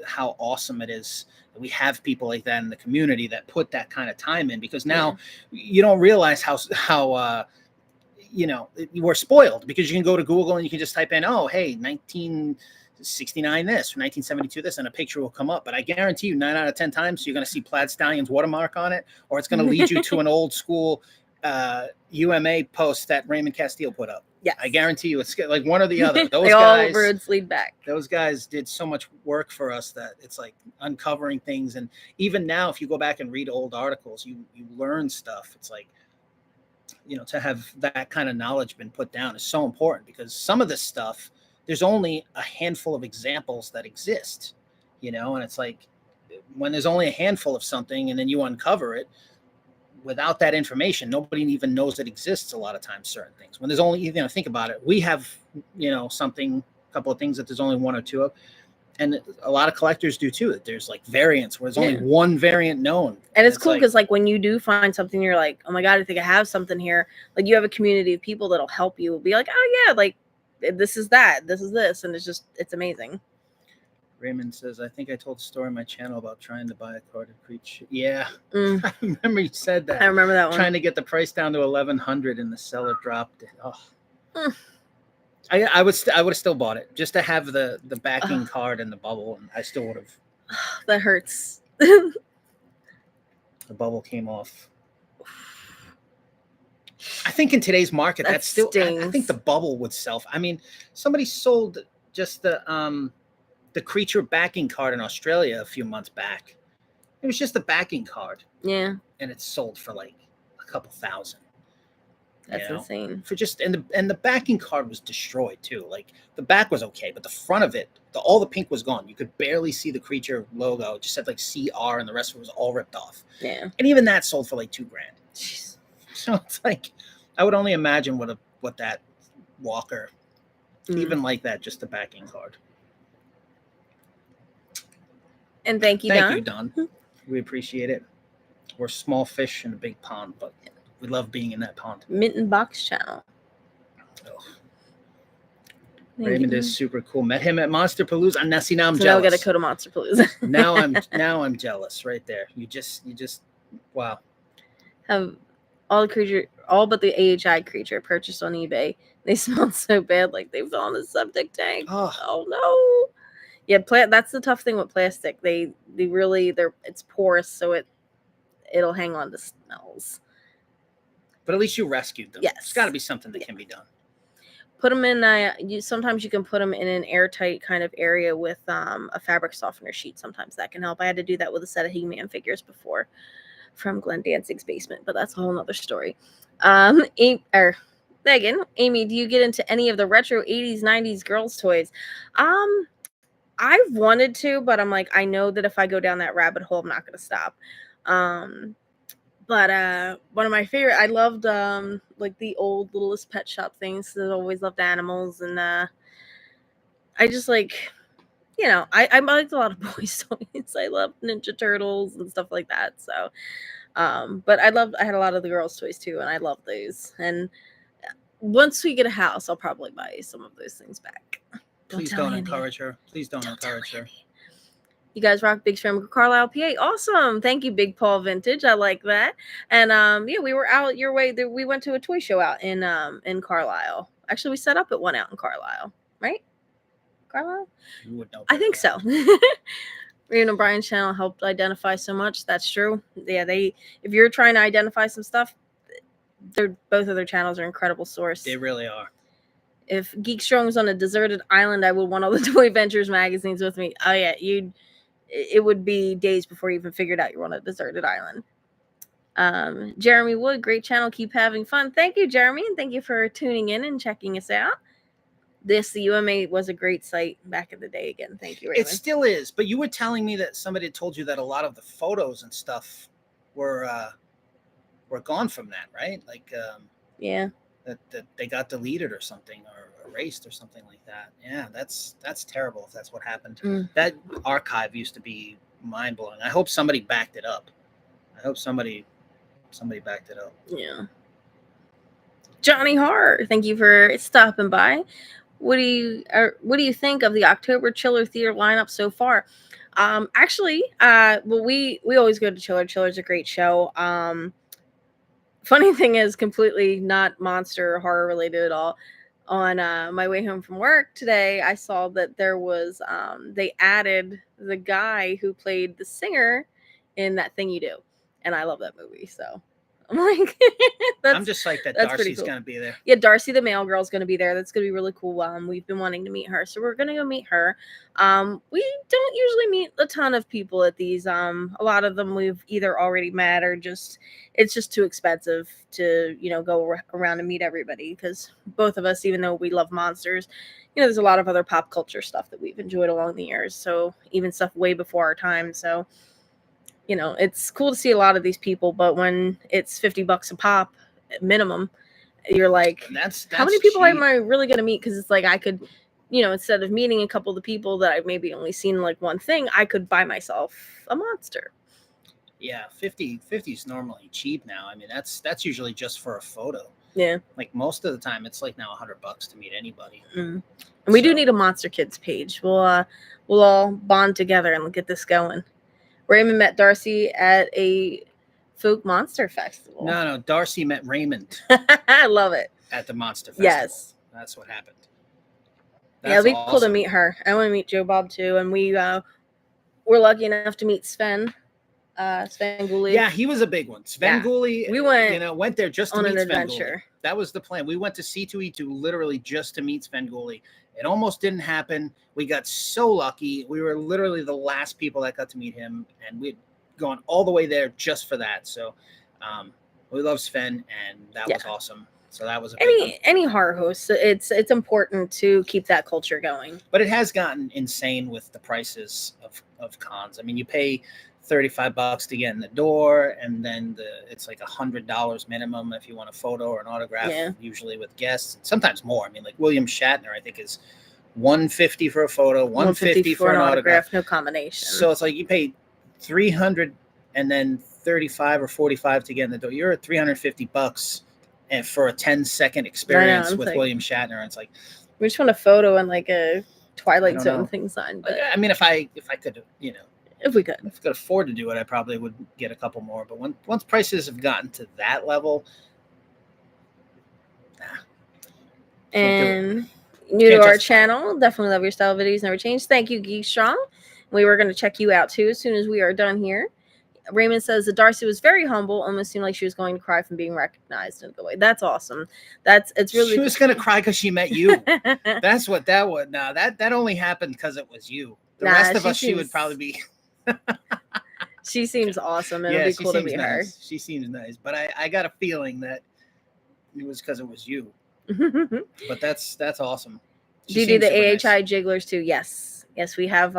how awesome it is that we have people like that in the community that put that kind of time in, because now you don't realize how we're spoiled, because you can go to Google and you can just type in, oh, hey, 1969 this or 1972 this, and a picture will come up. But I guarantee you 9 out of 10 times you're going to see Plaid Stallion's watermark on it, or it's going to lead you to an old school UMA post that Raymond Castile put up. Yeah, I guarantee you it's like one or the other. Those all roads lead back. Those guys did so much work for us that it's like uncovering things. And even now, if you go back and read old articles, you learn stuff. It's like, to have that kind of knowledge been put down is so important, because some of this stuff, there's only a handful of examples that exist, and it's like, when there's only a handful of something and then you uncover it, without that information, nobody even knows it exists a lot of times, certain things. When there's only, think about it, we have, a couple of things that there's only one or two of, and a lot of collectors do too. There's like variants where there's only one variant known. And it's cool because like when you do find something, you're like, oh my God, I think I have something here. Like you have a community of people that'll help you be like, oh yeah, like this is that, this is this. And it's amazing. Raymond says, I think I told a story on my channel about trying to buy a carded creature. Yeah. I remember you said that. I remember that one. Trying to get the price down to $1,100 and the seller dropped it. Oh. I would have still bought it just to have the backing card and the bubble, and I still would have. That hurts. The bubble came off. I think in today's market, that's still. I think the bubble would sell. I mean, somebody sold just the creature backing card in Australia a few months back. It was just the backing card. Yeah. And it sold for like a couple thousand. That's insane. For just and the backing card was destroyed too. Like the back was okay, but the front of it, all the pink was gone. You could barely see the creature logo. It just said like CR, and the rest of it was all ripped off. Yeah. And even that sold for like $2,000. Jeez. So it's like, I would only imagine what that Walker, even like that, just the backing card. And thank you, Don. Thank you, Don. We appreciate it. We're small fish in a big pond, but we love being in that pond. Mint and Box channel. Oh. Raymond is super cool. Met him at Monster Palooza. Now see, now I'm so now we jealous. gotta go to Monster Palooza. now I'm jealous right there. You just wow. Have all but the AHI creature purchased on eBay. They smell so bad, like they fell in the septic tank. Oh no. Yeah, that's the tough thing with plastic. It's porous, so it'll hang on to smells. But at least you rescued them. Yes. It's got to be something that can be done. Put them in. Sometimes you can put them in an airtight kind of area with a fabric softener sheet. Sometimes that can help. I had to do that with a set of He-Man figures before from Glenn Danzig's basement, but that's a whole nother story. Megan, Amy, do you get into any of the retro 80s, 90s girls' toys? I've wanted to, but I'm like, I know that if I go down that rabbit hole, I'm not going to stop. But one of my favorite, I loved like the old Littlest Pet Shop things. I always loved animals, and I just like, I liked a lot of boys' toys. I loved Ninja Turtles and stuff like that. So, but I had a lot of the girls' toys too, and I love those. And once we get a house, I'll probably buy some of those things back. Please don't encourage her. Please don't encourage her. You guys rock. Big from Carlisle, PA. Awesome. Thank you, Big Paul Vintage. I like that. And yeah, we were out your way. We went to a toy show out in Carlisle. Actually, we set up at one out in Carlisle, right? Carlisle? You would know. I think so. Raven O'Brien's channel helped identify so much. That's true. Yeah, if you're trying to identify some stuff, both of their channels are incredible source. They really are. If Geek Strong was on a deserted island, I would want all the Toy Ventures magazines with me. Oh yeah, it would be days before you even figured out you're on a deserted island. Jeremy Wood, great channel. Keep having fun. Thank you, Jeremy, and thank you for tuning in and checking us out. The UMA was a great site back in the day. Again, thank you, Raymond. It still is, but you were telling me that somebody told you that a lot of the photos and stuff were gone from that, right? Like, yeah, that they got deleted or something, or erased or something like that. Yeah, that's terrible if that's what happened. That archive used to be mind blowing. I hope somebody backed it up. I hope somebody backed it up. Yeah. Johnny Horror, thank you for stopping by. What do you think of the October Chiller Theater lineup so far? Actually, well, we always go to Chiller. Chiller's a great show. Funny thing is, completely not monster or horror related at all. On my way home from work today, I saw that there was they added the guy who played the singer in That Thing You Do, and I love that movie. So I'm like, I'm just like that. Darcy's cool. Gonna be there. Yeah, Darcy the mail girl's gonna be there. That's gonna be really cool. We've been wanting to meet her, so we're gonna go meet her. We don't usually meet a ton of people at these. A lot of them we've either already met or it's just too expensive to go around and meet everybody, because both of us, even though we love monsters, there's a lot of other pop culture stuff that we've enjoyed along the years. So even stuff way before our time. So it's cool to see a lot of these people, but when it's $50 a pop minimum, you're like, that's how many people cheap. am I really going to meet? Because it's like, I could, instead of meeting a couple of the people that I've maybe only seen like one thing, I could buy myself a monster. Yeah, 50 is normally cheap now. I mean, that's usually just for a photo. Yeah. Like most of the time, it's like now $100 to meet anybody. And we do need a Monster Kids page. We'll all bond together and get this going. Raymond met Darcy at a folk monster festival. No, Darcy met Raymond. I love it. At the monster festival. Yes. That's what happened. It'd be cool to meet her. I want to meet Joe Bob too. And we were lucky enough to meet Sven Gulli. Yeah, he was a big one. Sven Gulli. We went there just to on meet an Sven adventure. Gulli. That was the plan. We went to C2E2 literally just to meet Sven Gulli. It almost didn't happen. We got so lucky. We were literally the last people that got to meet him, and we'd gone all the way there just for that. So we love Sven, and that was awesome. So that was any horror host. It's important to keep that culture going. But it has gotten insane with the prices of cons. I mean, you pay $35 to get in the door, and then it's like $100 minimum if you want a photo or an autograph, usually with guests, and sometimes more. I mean, like William Shatner, I think is $150 for a photo, $150 for an autograph, no combination. So it's like you pay $300 and then $35 or $45 to get in the door. You're at $350 and for a 10-second experience with William Shatner. It's like, We just want a photo and like a I Twilight don't Zone know. thing signed. But I mean, if I could, if we could. if I could afford to do it, I probably would get a couple more. But once prices have gotten to that level, And new to our channel, definitely love your style videos, never change. Thank you, Geek Strong. We were going to check you out too as soon as we are done here. Raymond says that Darcy was very humble, almost seemed like she was going to cry from being recognized in a good way. That's awesome. It's really. She was going to cry because she met you. That's what that would. No, that only happened because it was you. The rest of us, she would probably be. She seems awesome. It'll be cool to meet her. She seems nice, but I got a feeling that it was because it was you. But that's awesome. Do you do the AHI jigglers too? Yes, we have.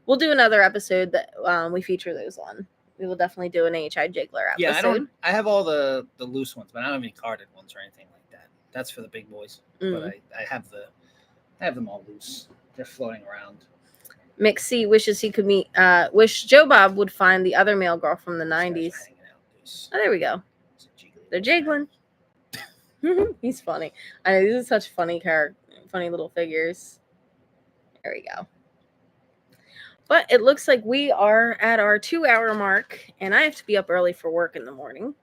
We'll do another episode that we feature those on. We will definitely do an AHI jiggler episode. Yeah, I have all the loose ones, but I don't have any carded ones or anything like that. That's for the big boys. But I have them all loose. They're floating around. Mixie wishes he could meet. Wish Joe Bob would find the other male girl from the '90s. Oh, there we go. They're jiggling. He's funny. I know, these are such funny little figures. There we go. But it looks like we are at our 2-hour mark, and I have to be up early for work in the morning.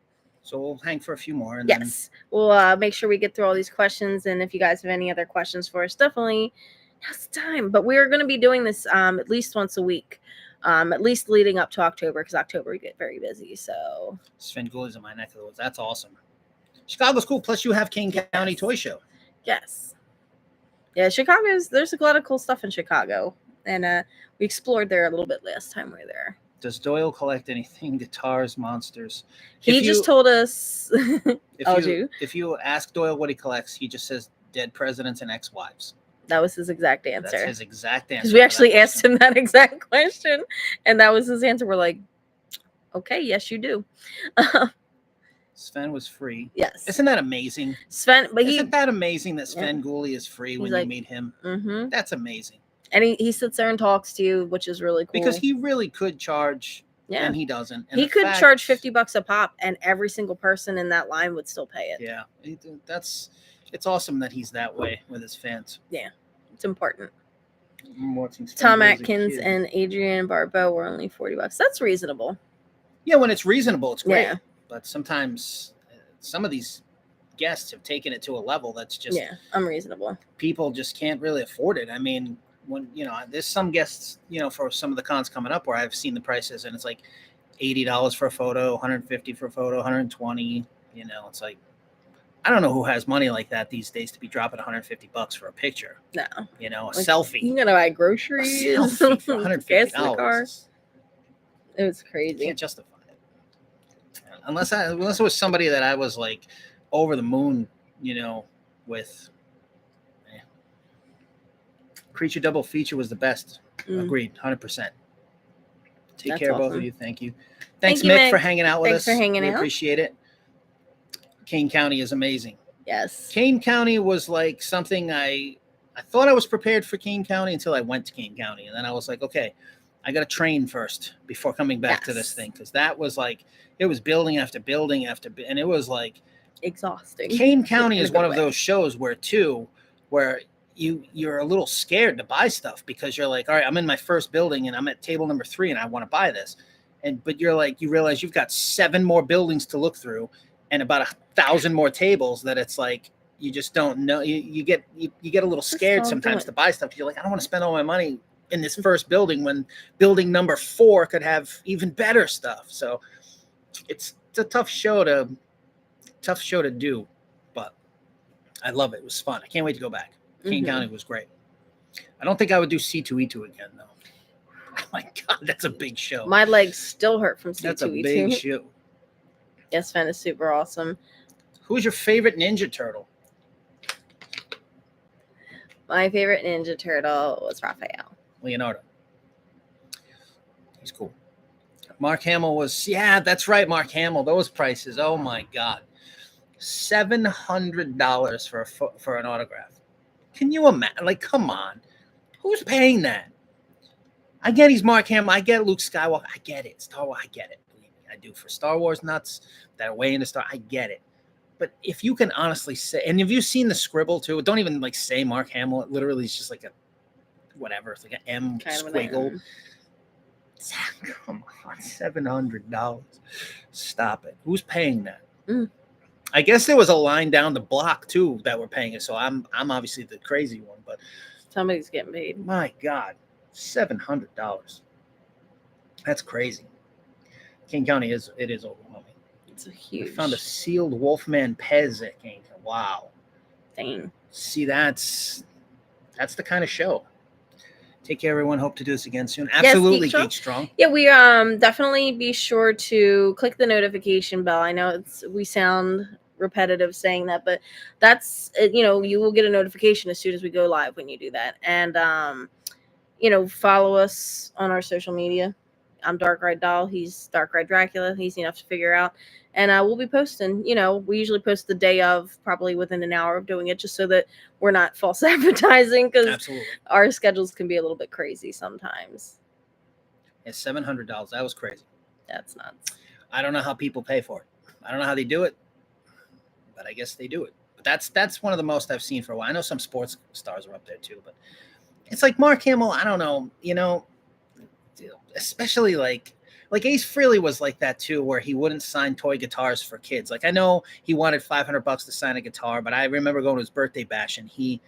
So we'll hang for a few more. And yes, we'll make sure we get through all these questions. And if you guys have any other questions for us, definitely now's the time. But we're going to be doing this at least once a week, at least leading up to October, because October we get very busy. So Sven Gully's in my neck of the woods. That's awesome. Chicago's cool. Plus, you have Kane County Toy Show. Yes. Yeah, there's a lot of cool stuff in Chicago. And we explored there a little bit last time we were there. Does Doyle collect anything? Guitars, monsters? He just told us. If you ask Doyle what he collects, he just says dead presidents and ex-wives. That was his exact answer. That's his exact answer. Because we actually asked him that exact question, and that was his answer. We're like, okay, yes, you do. Sven was free. Yes. Isn't that amazing? Isn't that amazing that Sven Gully is free when you meet him? Mm-hmm. That's amazing. And he sits there and talks to you, which is really cool. Because he really could charge, and he doesn't. And he could charge $50 a pop, and every single person in that line would still pay it. Yeah, it's awesome that he's that way with his fans. Yeah, it's important. Tom Atkins and Adrian Barbeau were only $40. That's reasonable. Yeah, when it's reasonable, it's great. Yeah. But sometimes some of these guests have taken it to a level that's just unreasonable. People just can't really afford it. I mean, when there's some guests, for some of the cons coming up where I've seen the prices and it's like $80 for a photo, $150 for a photo, $120. It's like I don't know who has money like that these days to be dropping $150 for a picture. No, a selfie. You gotta buy groceries. A selfie for $150. Gas in the car. It was crazy. You can't justify it unless it was somebody that I was like over the moon, with. Creature double feature was the best. Agreed, 100%. Take care, both of you. Thank you. Thanks, Mick, for hanging out with us. Thanks for hanging out. Appreciate it. Kane County is amazing. Yes. Kane County was like something I thought I was prepared for Kane County until I went to Kane County. And then I was like, okay, I got to train first before coming back to this thing. Because that was like, it was building after building and it was like exhausting. Kane County is one of those shows where you're a little scared to buy stuff because you're like, all right, I'm in my first building and I'm at table number 3 and I want to buy this. But you're like, you realize you've got 7 more buildings to look through and about 1,000 more tables that it's like, you just don't know. You get a little scared sometimes to buy stuff. You're like, I don't want to spend all my money in this first building when building number 4 could have even better stuff. So it's a tough show to do, but I love it. It was fun. I can't wait to go back. Kane County was great. I don't think I would do C2E2 again, though. Oh my God, that's a big show. My legs still hurt from C2E2. That's a big show. Yes, Sven is super awesome. Who's your favorite Ninja Turtle? My favorite Ninja Turtle was Raphael. Leonardo. He's cool. Mark Hamill was, that's right, Mark Hamill. Those prices, oh my God. $700 for an autograph. Can you imagine? Like, come on. Who's paying that? I get he's Mark Hamill. I get Luke Skywalker. I get it. Star Wars, I get it. Believe me, I do. For Star Wars nuts that are way into Star, I get it. But if you can honestly say, and have you seen the scribble too? Don't even like say Mark Hamill. It literally is just like a whatever. It's like an M Kind of an squiggle. M. Come on, $700. Stop it. Who's paying that? Mm. I guess there was a line down the block too that were paying it. So I'm obviously the crazy one, but Somebody's getting paid. my God, $700. That's crazy. King County is overwhelming. It's a I huge. found a sealed Wolfman Pez at King County. Wow. Dang. See, that's the kind of show. Take care, everyone. Hope to do this again soon. Absolutely, Geek Geek Strong. Yeah, we definitely be sure to click the notification bell. I know we sound repetitive saying that, but that's you will get a notification as soon as we go live when you do that. And follow us on our social media. I'm Dark Ride Doll. He's Dark Ride Dracula. Easy enough to figure out. And we'll be posting. We usually post the day of, probably within an hour of doing it, just so that we're not false advertising, because our schedules can be a little bit crazy sometimes. Yeah, $700. That was crazy. That's nuts. I don't know how people pay for it. I don't know how they do it, but I guess they do it. But that's one of the most I've seen for a while. I know some sports stars are up there too, but it's like Mark Hamill. I don't know, especially like Ace Frehley was like that too, where he wouldn't sign toy guitars for kids. Like I know he wanted $500 to sign a guitar, but I remember going to his birthday bash and he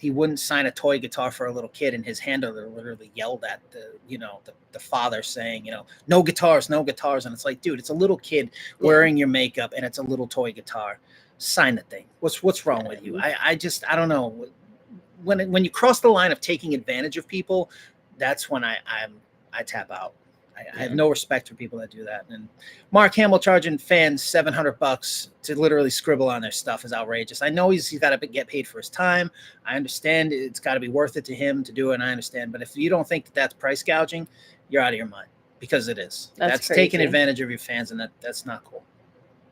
wouldn't sign a toy guitar for a little kid, and his handler literally yelled at the father saying, no guitars, no guitars. And it's like, dude, it's a little kid wearing your makeup and it's a little toy guitar. Sign the thing. What's wrong with you? I don't know. When you cross the line of taking advantage of people, that's when I tap out. I have no respect for people that do that. And Mark Hamill charging fans $700 to literally scribble on their stuff is outrageous. I know he's got to get paid for his time. I understand it's got to be worth it to him to do it, and I understand. But if you don't think that's price gouging, you're out of your mind, because it is. That's taking advantage of your fans, and that's not cool.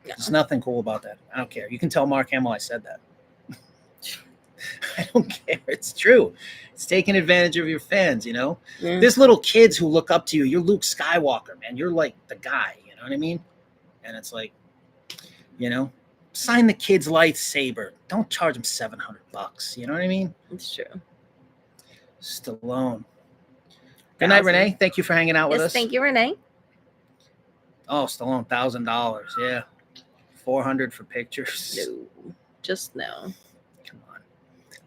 Yeah. There's nothing cool about that. I don't care. You can tell Mark Hamill I said that. I don't care. It's true. It's taking advantage of your fans, Yeah. There's little kids who look up to you. You're Luke Skywalker, man. You're like the guy, you know what I mean? And it's like, sign the kid's lightsaber. Don't charge him $700. You know what I mean? It's true. Stallone. Good night, Renee. Thank you for hanging out with us. Thank you, Renee. Oh, Stallone, $1,000. Yeah. $400 for pictures. No. Just no.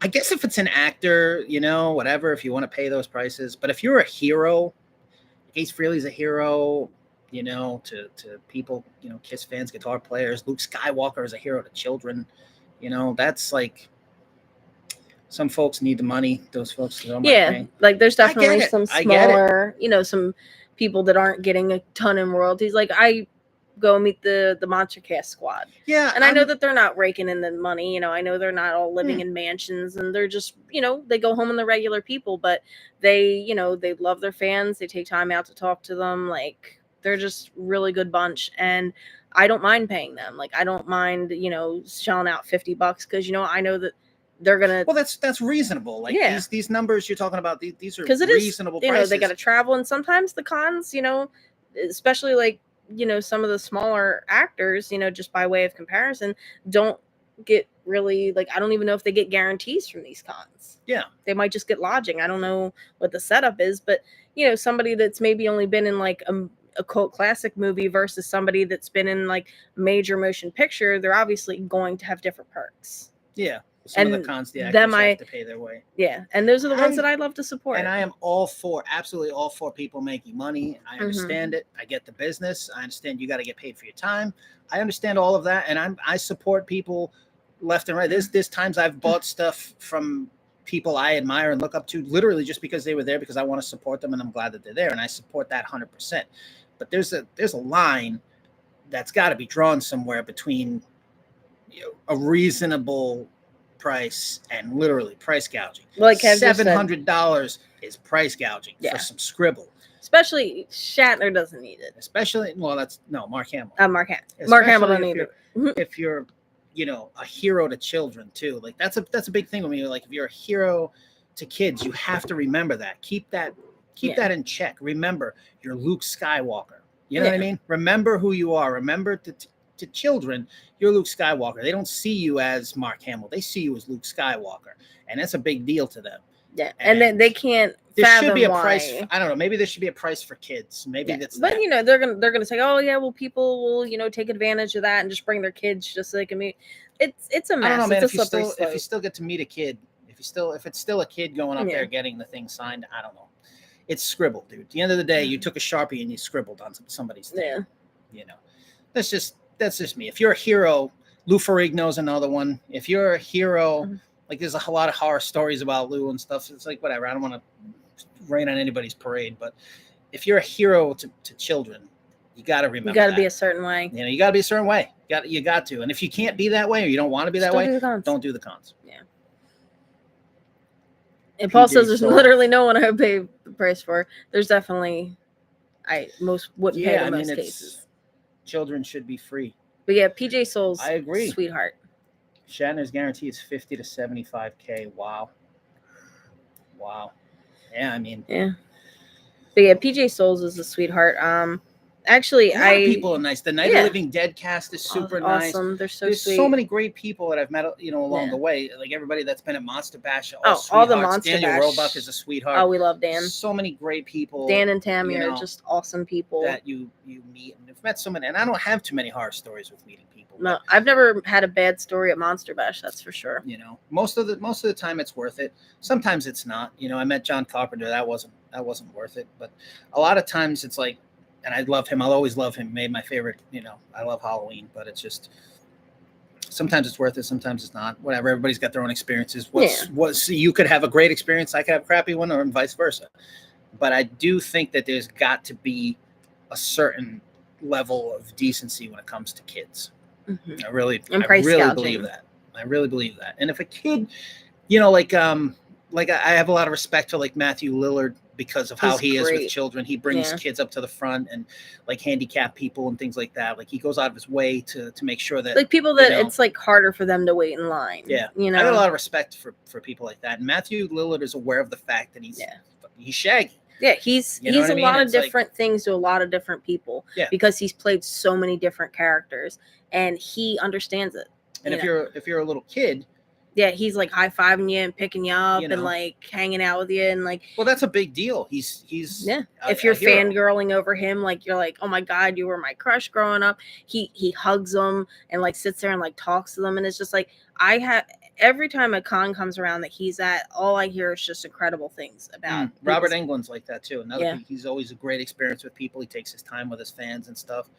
I guess if it's an actor, whatever, if you want to pay those prices. But if you're a hero, Ace Frehley's a hero, to people, Kiss fans, guitar players. Luke Skywalker is a hero to children. That's like, some folks need the money. Those folks don't pay. Like there's definitely some smaller, some people that aren't getting a ton in royalties. Like I go meet the Monster Cast squad. Yeah. And I know that they're not raking in the money. I know they're not all living in mansions, and they're just, they go home in the regular people, but they, they love their fans. They take time out to talk to them. Like they're just really good bunch. And I don't mind paying them. Like I don't mind, shelling out $50 because, I know that they're going to. Well, that's reasonable. Like these numbers you're talking about, these are reasonable prices. They got to travel. And sometimes the cons, especially like, some of the smaller actors, just by way of comparison, don't get really, like, I don't even know if they get guarantees from these cons. Yeah. They might just get lodging. I don't know what the setup is, but, somebody that's maybe only been in like a cult classic movie versus somebody that's been in like major motion picture, they're obviously going to have different perks. Yeah. Some of the cons, the actors have to pay their way. Yeah, and those are the ones that I love to support. And I am absolutely all for people making money. I understand it. I get the business. I understand you got to get paid for your time. I understand all of that, and I support people left and right. There's times I've bought stuff from people I admire and look up to, literally just because they were there, because I want to support them, and I'm glad that they're there, and I support that 100%. But there's a line that's got to be drawn somewhere between a reasonable price and literally price gouging. Like $700 is price gouging for some scribble. Especially Shatner doesn't need it. Mark Hamill. Mark Hamill don't need it. If you're, a hero to children too. Like that's a big thing with me. Like if you're a hero to kids, you have to remember that. Keep that in check. Remember, you're Luke Skywalker. You know what I mean? Remember who you are. Remember to children, you're Luke Skywalker. They don't see you as Mark Hamill. They see you as Luke Skywalker, and that's a big deal to them. Yeah, and then they can't. There should be a why. price. I don't know. Maybe there should be a price for kids. Maybe that's. But that. they're gonna say, oh yeah, well people will take advantage of that and just bring their kids just so they can meet. It's a mess. I don't know, man. It's If you still get to meet a kid, if it's still a kid going up there getting the thing signed, I don't know. It's scribbled, dude. At the end of the day, you took a Sharpie and you scribbled on somebody's thing. Yeah. That's just me. If you're a hero, Lou Ferrigno's another one. If you're a hero, like there's a lot of horror stories about Lou and stuff. It's like whatever. I don't want to rain on anybody's parade, but if you're a hero to children, you got to remember. You got to be a certain way. You got to be a certain way. You got to. And if you can't be that way or you don't want to be that way, don't do the cons. Yeah. And Paul says there's literally no one I would pay the price for. There's definitely, most wouldn't pay in most cases. Children should be free. But yeah, PJ Souls, I agree. Sweetheart. Shatner's guarantee is 50 to 75K. Wow. Yeah, I mean. Yeah. But yeah, PJ Souls is a sweetheart. Actually, a lot of people are nice. The Night of Living Dead cast is super nice. Awesome. They're There's sweet. so many great people that I've met, along the way. Like everybody that's been at Monster Bash. All the Monster Daniel Bash. Roebuck is a sweetheart. Oh, we love Dan. So many great people. Dan and Tammy are just awesome people that you meet, and I've met so many. And I don't have too many horror stories with meeting people. No, I've never had a bad story at Monster Bash. That's for sure. Most of the time it's worth it. Sometimes it's not. I met John Carpenter. That wasn't worth it. But a lot of times it's like. And I love him. I'll always love him. Made my favorite, I love Halloween, but it's just sometimes it's worth it. Sometimes it's not. Whatever. Everybody's got their own experiences. You could have a great experience. I could have a crappy one, or vice versa. But I do think that there's got to be a certain level of decency when it comes to kids. Mm-hmm. I really believe that. I really believe that. And if a kid, like I have a lot of respect for like Matthew Lillard. Because of how he is with children, he brings kids up to the front and like handicapped people and things like that. Like he goes out of his way to make sure that like people that it's like harder for them to wait in line. Yeah, I got a lot of respect for people like that. And Matthew Lillard is aware of the fact that he's Shaggy. Yeah, he's a lot of different things to a lot of different people. Yeah, because he's played so many different characters and he understands it. And if you're a little kid. Yeah, he's like high-fiving you and picking you up and like hanging out with you and like. Well, that's a big deal. He's if you're fangirling over him, like you're like, oh my god, you were my crush growing up. He hugs them and like sits there and like talks to them, and it's just like every time a con comes around that he's at, all I hear is just incredible things about. Robert Englund's like that too. He's always a great experience with people. He takes his time with his fans and stuff,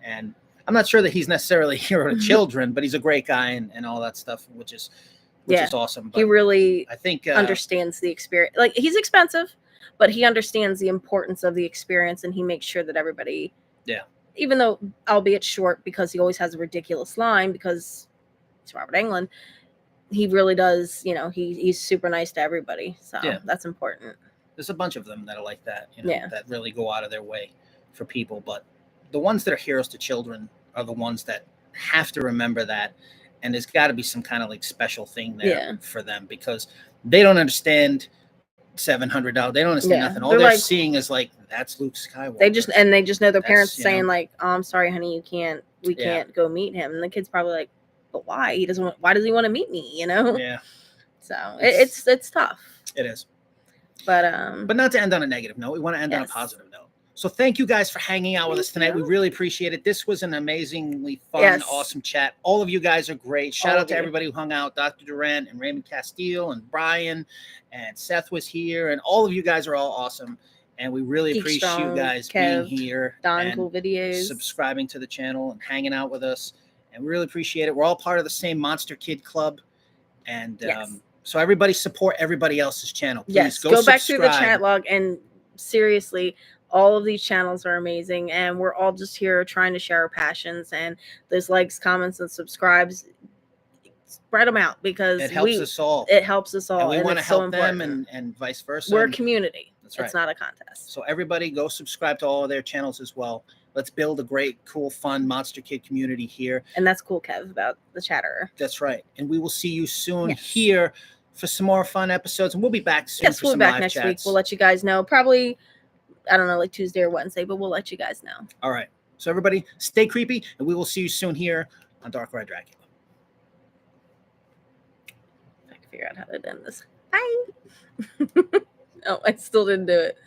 and I'm not sure that he's necessarily a hero to children, but he's a great guy and all that stuff, which is awesome. But he really, I think, understands the experience. Like he's expensive, but he understands the importance of the experience, and he makes sure that everybody, even though albeit short, because he always has a ridiculous line because it's Robert Englund, he really does. He's super nice to everybody, so that's important. There's a bunch of them that are like that, that really go out of their way for people, but the ones that are heroes to children are the ones that have to remember that. And there's got to be some kind of like special thing there for them because they don't understand $700. They don't understand nothing. All they're seeing is like, that's Luke Skywalker. They just know their parents saying like, oh, I'm sorry, honey, we can't go meet him. And the kid's probably like, but why? Why does he want to meet me? Yeah. So it's tough. It is. But not to end on a negative note. We want to end on a positive note. So thank you guys for hanging out with us tonight. We really appreciate it. This was an amazingly fun, awesome chat. All of you guys are great. Shout out to everybody who hung out. Dr. Durant and Raymond Castile and Brian and Seth was here. And all of you guys are all awesome. And we really appreciate you guys being here. Don Cool Videos. Subscribing to the channel and hanging out with us. And we really appreciate it. We're all part of the same Monster Kid Club. And so everybody support everybody else's channel. Please go back through the chat log and seriously, all of these channels are amazing, and we're all just here trying to share our passions. And those likes, comments, and subscribes, spread them out because it helps us all. It helps us all, and we want to help them, and vice versa. We're a community. That's right. It's not a contest. So everybody, go subscribe to all of their channels as well. Let's build a great, cool, fun Monster Kid community here. And that's cool, Kev, about the Chatterer. That's right. And we will see you soon here for some more fun episodes, and we'll be back soon. Yes, we'll be back next week. We'll let you guys know. Probably. I don't know, like Tuesday or Wednesday, but we'll let you guys know. All right. So everybody, stay creepy, and we will see you soon here on Dark Ride Dracula. I can figure out how to end this. Bye. Oh, I still didn't do it.